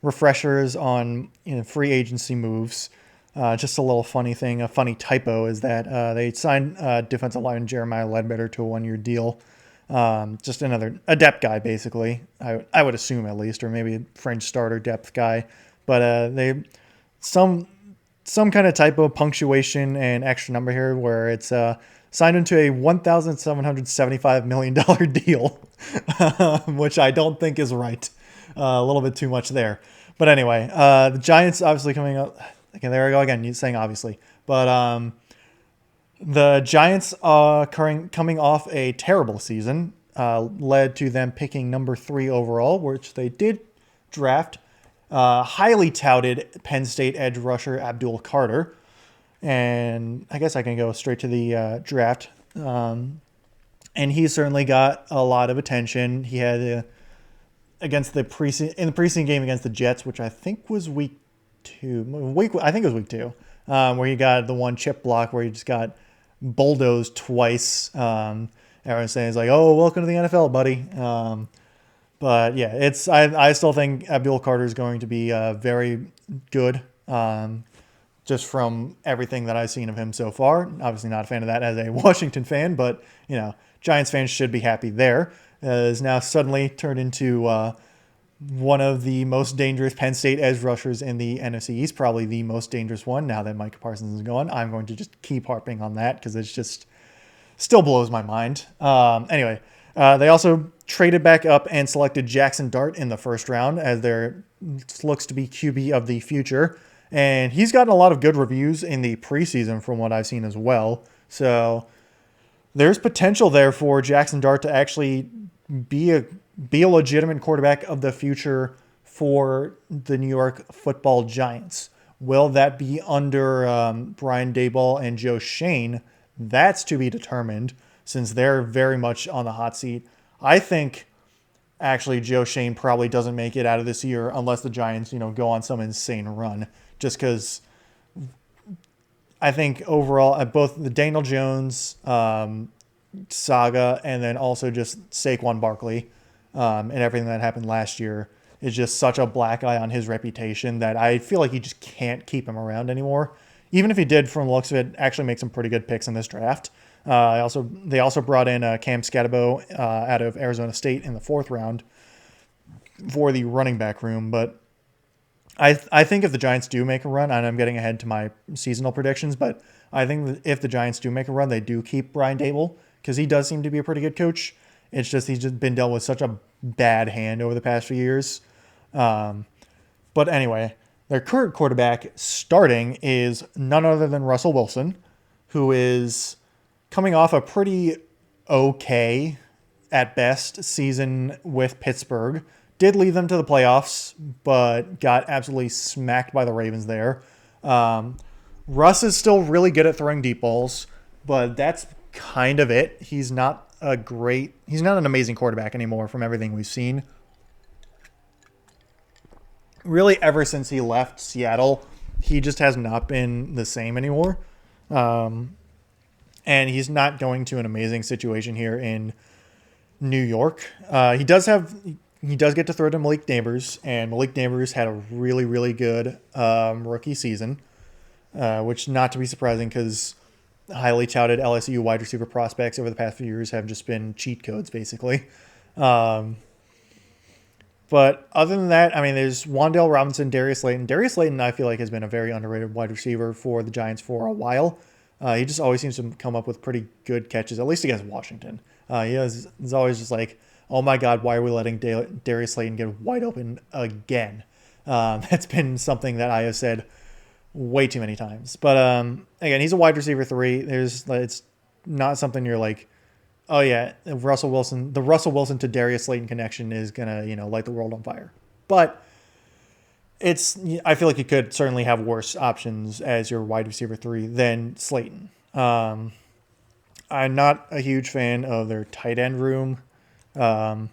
refreshers on free agency moves, just a little funny thing, a funny typo is that they signed defensive lineman Jeremiah Ledbetter to a 1-year deal. Just a depth guy, basically. I would assume, at least, or maybe a French starter depth guy. But some kind of typo, punctuation, and extra number here where it's signed into a $1,775 million deal, which I don't think is right. A little bit too much there. But anyway, the Giants obviously coming up. Okay, there we go again, saying obviously. But the Giants coming off a terrible season led to them picking number 3 overall, which they did draft highly touted Penn State edge rusher Abdul Carter. And I guess I can go straight to the draft. and he certainly got a lot of attention. He had against the in the preseason game against the Jets, which I think was week two. I think it was week two, where he got the one chip block where he just got bulldozed twice. Everyone's saying it's like, "Oh, welcome to the NFL, buddy." But yeah, I still think Abdul Carter is going to be very good. Just from everything that I've seen of him so far. Obviously not a fan of that as a Washington fan, but, Giants fans should be happy there. Is now suddenly turned into one of the most dangerous Penn State edge rushers in the NFC East, probably the most dangerous one now that Micah Parsons is gone. I'm going to just keep harping on that because it's just still blows my mind. Anyway, they also traded back up and selected Jackson Dart in the first round as there looks to be QB of the future. And he's gotten a lot of good reviews in the preseason from what I've seen as well. So there's potential there for Jackson Dart to actually be a legitimate quarterback of the future for the New York Football Giants. Will that be under Brian Daboll and Joe Shane? That's to be determined since they're very much on the hot seat. I think actually Joe Shane probably doesn't make it out of this year unless the Giants, go on some insane run. Just because I think overall, both the Daniel Jones saga and then also just Saquon Barkley and everything that happened last year is just such a black eye on his reputation that I feel like you just can't keep him around anymore. Even if he did, from the looks of it, actually make some pretty good picks in this draft. They also brought in Cam Scatabo out of Arizona State in the 4th round for the running back room, but I think if the Giants do make a run, and I'm getting ahead to my seasonal predictions, but I think that if the Giants do make a run, they do keep Brian Daboll because he does seem to be a pretty good coach. It's just he's just been dealt with such a bad hand over the past few years. But anyway, their current quarterback starting is none other than Russell Wilson, who is coming off a pretty okay, at best, season with Pittsburgh. Did lead them to the playoffs, but got absolutely smacked by the Ravens there. Russ is still really good at throwing deep balls, but that's kind of it. He's not an amazing quarterback anymore from everything we've seen. Really, ever since he left Seattle, he just has not been the same anymore. And he's not going to an amazing situation here in New York. He does get to throw to Malik Neighbors, and Malik Neighbors had a really, really good rookie season, which not to be surprising because highly touted LSU wide receiver prospects over the past few years have just been cheat codes, basically. But other than that, I mean, there's Wan'Dale Robinson, Darius Slayton. Darius Slayton, I feel like, has been a very underrated wide receiver for the Giants for a while. He just always seems to come up with pretty good catches, at least against Washington. He's always just like, oh my God, why are we letting Darius Slayton get wide open again? That's been something that I have said way too many times. But again, he's a wide receiver 3. It's not something you're like, oh yeah, the Russell Wilson to Darius Slayton connection is gonna light the world on fire. But I feel like you could certainly have worse options as your wide receiver 3 than Slayton. I'm not a huge fan of their tight end room. The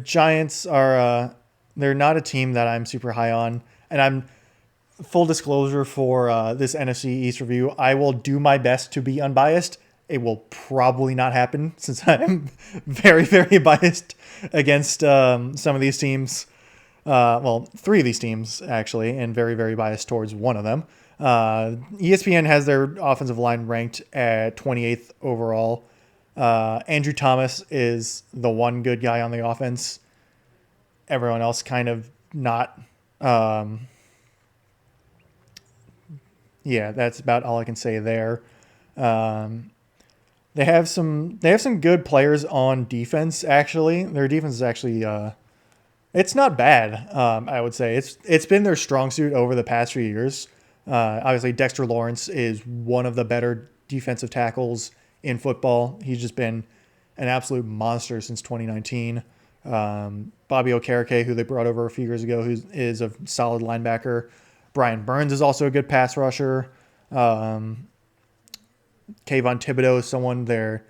Giants are they're not a team that I'm super high on, and I'm full disclosure for this NFC East review. I will do my best to be unbiased. It will probably not happen since I'm very, very biased against some of these teams. 3 of these teams actually, and very, very biased towards one of them. ESPN has their offensive line ranked at 28th overall. Andrew Thomas is the one good guy on the offense. Everyone else kind of not. That's about all I can say there. They have some good players on defense. Actually, their defense is actually it's not bad. I would say it's been their strong suit over the past few years. Obviously, Dexter Lawrence is one of the better defensive tackles in football. He's just been an absolute monster since 2019. Bobby Okereke, who they brought over a few years ago, who is a solid linebacker. Brian Burns is also a good pass rusher. Kayvon Thibodeau is someone they're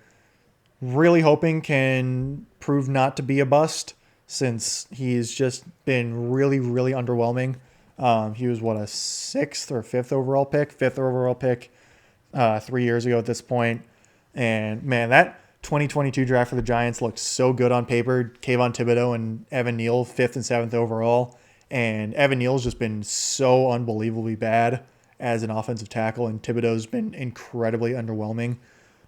really hoping can prove not to be a bust since he's just been really, really underwhelming. He was what, a sixth or fifth overall pick 3 years ago at this point. And man, that 2022 draft for the Giants looked so good on paper. Kayvon Thibodeau and Evan Neal, fifth and seventh overall. And Evan Neal's just been so unbelievably bad as an offensive tackle, and Thibodeau's been incredibly underwhelming.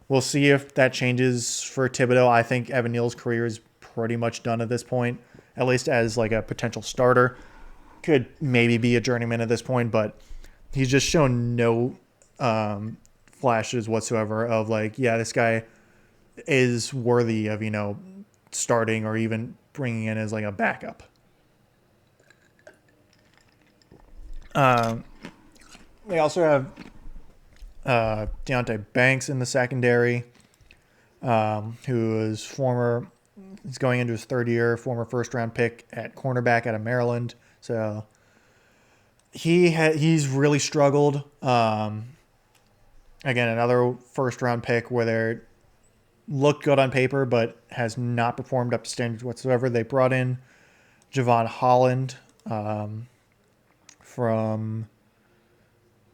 We'll see if that changes for Thibodeau. I think Evan Neal's career is pretty much done at this point, at least as like a potential starter. Could maybe be a journeyman at this point, but he's just shown no flashes whatsoever of like, yeah, this guy is worthy of, starting or even bringing in as like a backup. They also have Deontay Banks in the secondary, who is he's going into his third year, former first round pick at cornerback out of Maryland. So he's really struggled. Again, another first round pick where they looked good on paper, but has not performed up to standards whatsoever. They brought in Javon Holland from,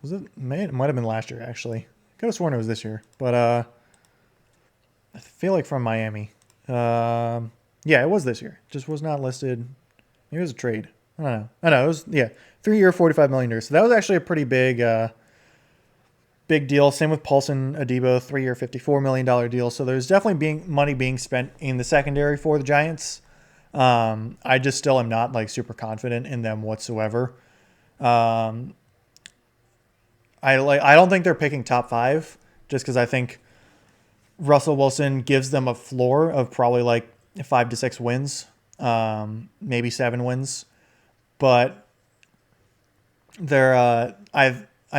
it might have been last year, actually. Could have sworn it was this year, but I feel like from Miami. Yeah, it was this year. Just was not listed. Maybe it was a trade. I don't know. It was, 3-year, $45 million. So that was actually a pretty big deal. Same with Paulson Adebo, 3-year, $54 million deal. So there's definitely money being spent in the secondary for the Giants. I just still am not like super confident in them whatsoever. I don't think they're picking top 5 just because I think Russell Wilson gives them a floor of probably like 5 to 6 wins, maybe 7 wins. But I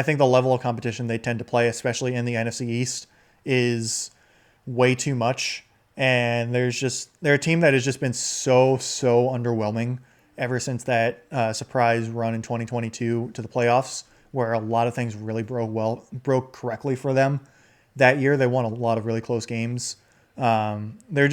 think the level of competition they tend to play, especially in the NFC East, is way too much. And they're a team that has just been so underwhelming ever since that surprise run in 2022 to the playoffs, where a lot of things really broke correctly for them. That year, they won a lot of really close games. They're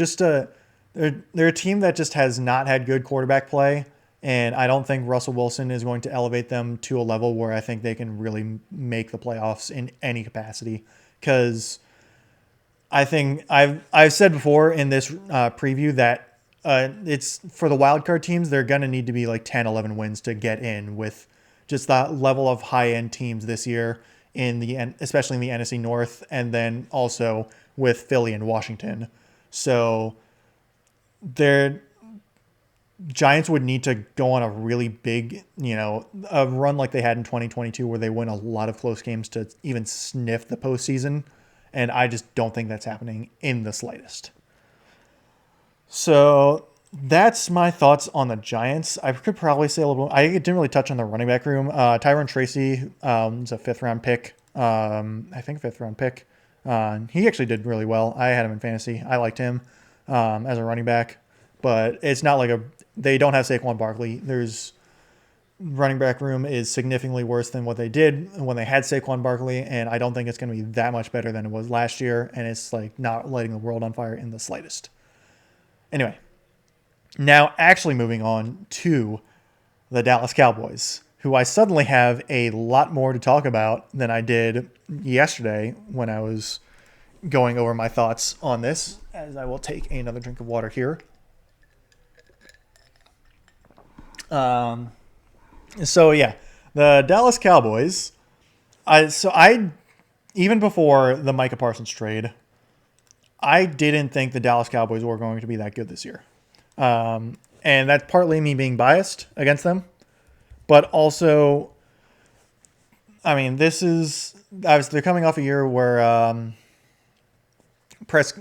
a team that just has not had good quarterback play, and I don't think Russell Wilson is going to elevate them to a level where I think they can really make the playoffs in any capacity. Because I think I've said before in this preview that it's for the wildcard teams, they're going to need to be like 10, 11 wins to get in with just that level of high-end teams this year, especially in the NFC North, and then also with Philly and Washington. So their Giants would need to go on a really big, a run like they had in 2022 where they win a lot of close games to even sniff the postseason. And I just don't think that's happening in the slightest. So that's my thoughts on the Giants. I could probably say a little. I didn't really touch on the running back room. Tyron Tracy is a 5th-round pick. I think 5th-round pick. He actually did really well. I had him in fantasy. I liked him as a running back, but it's not like they don't have Saquon Barkley. There's running back room is significantly worse than what they did when they had Saquon Barkley, and I don't think it's going to be that much better than it was last year, and it's like not lighting the world on fire in the slightest. Anyway, now actually moving on to the Dallas Cowboys, who I suddenly have a lot more to talk about than I did yesterday when I was going over my thoughts on this, as I will take another drink of water here. So yeah, the Dallas Cowboys. I even before the Micah Parsons trade, I didn't think the Dallas Cowboys were going to be that good this year, and that's partly me being biased against them, but also, I mean, they're coming off a year where a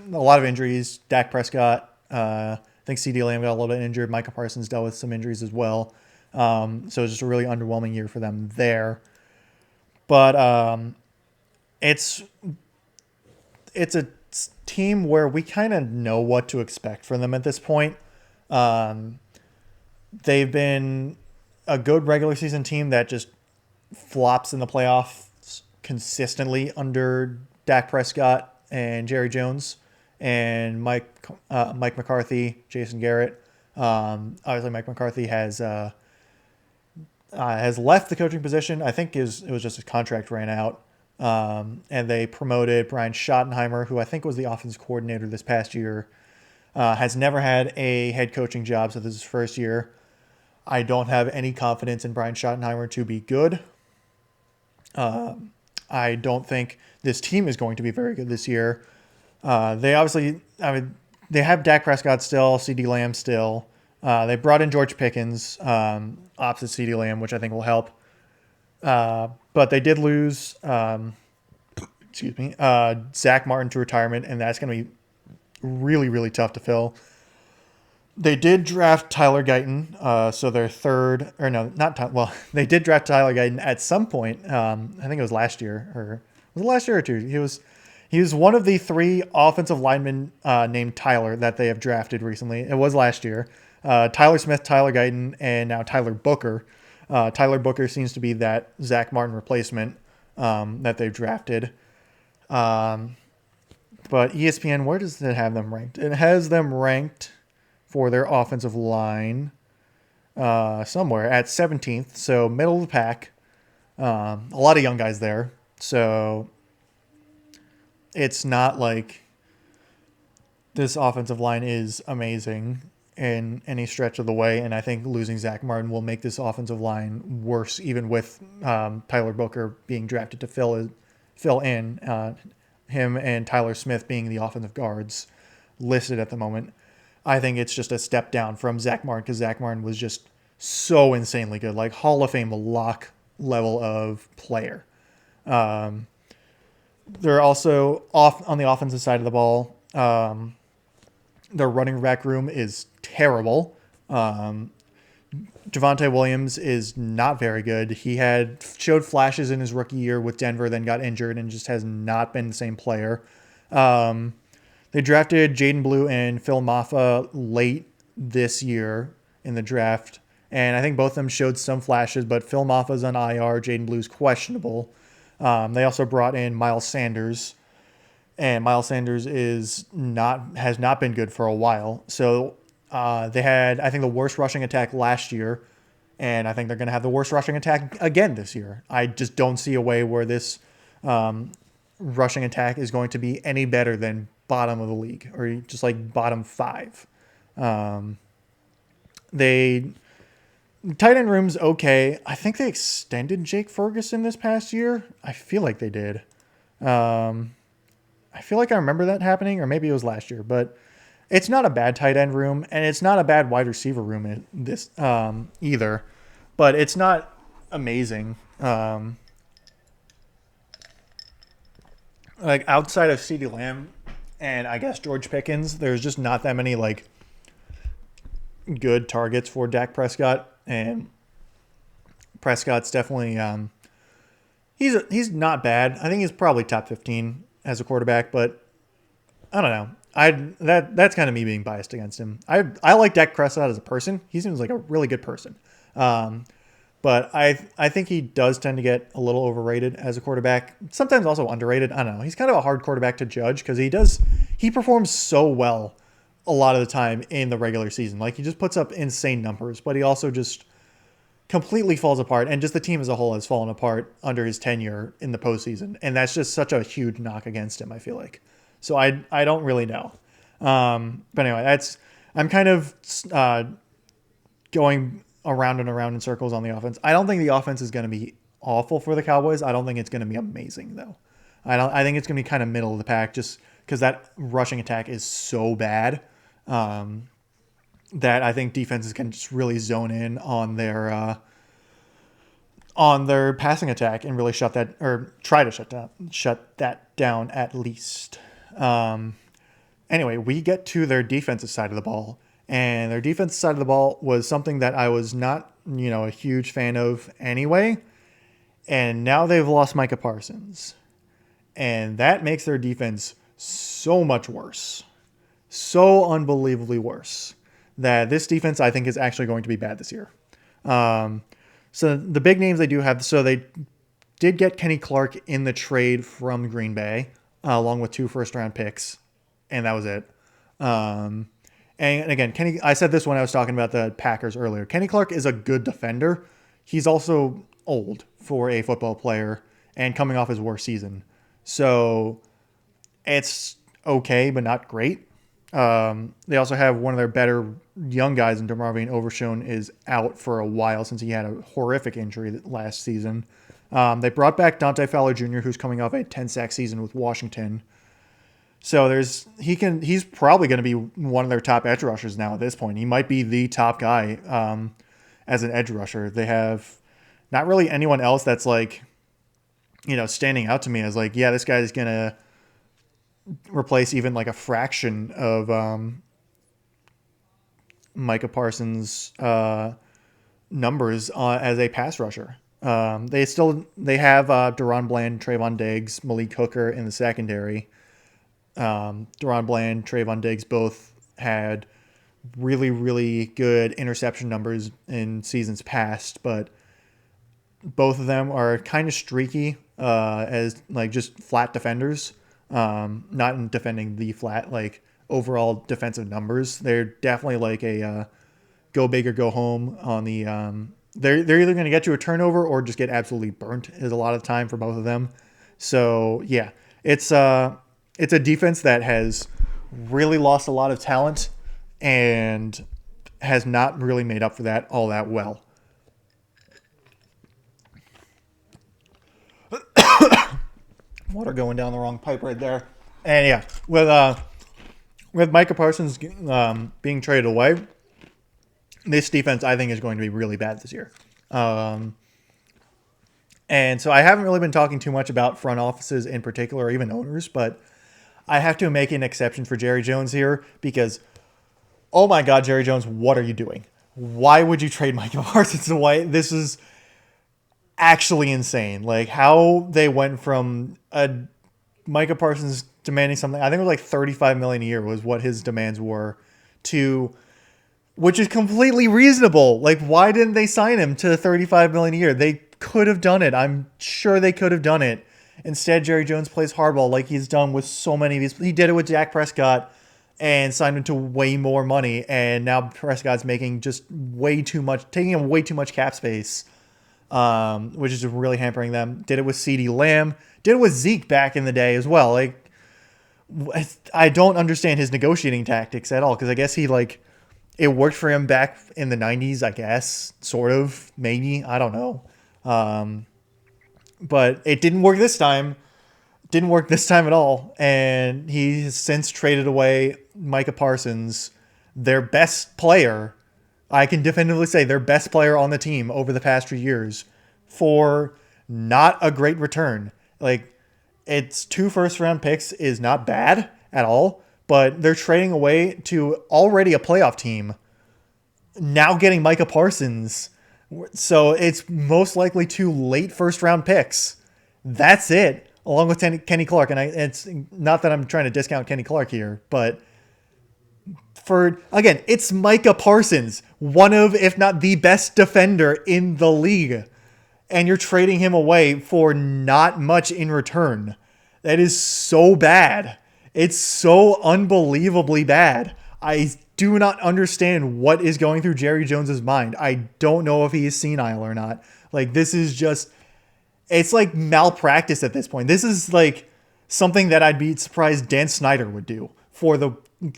lot of injuries. Dak Prescott, I think CeeDee Lamb got a little bit injured. Micah Parsons dealt with some injuries as well. So it was just a really underwhelming year for them there. But it's a team where we kind of know what to expect from them at this point. They've been a good regular season team that just flops in the playoffs consistently under Dak Prescott and Jerry Jones and Mike McCarthy, Jason Garrett. Obviously, Mike McCarthy has left the coaching position. I think it was just his contract ran out. And they promoted Brian Schottenheimer, who I think was the offensive coordinator this past year. Has never had a head coaching job, so this is his first year. I don't have any confidence in Brian Schottenheimer to be good. I don't think this team is going to be very good this year. They obviously, they have Dak Prescott still, CeeDee Lamb still. They brought in George Pickens, opposite CeeDee Lamb, which I think will help. But they did lose, Zach Martin to retirement, and that's going to be really, really tough to fill. They did draft Tyler Guyton, so their third, or no, not Tyler. Well, they did draft Tyler Guyton at some point. I think it was last year, or was it last year or two? He was one of the 3 offensive linemen named Tyler that they have drafted recently. It was last year. Tyler Smith, Tyler Guyton, and now Tyler Booker. Tyler Booker seems to be that Zach Martin replacement that they've drafted. But ESPN, where does it have them ranked? It has them ranked for their offensive line somewhere at 17th, so middle of the pack. A lot of young guys there, so it's not like this offensive line is amazing in any stretch of the way, and I think losing Zach Martin will make this offensive line worse, even with Tyler Booker being drafted to fill in, him and Tyler Smith being the offensive guards listed at the moment. I think it's just a step down from Zach Martin, because Zach Martin was just so insanely good, like Hall of Fame lock level of player. They're also off on the offensive side of the ball. Their running back room is terrible. Javonte Williams is not very good. He showed flashes in his rookie year with Denver, then got injured and just has not been the same player. They drafted Jaden Blue and Phil Maffa late this year in the draft, and I think both of them showed some flashes, but Phil Maffa's on IR, Jaden Blue's questionable. They also brought in Miles Sanders, and Miles Sanders has not been good for a while. So they had, I think, the worst rushing attack last year, and I think they're going to have the worst rushing attack again this year. I just don't see a way where this rushing attack is going to be any better than bottom of the league, or just like bottom 5. Tight end room's okay. I think they extended Jake Ferguson this past year. I feel like they did. I feel like I remember that happening, or maybe it was last year, but it's not a bad tight end room, and it's not a bad wide receiver room in this either, but it's not amazing. Like outside of CeeDee Lamb and I guess George Pickens, there's just not that many like good targets for Dak Prescott, and Prescott's definitely he's not bad. I think he's probably top 15 as a quarterback, but I don't know. That's kind of me being biased against him. I like Dak Prescott as a person. He seems like a really good person. But I think he does tend to get a little overrated as a quarterback. Sometimes also underrated. I don't know. He's kind of a hard quarterback to judge because he performs so well a lot of the time in the regular season. Like, he just puts up insane numbers, but he also just completely falls apart, and just the team as a whole has fallen apart under his tenure in the postseason, and that's just such a huge knock against him, I feel like. So I don't really know. But anyway, I'm kind of going around and around in circles on the offense. I don't think the offense is going to be awful for the Cowboys. I don't think it's going to be amazing, though. I think it's going to be kind of middle of the pack, just because that rushing attack is so bad that I think defenses can just really zone in on their passing attack and really try to shut that down at least. Anyway, we get to their defensive side of the ball, and their defensive side of the ball was something that I was not, a huge fan of anyway. And now they've lost Micah Parsons, and that makes their defense so much worse, so unbelievably worse, that this defense, I think, is actually going to be bad this year. So the big names they do have, so they did get Kenny Clark in the trade from Green Bay. along with 2 first-round picks, and that was it. Um, and again, I said this when I was talking about the Packers earlier. Kenny Clark is a good defender. He's also old for a football player and coming off his worst season. So it's okay, but not great. They also have one of their better young guys in DeMarvion Overshone is out for a while since he had a horrific injury last season. They brought back Dante Fowler Jr., who's coming off a 10-sack season with Washington. So he's probably going to be one of their top edge rushers now at this point. He might be the top guy as an edge rusher. They have not really anyone else that's like, standing out to me as like, yeah, this guy's going to replace even like a fraction of Micah Parsons' numbers as a pass rusher. They have Deron Bland, Trayvon Diggs, Malik Hooker in the secondary. Deron Bland, Trayvon Diggs both had really, really good interception numbers in seasons past, but both of them are kind of streaky as like just flat defenders. Not in defending the flat, like overall defensive numbers. They're definitely like a go big or go home on the. They're either going to get you a turnover or just get absolutely burnt. Is a lot of time for both of them. So yeah, it's a defense that has really lost a lot of talent and has not really made up for that all that well. Water going down the wrong pipe right there. And yeah, with Micah Parsons being traded away, this defense I think is going to be really bad this year. And so I haven't really been talking too much about front offices in particular or even owners, but I have to make an exception for Jerry Jones here because, oh my God, Jerry Jones, what are you doing? Why would you trade Micah Parsons away? This is actually insane. Like how they went from Micah Parsons demanding something, I think it was like $35 million a year was what his demands were, to which is completely reasonable. Like why didn't they sign him to $35 million a year? They could have done it. I'm sure they could have done it. Instead, Jerry Jones plays hardball like he's done with so many of these. He did it with Dak Prescott and signed him to way more money, and now Prescott's making just way too much, taking him way too much cap space. Which is really hampering them. Did it with CeeDee Lamb. Did it with Zeke back in the day as well. Like, I don't understand his negotiating tactics at all because I guess it worked for him back in the 90s, I guess. Sort of. Maybe. I don't know. But it didn't work this time. Didn't work this time at all. And he has since traded away Micah Parsons, their best player. I can definitively say their best player on the team over the past 2 years for not a great return. Like, it's 2 first-round picks is not bad at all, but they're trading away to already a playoff team, now getting Micah Parsons. So it's most likely 2 late first-round picks. That's it, along with Kenny Clark. And it's not that I'm trying to discount Kenny Clark here, but it's Micah Parsons, one of, if not the best defender in the league. And you're trading him away for not much in return. That is so bad. It's so unbelievably bad. I do not understand what is going through Jerry Jones's mind. I don't know if he is senile or not. Like, this is just, it's like malpractice at this point. This is like something that I'd be surprised Dan Snyder would do for the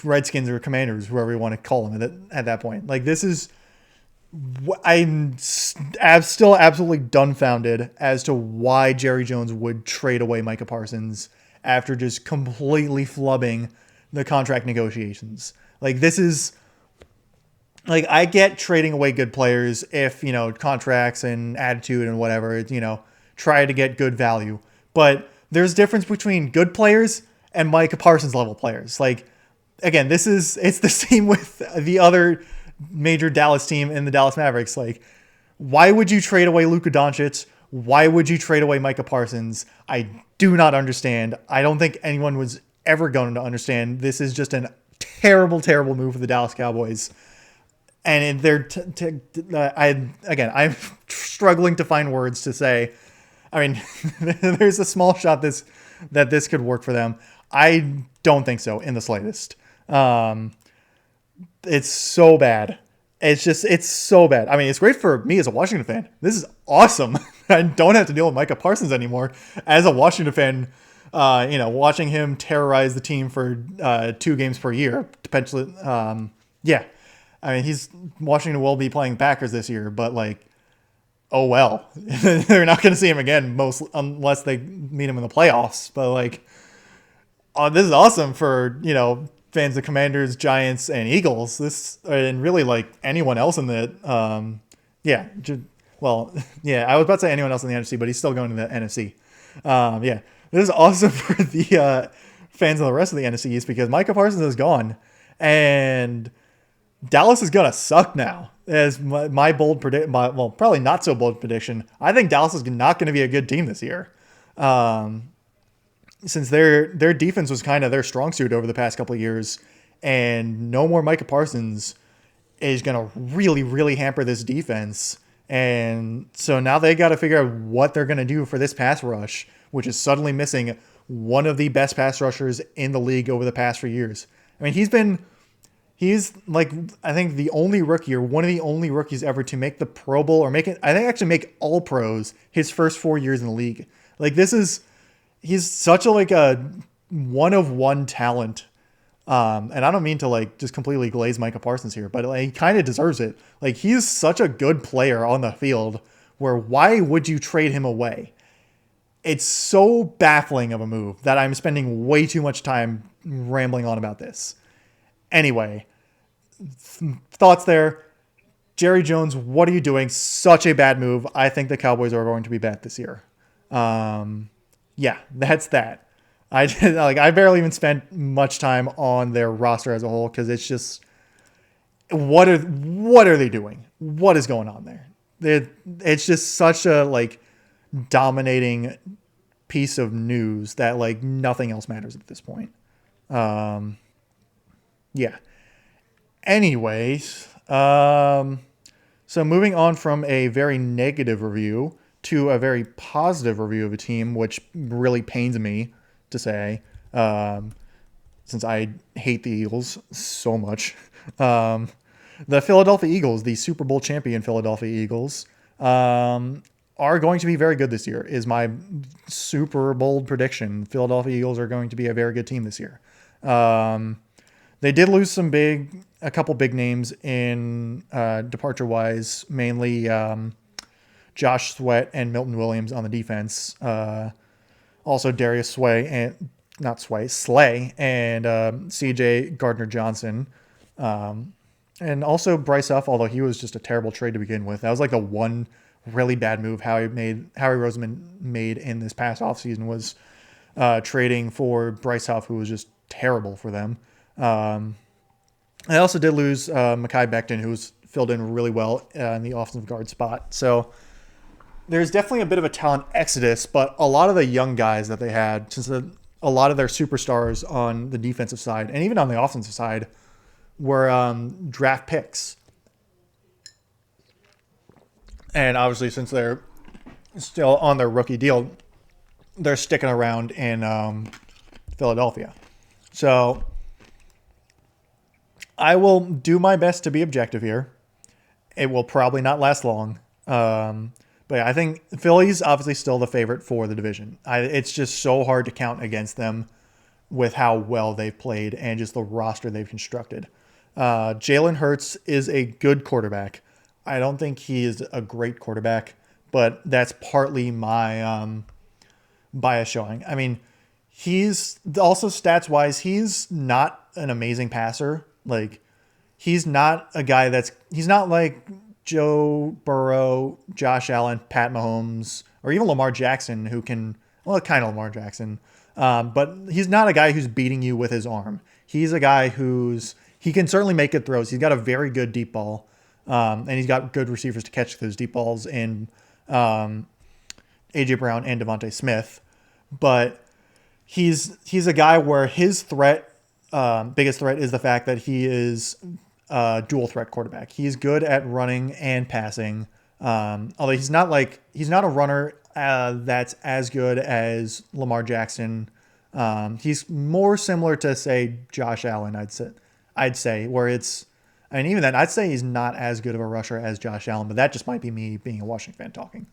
Redskins or Commanders, whoever you want to call them at that point. Like, this is, I'm still absolutely dumbfounded as to why Jerry Jones would trade away Micah Parsons after just completely flubbing the contract negotiations. Like, this is, like, I get trading away good players if, contracts and attitude and whatever, try to get good value. But there's a difference between good players and Micah Parsons level players. Like, again, it's the same with the other major Dallas team in the Dallas Mavericks. Like, why would you trade away Luka Doncic? Why would you trade away Micah Parsons? I do not understand. I don't think anyone was ever going to understand. This is just a terrible, terrible move for the Dallas Cowboys. And I'm struggling to find words to say. I mean, there's a small shot this that this could work for them. I don't think so in the slightest. Um, it's so bad. It's so bad. I mean, it's great for me as a Washington fan. This is awesome. I don't have to deal with Micah Parsons anymore. As a Washington fan, watching him terrorize the team for 2 games per year, potentially. Yeah, I mean, Washington will be playing Packers this year, but like, oh well, they're not going to see him again unless they meet him in the playoffs. But like, this is awesome for fans of Commanders, Giants, and Eagles. This and really like anyone else in the yeah. Well, yeah, I was about to say anyone else in the NFC, but he's still going to the NFC. Yeah, this is awesome for the fans of the rest of the NFC East because Micah Parsons is gone, and Dallas is gonna suck now. As my bold well, probably not so bold prediction. I think Dallas is not going to be a good team this year. Since their defense was kind of their strong suit over the past couple of years, and no more Micah Parsons is going to really, really hamper this defense. And so now they got to figure out what they're going to do for this pass rush, which is suddenly missing one of the best pass rushers in the league over the past few years. I mean, he's like, I think the only rookie or one of the only rookies ever to make the Pro Bowl or actually make all pros his first 4 years in the league. Like he's such a one of one talent. And I don't mean to like just completely glaze Micah Parsons here, but like, he kind of deserves it. Like he's such a good player on the field where why would you trade him away? It's so baffling of a move that I'm spending way too much time rambling on about this. Anyway, thoughts there. Jerry Jones, what are you doing? Such a bad move. I think the Cowboys are going to be bad this year. Yeah, that's that. I barely even spent much time on their roster as a whole because it's just what are they doing? What is going on there? It's just such a like dominating piece of news that like nothing else matters at this point. Yeah. Anyways, so moving on from a very negative review to a very positive review of a team, which really pains me to say, since I hate the Eagles so much. The Philadelphia Eagles, the Super Bowl champion Philadelphia Eagles, are going to be very good this year, is my super bold prediction. Philadelphia Eagles are going to be a very good team this year. They did lose a couple big names in departure-wise, mainly Josh Sweat and Milton Williams on the defense. Also Darius Slay and CJ Gardner-Johnson. And also Bryce Huff, although he was just a terrible trade to begin with. That was like the one really bad move Howie Roseman made in this past offseason was trading for Bryce Huff, who was just terrible for them. I also did lose Mekhi Becton, who was filled in really well in the offensive guard spot. So there's definitely a bit of a talent exodus, but a lot of the young guys that they had, since a lot of their superstars on the defensive side and even on the offensive side were draft picks. And obviously, since they're still on their rookie deal, they're sticking around in Philadelphia. So I will do my best to be objective here. It will probably not last long. But yeah, I think Philly's obviously still the favorite for the division. It's just so hard to count against them with how well they've played and just the roster they've constructed. Jalen Hurts is a good quarterback. I don't think he is a great quarterback, but that's partly my bias showing. I mean, he's also stats-wise, he's not an amazing passer. Like, he's not a guy he's not like Joe Burrow, Josh Allen, Pat Mahomes, or even Lamar Jackson, who can, well, kind of Lamar Jackson. But he's not a guy who's beating you with his arm. He's a guy he can certainly make good throws. He's got a very good deep ball. And he's got good receivers to catch those deep balls in A.J. Brown and Devontae Smith. But he's a guy where his biggest threat is the fact that he is a dual threat quarterback. He's good at running and passing. Although he's not a runner that's as good as Lamar Jackson. He's more similar to, say, Josh Allen. I'd say where it's. I mean, even then, I'd say he's not as good of a rusher as Josh Allen, but that just might be me being a Washington fan talking.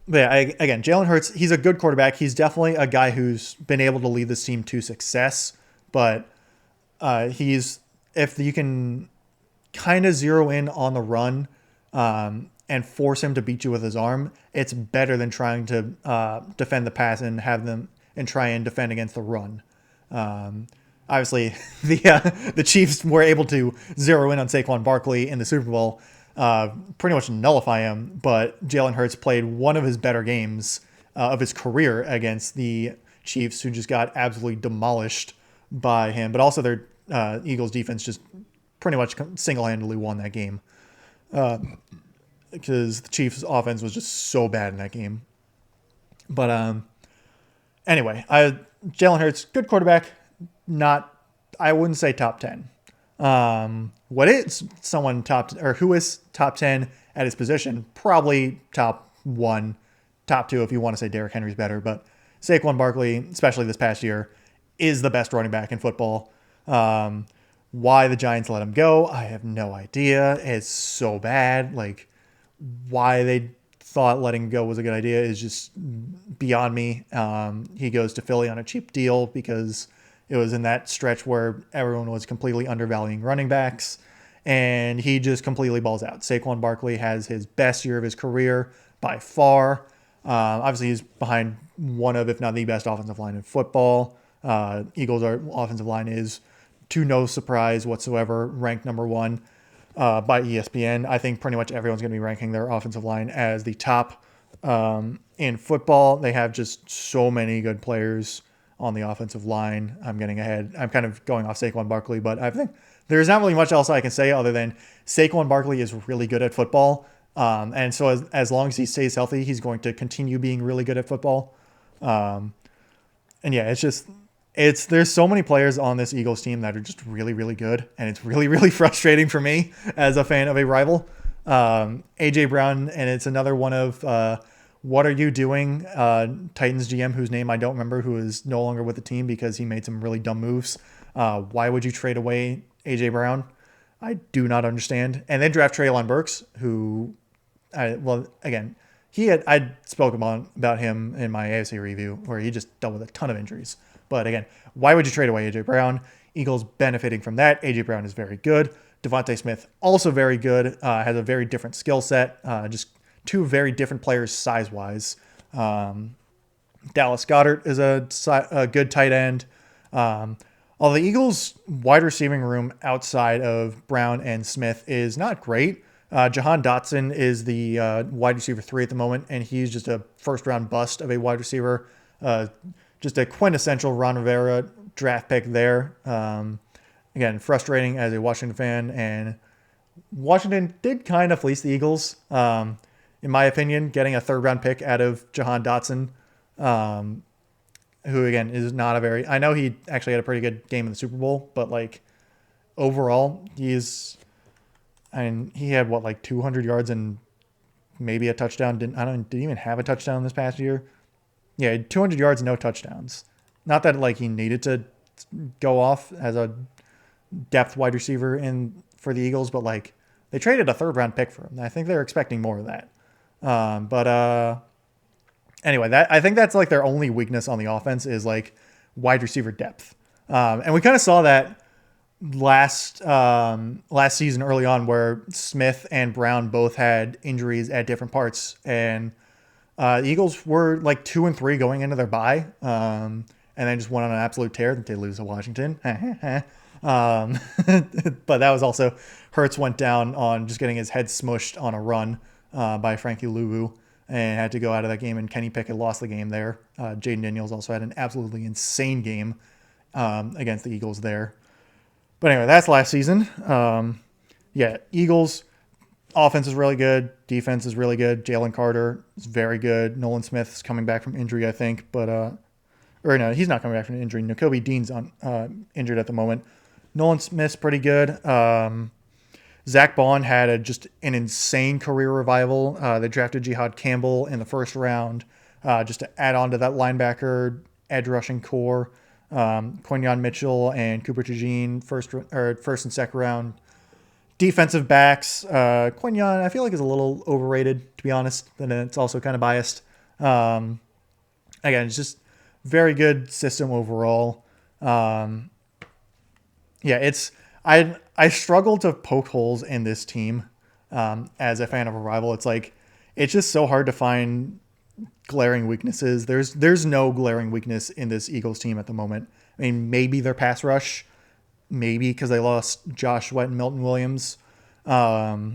But yeah, again, Jalen Hurts, he's a good quarterback. He's definitely a guy who's been able to lead this team to success. But he's if you can kind of zero in on the run and force him to beat you with his arm, it's better than trying to defend the pass and have them and try and defend against the run. Obviously, the Chiefs were able to zero in on Saquon Barkley in the Super Bowl, pretty much nullify him. But Jalen Hurts played one of his better games of his career against the Chiefs, who just got absolutely demolished by him. But also their Eagles defense just pretty much single-handedly won that game because the Chiefs' offense was just so bad in that game. But anyway, Jalen Hurts, good quarterback. I wouldn't say top 10. What is someone who is top 10 at his position? Probably top 1, top 2 if you want to say Derrick Henry's better. But Saquon Barkley, especially this past year, is the best running back in football. Why the Giants let him go, I have no idea. It's so bad. Like, why they thought letting him go was a good idea is just beyond me. He goes to Philly on a cheap deal because it was in that stretch where everyone was completely undervaluing running backs, and he just completely balls out. Saquon Barkley has his best year of his career by far. Obviously, he's behind one of, if not the best offensive line in football. Eagles' offensive line is, to no surprise whatsoever, ranked number 1 by ESPN. I think pretty much everyone's going to be ranking their offensive line as the top in football. They have just so many good players on the offensive line. I'm getting ahead. I'm kind of going off Saquon Barkley, but I think there's not really much else I can say other than Saquon Barkley is really good at football. And so as long as he stays healthy, he's going to continue being really good at football. And yeah, there's so many players on this Eagles team that are just really, really good. And it's really, really frustrating for me as a fan of a rival. AJ Brown, and it's another one of, what are you doing? Titans GM, whose name I don't remember, who is no longer with the team because he made some really dumb moves. Why would you trade away AJ Brown? I do not understand. And then draft Treylon Burks, who, I spoke about him in my AFC review, where he just dealt with a ton of injuries. But again, why would you trade away AJ Brown? Eagles benefiting from that. AJ Brown is very good. Devontae Smith also very good. Has a very different skill set. Just two very different players size-wise. Dallas Goedert is a good tight end. Although the Eagles' wide receiving room outside of Brown and Smith is not great. Jahan Dotson is the wide receiver 3 at the moment, and he's just a first-round bust of a wide receiver. Just a quintessential Ron Rivera draft pick there. Again, frustrating as a Washington fan, and Washington did kind of fleece the Eagles. In my opinion, getting a third-round pick out of Jahan Dotson, who, again, is not a very... I know he actually had a pretty good game in the Super Bowl, but, like, overall, he had, 200 yards and maybe a touchdown. Didn't even have a touchdown this past year. Yeah, 200 yards, no touchdowns. Not that, he needed to go off as a depth wide receiver for the Eagles, but, they traded a third-round pick for him. I think they're expecting more of that. Anyway, I think that's their only weakness on the offense is wide receiver depth. And we kind of saw that last season early on where Smith and Brown both had injuries at different parts, and the Eagles were 2-3 going into their bye, and then just went on an absolute tear that they lose to Washington. But that was also Hurts went down on just getting his head smushed on a run by Frankie Louvu and had to go out of that game, and Kenny Pickett lost the game there. Jaden Daniels also had an absolutely insane game against the Eagles there. But anyway, that's last season. Eagles offense is really good. Defense is really good. Jalen Carter is very good. Nolan Smith's coming back from injury, I think. But no, he's not coming back from injury. Nakobe Dean's injured at the moment. Nolan Smith's pretty good. Zach Bond had just an insane career revival. They drafted Jihad Campbell in the first round just to add on to that linebacker edge rushing core. Quinyon Mitchell and Cooper Tagine first and second round. Defensive backs, Quinyon I feel like is a little overrated, to be honest, and it's also kind of biased. Again, it's just very good system overall. Yeah, I struggle to poke holes in this team as a fan of a rival. It's like it's just so hard to find glaring weaknesses. There's no glaring weakness in this Eagles team at the moment. I mean, maybe their pass rush, maybe because they lost Josh Sweat and Milton Williams. But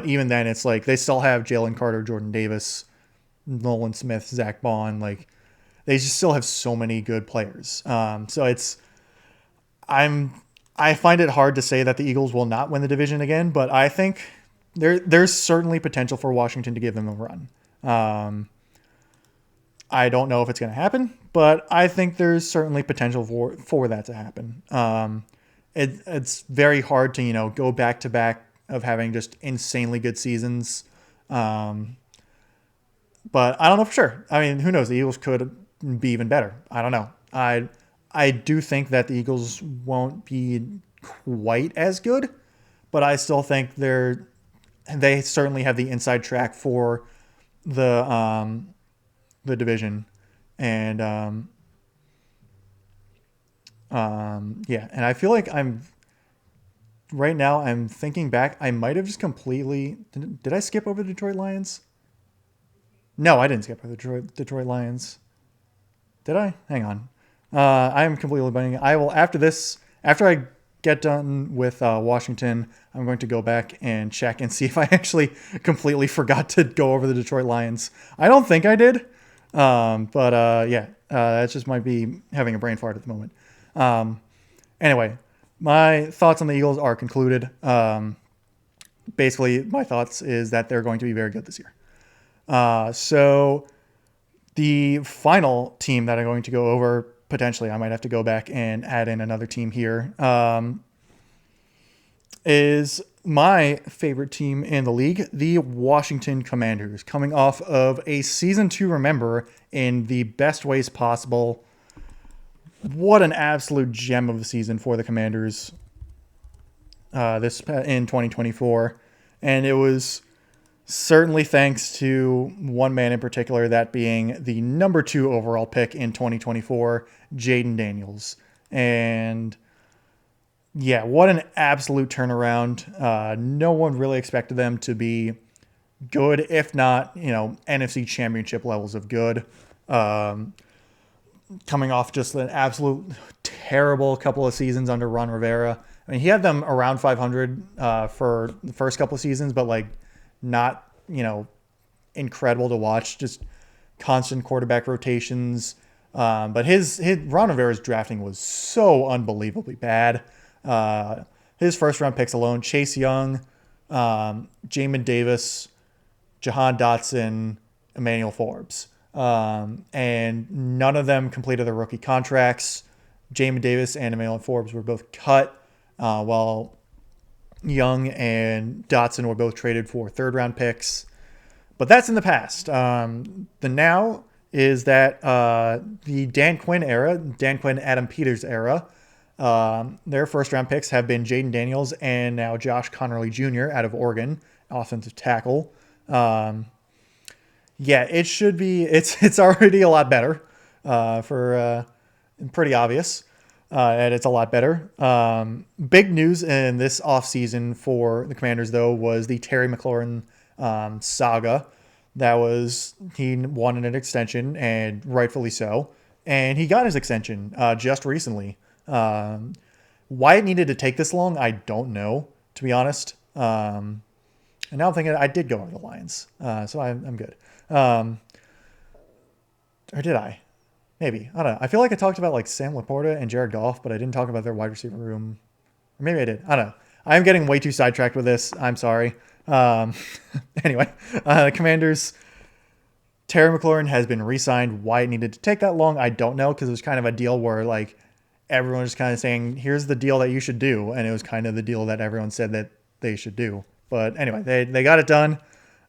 even then, it's like they still have Jalen Carter, Jordan Davis, Nolan Smith, Zach Bond. Like they just still have so many good players. So I find it hard to say that the Eagles will not win the division again, but I think there's certainly potential for Washington to give them a run. I don't know if it's going to happen, but I think there's certainly potential for that to happen. It's very hard to, go back to back of having just insanely good seasons. But I don't know for sure. I mean, who knows? The Eagles could be even better. I don't know. I do think that the Eagles won't be quite as good, but I still think they certainly have the inside track for the division. And yeah, and I feel like right now I'm thinking back, I might have just completely did I skip over the Detroit Lions? No, I didn't skip over the Detroit Lions. Did I? Hang on. I am completely blanking. I will after I get done with Washington, I'm going to go back and check and see if I actually completely forgot to go over the Detroit Lions. I don't think I did, but yeah, that just might be having a brain fart at the moment. Anyway, my thoughts on the Eagles are concluded. Basically, my thoughts is that they're going to be very good this year. So the final team that I'm going to go over, potentially I might have to go back and add in another team here, is my favorite team in the league, the Washington Commanders, coming off of a season to remember in the best ways possible. What an absolute gem of a season for the Commanders this in 2024. And it was certainly thanks to one man in particular, that being the number 2 overall pick in 2024, Jaden Daniels. And yeah, what an absolute turnaround. No one really expected them to be good, if not, NFC championship levels of good. Coming off just an absolute terrible couple of seasons under Ron Rivera. I mean, he had them around 500 for the first couple of seasons, but not, incredible to watch. Just constant quarterback rotations. But his Ron Rivera's drafting was so unbelievably bad. His first round picks alone: Chase Young, Jamin Davis, Jahan Dotson, Emmanuel Forbes. And none of them completed their rookie contracts. Jamin Davis and Emmanuel Forbes were both cut, while Young and Dotson were both traded for third-round picks. But that's in the past. The now is that the Dan Quinn era, Dan Quinn, Adam Peters era, their first-round picks have been Jaden Daniels and now Josh Connerly Jr. out of Oregon, offensive tackle. Yeah, it should be. It's already a lot better. Pretty obvious. And it's a lot better. Big news in this offseason for the Commanders, though, was the Terry McLaurin saga. He wanted an extension, and rightfully so. And he got his extension just recently. Why it needed to take this long, I don't know, to be honest. And now I'm thinking I did go over the Lions, so I'm good. Or did I? Maybe. I don't know. I feel like I talked about Sam Laporta and Jared Goff, but I didn't talk about their wide receiver room. Or maybe I did. I don't know. I'm getting way too sidetracked with this. I'm sorry. Anyway, Commanders, Terry McLaurin has been re-signed. Why it needed to take that long, I don't know, because it was kind of a deal where everyone was kind of saying, here's the deal that you should do. And it was kind of the deal that everyone said that they should do. But anyway, they got it done.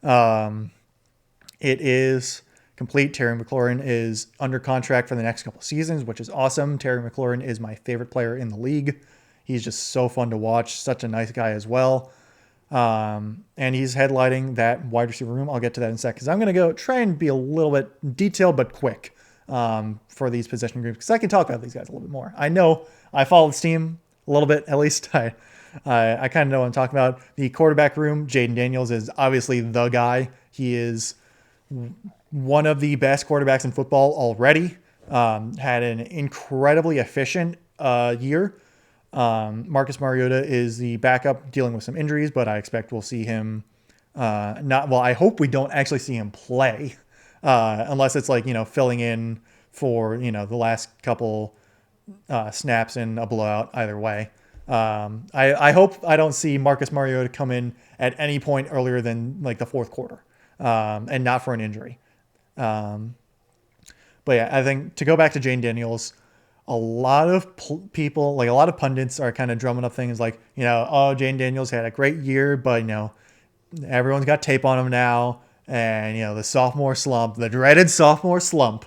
It is complete. Terry McLaurin is under contract for the next couple seasons, which is awesome. Terry McLaurin is my favorite player in the league. He's just so fun to watch. Such a nice guy as well. And he's headlining that wide receiver room. I'll get to that in a sec because I'm going to go try and be a little bit detailed but quick for these position groups because I can talk about these guys a little bit more. I know I follow this team a little bit, at least. I kind of know what I'm talking about. The quarterback room, Jaden Daniels is obviously the guy. He is one of the best quarterbacks in football already. Had an incredibly efficient year. Marcus Mariota is the backup dealing with some injuries, but I expect we'll see him I hope we don't actually see him play unless it's like, filling in for, the last couple snaps in a blowout either way. I hope I don't see Marcus Mariota come in at any point earlier than like the fourth quarter and not for an injury. But yeah, I think to go back to Jane Daniels, a lot of people, like a lot of pundits are kind of drumming up things like, oh, Jane Daniels had a great year, but, everyone's got tape on him now. And, the sophomore slump, the dreaded sophomore slump,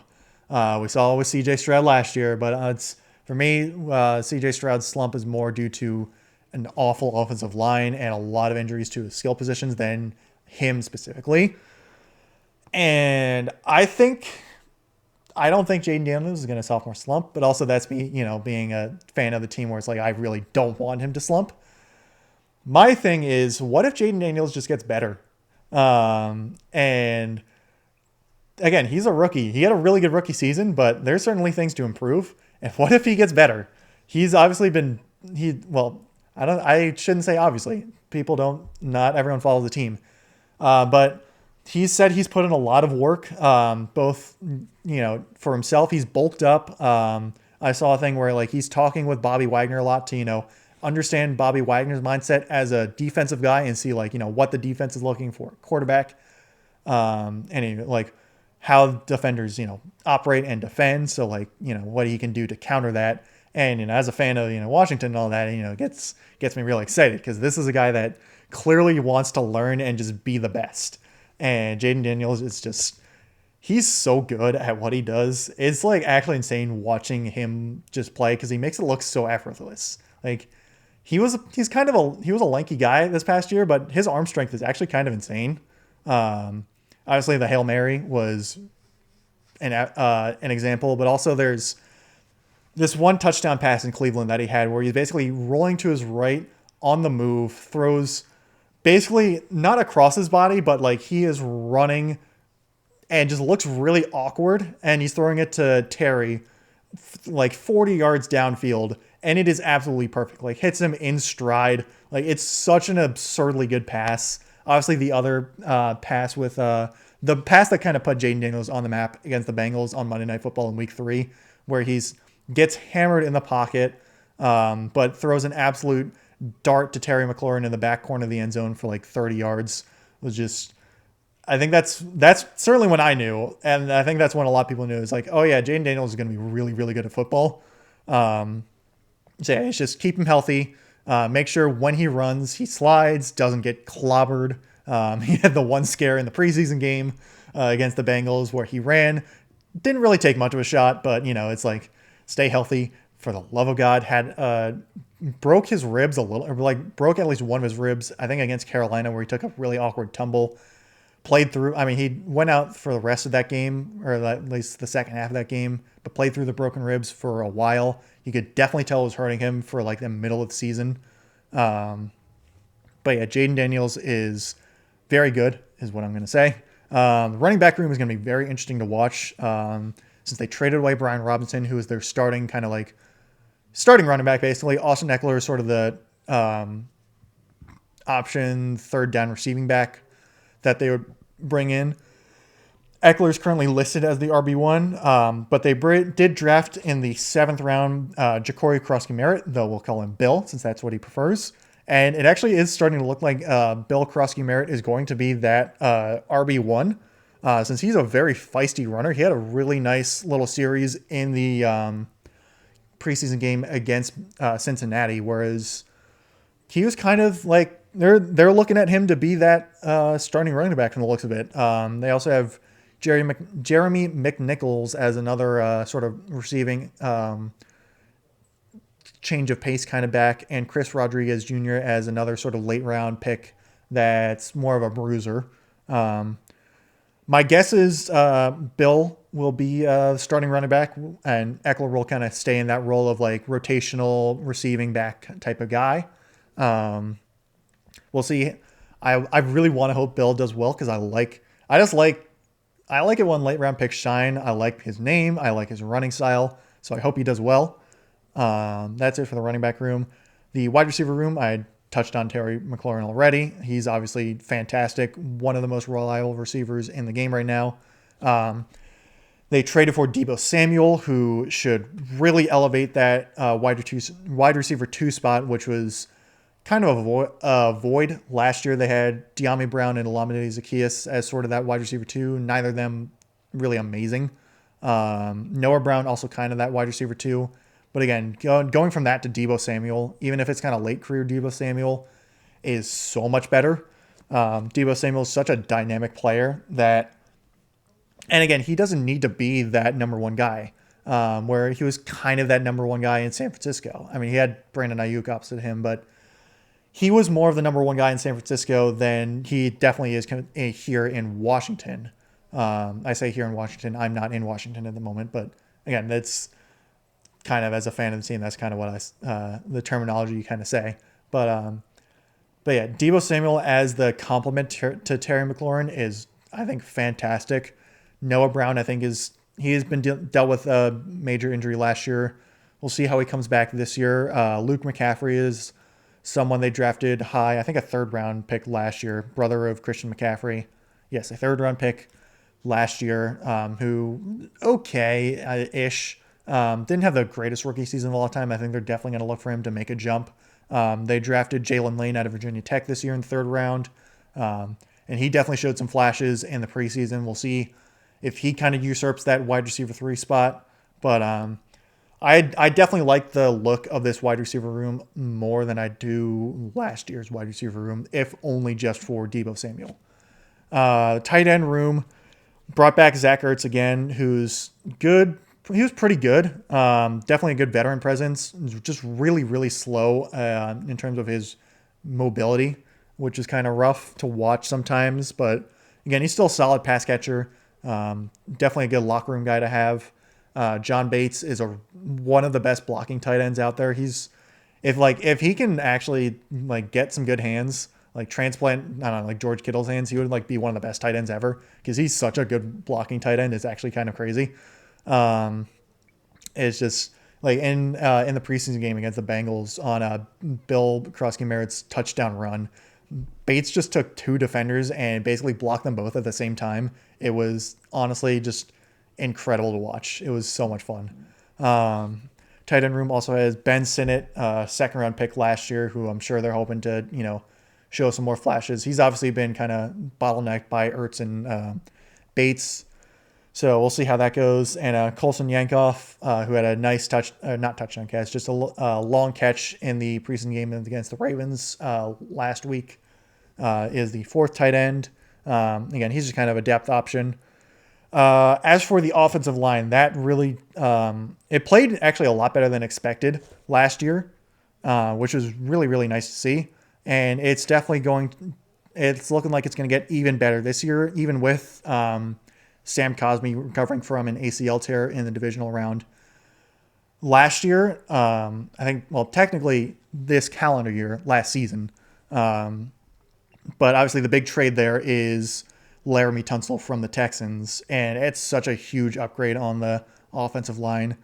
we saw with CJ Stroud last year. But for me, CJ Stroud's slump is more due to an awful offensive line and a lot of injuries to his skill positions than him specifically. And I don't think Jaden Daniels is going to sophomore slump, but also that's me, being a fan of the team where it's like, I really don't want him to slump. My thing is, what if Jaden Daniels just gets better? And again, he's a rookie. He had a really good rookie season, but there's certainly things to improve. And what if he gets better? He's obviously I shouldn't say obviously. Not everyone follows the team. But he said he's put in a lot of work, both, for himself. He's bulked up. I saw a thing where like he's talking with Bobby Wagner a lot to, understand Bobby Wagner's mindset as a defensive guy and see like, what the defense is looking for, quarterback, and like how defenders, operate and defend. So like, what he can do to counter that. And, as a fan of, Washington and all that, gets me really excited because this is a guy that clearly wants to learn and just be the best. And Jaden Daniels is just, he's so good at what he does. It's like actually insane watching him just play because he makes it look so effortless. Like he was a lanky guy this past year, but his arm strength is actually kind of insane. Obviously the Hail Mary was an example, but also there's this one touchdown pass in Cleveland that he had where he's basically rolling to his right on the move, throws basically not across his body, but like he is running and just looks really awkward. And he's throwing it to Terry like 40 yards downfield. And it is absolutely perfect. Like hits him in stride. Like it's such an absurdly good pass. Obviously the other pass with the pass that kind of put Jaden Daniels on the map against the Bengals on Monday Night Football in week 3, where gets hammered in the pocket, but throws an absolute dart to Terry McLaurin in the back corner of the end zone for like 30 yards. Was just, I think that's certainly when I knew, and I think that's when a lot of people knew. It's like, oh yeah, Jaden Daniels is going to be really, really good at football. So yeah, it's just keep him healthy. Make sure when he runs, he slides, doesn't get clobbered. He had the one scare in the preseason game against the Bengals where he ran, didn't really take much of a shot, but it's like stay healthy for the love of God. Had broke his ribs a little, or like broke at least one of his ribs, I think against Carolina, where he took a really awkward tumble. Played through. I mean, he went out for the rest of that game, or at least the second half of that game, but played through the broken ribs for a while. You could definitely tell it was hurting him for like the middle of the season. But yeah, Jaden Daniels is very good, is what I'm going to say. The running back room is going to be very interesting to watch since they traded away Brian Robinson, who is their starting running back, basically. Austin Eckler is sort of the option third down receiving back that they would bring in. Eckler is currently listed as the RB1, but they did draft in the 7th round Ja'Cory Krosky-Merritt, though we'll call him Bill since that's what he prefers. And it actually is starting to look like Bill Krosky-Merritt is going to be that RB1 since he's a very feisty runner. He had a really nice little series in the preseason game against Cincinnati, whereas he was kind of like they're looking at him to be that starting running back from the looks of it. They also have Jeremy McNichols as another sort of receiving change of pace kind of back, and Chris Rodriguez Jr. as another sort of late round pick that's more of a bruiser. My guess is Bill will be starting running back, and Eckler will kind of stay in that role of like rotational receiving back type of guy. We'll see. I really want to hope Bill does well because I like it when late round picks shine. I like his name. I like his running style. So I hope he does well. That's it for the running back room. The wide receiver room, I touched on Terry McLaurin already. He's obviously fantastic. One of the most reliable receivers in the game right now. They traded for Deebo Samuel, who should really elevate that wide receiver 2 spot, which was kind of a void. Last year they had De'Ami Brown and Olamide Zaccheaus as sort of that wide receiver 2. Neither of them really amazing. Noah Brown also kind of that wide receiver 2. But again, going from that to Deebo Samuel, even if it's kind of late career Deebo Samuel, is so much better. Deebo Samuel is such a dynamic player that, and again, he doesn't need to be that number one guy, where he was kind of that number one guy in San Francisco. I mean, he had Brandon Ayuk opposite him, but he was more of the number one guy in San Francisco than he definitely is here in Washington. I say here in Washington. I'm not in Washington at the moment, but again, that's kind of, as a fan of the team, that's kind of what the terminology you kind of say. But yeah, Deebo Samuel as the complement to Terry McLaurin is, I think, fantastic. Noah Brown, I think, he has been dealt with a major injury last year. We'll see how he comes back this year. Luke McCaffrey is someone they drafted high, I think a 3rd round pick last year, brother of Christian McCaffrey. Yes, a 3rd round pick last year, who okay-ish. Didn't have the greatest rookie season of all time. I think they're definitely going to look for him to make a jump. They drafted Jalen Lane out of Virginia Tech this year in the 3rd round. And he definitely showed some flashes in the preseason. We'll see if he kind of usurps that wide receiver 3 spot. But I definitely like the look of this wide receiver room more than I do last year's wide receiver room, if only just for Deebo Samuel. Tight end room, brought back Zach Ertz again, who's good. He was pretty good. Definitely a good veteran presence. Just really, really slow in terms of his mobility, which is kind of rough to watch sometimes. But again, he's still a solid pass catcher. Definitely a good locker room guy to have. John Bates is one of the best blocking tight ends out there. If he can actually like get some good hands, like transplant, I don't know, like George Kittle's hands, he would like be one of the best tight ends ever because he's such a good blocking tight end. It's actually kind of crazy. It's just like in the preseason game against the Bengals on a Bill Krosky-Merritt's touchdown run, Bates just took 2 defenders and basically blocked them both at the same time. It was honestly just incredible to watch. It was so much fun. Tight end room also has Ben Sinnott, 2nd round pick last year, who I'm sure they're hoping to, show some more flashes. He's obviously been kind of bottlenecked by Ertz and Bates. So we'll see how that goes. And Colson Yankoff, who had a nice not touchdown catch, just a long catch in the preseason game against the Ravens last week, is the 4th tight end. Again, he's just kind of a depth option. As for the offensive line, that really it played actually a lot better than expected last year, which was really, really nice to see. And it's definitely it's looking like it's going to get even better this year, even with Sam Cosmi recovering from an ACL tear in the divisional round. Last year, I think, well, technically this calendar year, last season. But obviously the big trade there is Laramie Tunsil from the Texans, and it's such a huge upgrade on the offensive line.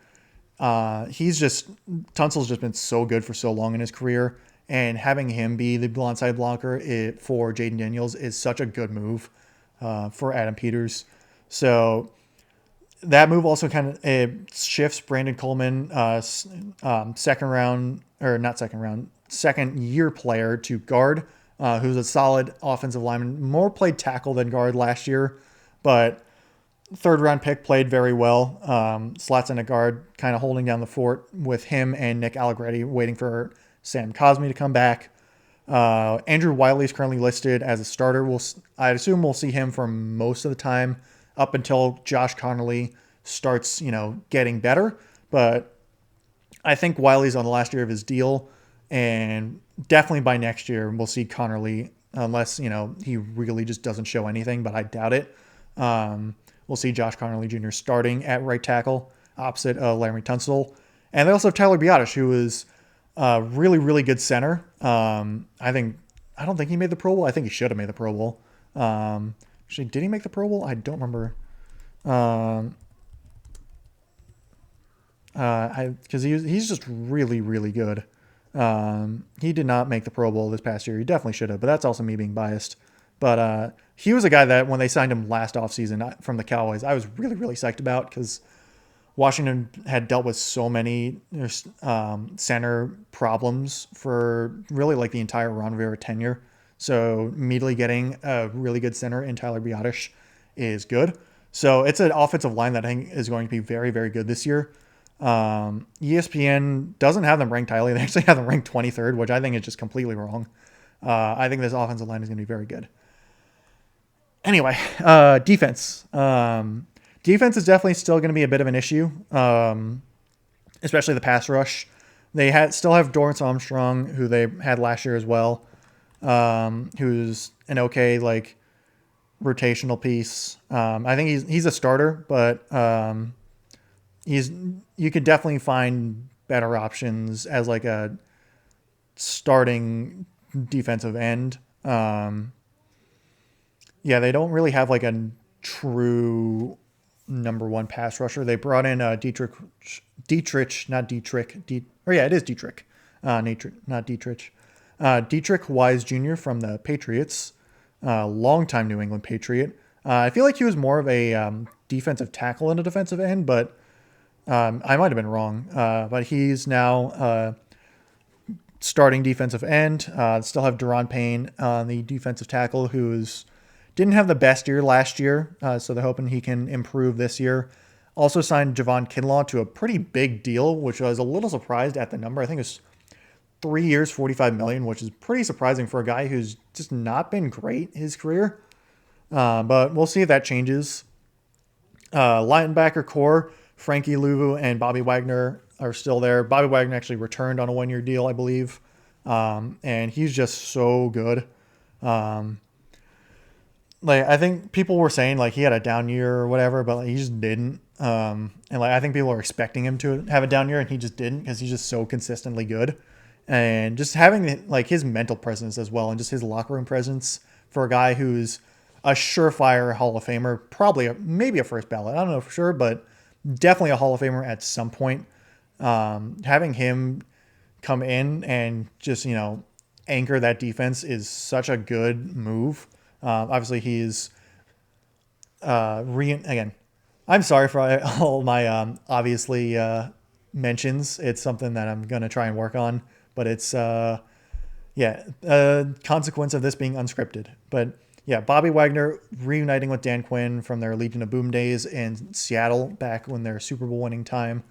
Tunsil's just been so good for so long in his career, and having him be the blindside blocker for Jaden Daniels is such a good move for Adam Peters. So that move also kind of shifts Brandon Coleman, second year player to guard, who's a solid offensive lineman. More played tackle than guard last year, but third round pick, played very well. Slots in a guard, kind of holding down the fort with him and Nick Allegretti, waiting for Sam Cosmi to come back. Andrew Wiley is currently listed as a starter. I assume we'll see him for most of the time up until Josh Connolly starts, getting better. But I think Wiley's on the last year of his deal, and definitely by next year we'll see Connerly, unless he really just doesn't show anything, but I doubt it. We'll see Josh Connerly Jr. starting at right tackle opposite Laremy Tunsil, and they also have Tyler Biotish, who is a really really good center. I don't think he made the Pro Bowl. I think he should have made the Pro Bowl. Actually, did he make the Pro Bowl? I don't remember. Because he's just really really good. He did not make the Pro Bowl this past year. He definitely should have, but that's also me being biased. But he was a guy that when they signed him last offseason from the Cowboys, I was really really psyched about, because Washington had dealt with so many center problems for really like the entire Ron Rivera tenure. So immediately getting a really good center in Tyler Biotish is good. So it's an offensive line that I think is going to be very, very good this year. ESPN doesn't have them ranked highly. They actually have them ranked 23rd, which I think is just completely wrong. I think this offensive line is going to be very good. Anyway, defense. Defense is definitely still going to be a bit of an issue, especially the pass rush. They still have Dorrance Armstrong, who they had last year as well, who's an okay rotational piece. I think he's a starter, but you could definitely find better options as a starting defensive end. They don't really have a true number one pass rusher. They brought in Dietrich, not Dietrich. It is Dietrich, not Dietrich. Dietrich Wise Jr. from the Patriots, longtime New England Patriot. I feel like he was more of a defensive tackle and a defensive end, but I might have been wrong. But he's now starting defensive end. Still have Deron Payne on the defensive tackle, who's didn't have the best year last year, so they're hoping he can improve this year. Also signed Javon Kinlaw to a pretty big deal, which I was a little surprised at the number. I think it's 3 years, $45 million, which is pretty surprising for a guy who's just not been great his career. But we'll see if that changes. Linebacker core, Frankie Louvu and Bobby Wagner are still there. Bobby Wagner actually returned on a 1-year deal, I believe. And he's just so good. I think people were saying he had a down year or whatever, but he just didn't. I think people are expecting him to have a down year, and he just didn't, because he's just so consistently good. And just having his mental presence as well, and just his locker room presence for a guy who's a surefire Hall of Famer, probably maybe a first ballot. I don't know for sure, but definitely a Hall of Famer at some point. Having him come in and just anchor that defense is such a good move. Obviously, he's again. I'm sorry for all my obviously mentions. It's something that I'm gonna try and work on, but it's a consequence of this being unscripted. But yeah, Bobby Wagner reuniting with Dan Quinn from their Legion of Boom days in Seattle back when their Super Bowl winning time.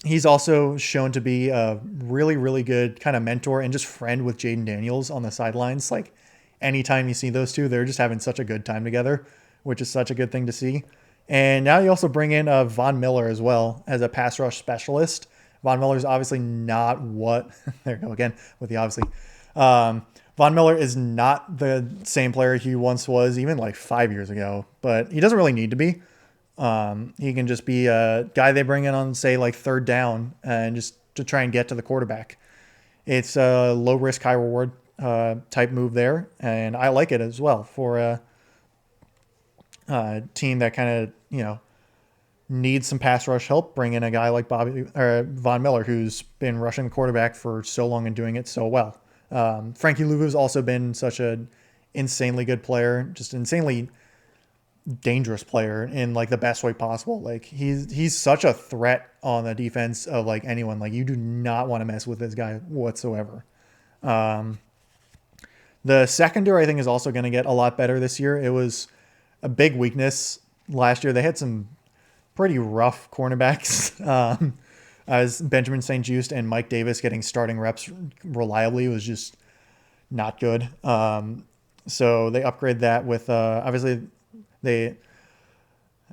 He's also shown to be a really, really good kind of mentor and just friend with Jaden Daniels on the sidelines. Anytime you see those two, they're just having such a good time together, which is such a good thing to see. And now you also bring in Von Miller as well as a pass rush specialist. Von Miller is obviously not what there you go again with the obviously. Von Miller is not the same player he once was, even 5 years ago, but he doesn't really need to be. He can just be a guy they bring in on, say, third down and just to try and get to the quarterback. It's a low risk, high reward type move there, and I like it as well for a team that kind of needs some pass rush help. Bring in a guy like Von Miller, who's been rushing the quarterback for so long and doing it so well. Frankie Louvu's also been such an insanely good player, just insanely dangerous player in the best way possible. He's such a threat on the defense of anyone. You do not want to mess with this guy whatsoever. The secondary I think is also going to get a lot better this year. It was a big weakness last year. They had some pretty rough cornerbacks. As Benjamin St-Juste and Mike Davis getting starting reps reliably was just not good. So they upgrade that with obviously they.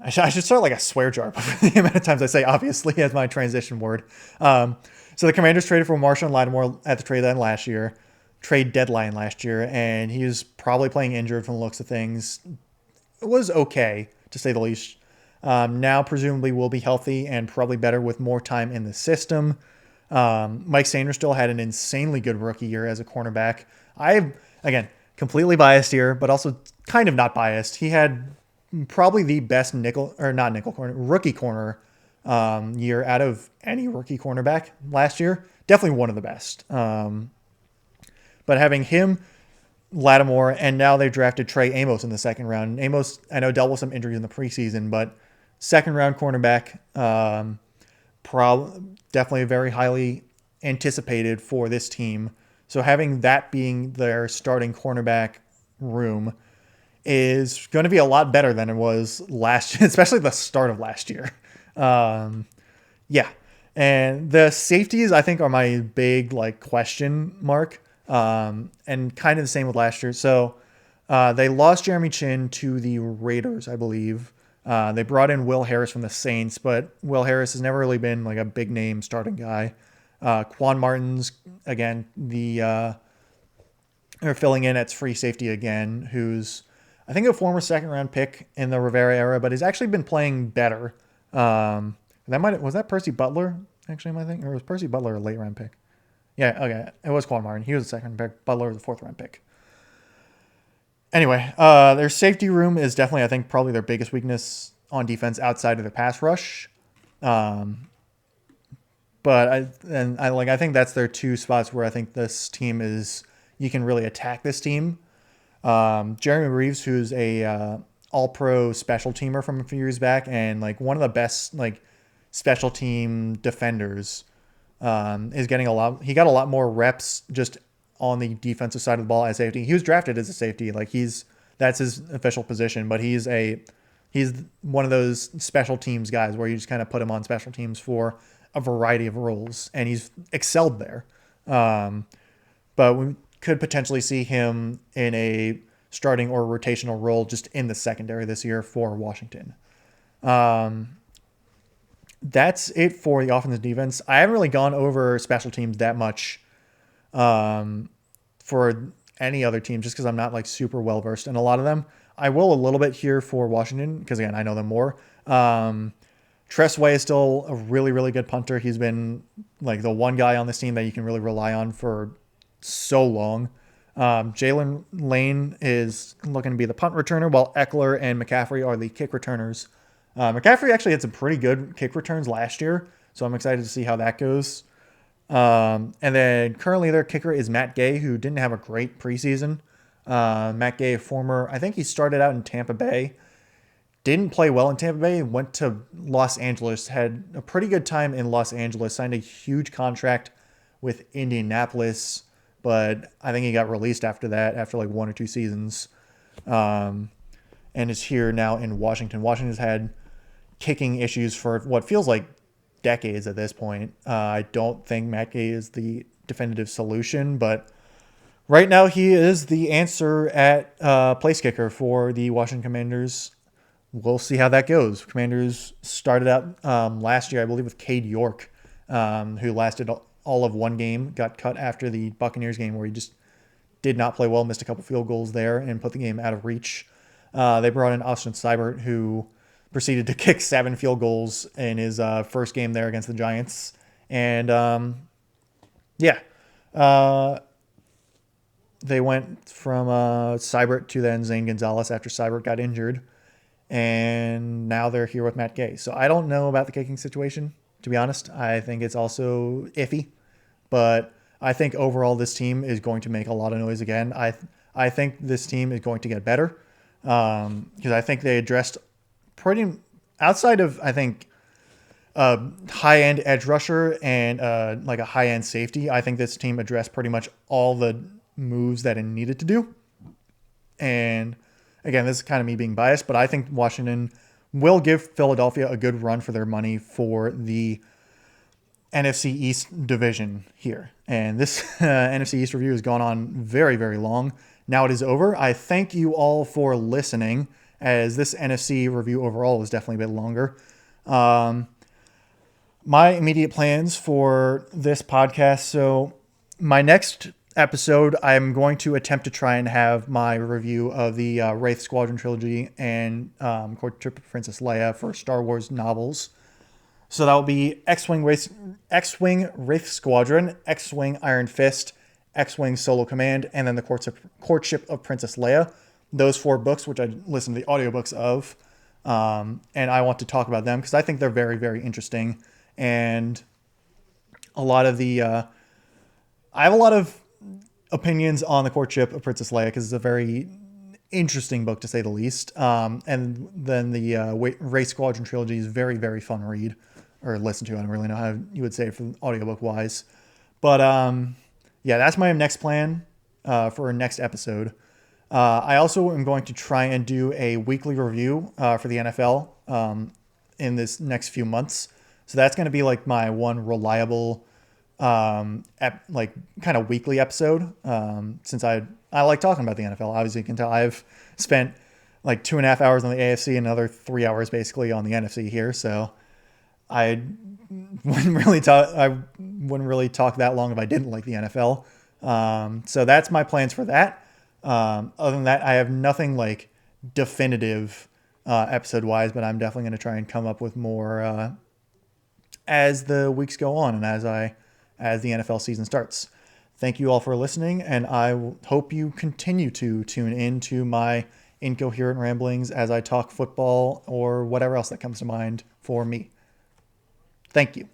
I should start like a swear jar for the amount of times I say obviously as my transition word. So the Commanders traded for Marshawn Lattimore at the trade deadline last year, and he was probably playing injured from the looks of things. It was okay, to say the least. Now presumably will be healthy and probably better with more time in the system. Mike Sainristil had an insanely good rookie year as a cornerback. Again, completely biased here, but also kind of not biased. He had probably the best rookie corner year out of any rookie cornerback last year. Definitely one of the best. But having him, Lattimore, and now they drafted Trey Amos in the second round. Amos, I know, dealt with some injuries in the preseason, but second round cornerback, definitely very highly anticipated for this team. So having that being their starting cornerback room is going to be a lot better than it was last year, especially the start of last year. Yeah. And the safeties, I think, are my big question mark. And kind of the same with last year. So they lost Jeremy Chin to the Raiders, I believe. They brought in Will Harris from the Saints, but Will Harris has never really been a big name starting guy. Quan Martin's, again, they're filling in at free safety again, who's, I think, a former second round pick in the Rivera era, but he's actually been playing better. Was that Percy Butler, actually, am I thinking? Or was Percy Butler a late round pick? Yeah, okay. It was Quan Martin. He was the second pick. Butler was the fourth round pick. Anyway, their safety room is definitely, I think, probably their biggest weakness on defense outside of the pass rush. But I think that's their two spots where I think this team you can really attack this team. Jeremy Reeves, who's a all-pro special teamer from a few years back and one of the best special team defenders, is getting he got a lot more reps just on the defensive side of the ball as safety. He was drafted as a safety. That's his official position, but he's one of those special teams guys where you just kind of put him on special teams for a variety of roles, and he's excelled there. But we could potentially see him in a starting or rotational role just in the secondary this year for Washington. That's it for the offense and defense. I haven't really gone over special teams that much for any other team just because I'm not super well versed in a lot of them. I will a little bit here for Washington because, again, I know them more. Tress Way is still a really, really good punter. He's been the one guy on this team that you can really rely on for so long. Jalen Lane is looking to be the punt returner, while Eckler and McCaffrey are the kick returners. McCaffrey actually had some pretty good kick returns last year, so I'm excited to see how that goes. And then currently their kicker is Matt Gay, who didn't have a great preseason. Matt Gay, I think he started out in Tampa Bay, didn't play well in Tampa Bay, went to Los Angeles, had a pretty good time in Los Angeles, signed a huge contract with Indianapolis, but I think he got released after that, after 1 or 2 seasons, and is here now in Washington. Washington's had kicking issues for what feels like decades at this point. I don't think Matt Gay is the definitive solution, but right now he is the answer at place kicker for the Washington Commanders. We'll see how that goes. Commanders started out last year, I believe, with Cade York, who lasted all of one game, got cut after the Buccaneers game where he just did not play well, missed a couple field goals there, and put the game out of reach. They brought in Austin Seibert, who proceeded to kick 7 field goals in his first game there against the Giants. And, they went from Seibert to then Zane Gonzalez after Seibert got injured. And now they're here with Matt Gay. So I don't know about the kicking situation, to be honest. I think it's also iffy. But I think overall this team is going to make a lot of noise again. I think this team is going to get better. Because I think they addressed pretty outside of, I think, a high-end edge rusher and a high-end safety. I think this team addressed pretty much all the moves that it needed to do. And again, this is kind of me being biased, but I think Washington will give Philadelphia a good run for their money for the NFC East division here. And this NFC East review has gone on very, very long. Now it is over. I thank you all for listening, as this NFC review overall is definitely a bit longer. My immediate plans for this podcast. So my next episode, I'm going to attempt to try and have my review of the Wraith Squadron trilogy and Courtship of Princess Leia for Star Wars novels. So that will be X-Wing Wraith Squadron, X-Wing Iron Fist, X-Wing Solo Command, and then the Courtship of Princess Leia. Those 4 books, which I listened to the audiobooks of, and I want to talk about them because I think they're very, very interesting. And a lot of the... I have a lot of opinions on the Courtship of Princess Leia because it's a very interesting book, to say the least. And then the Wraith Squadron trilogy is very, very fun read. Or listen to. I don't really know how you would say it from audiobook wise. But yeah, that's my next plan for our next episode. I also am going to try and do a weekly review for the NFL in this next few months. So that's going to be like my one reliable like kind of weekly episode, since I like talking about the NFL. Obviously, you can tell I've spent like 2.5 hours on the AFC and another 3 hours basically on the NFC here. So I wouldn't really talk that long if I didn't like the NFL. So that's my plans for that. Other than that, I have nothing like definitive episode wise, but I'm definitely going to try and come up with more as the weeks go on and as the NFL season starts. Thank you all for listening, and I hope you continue to tune in to my incoherent ramblings as I talk football or whatever else that comes to mind for me. Thank you.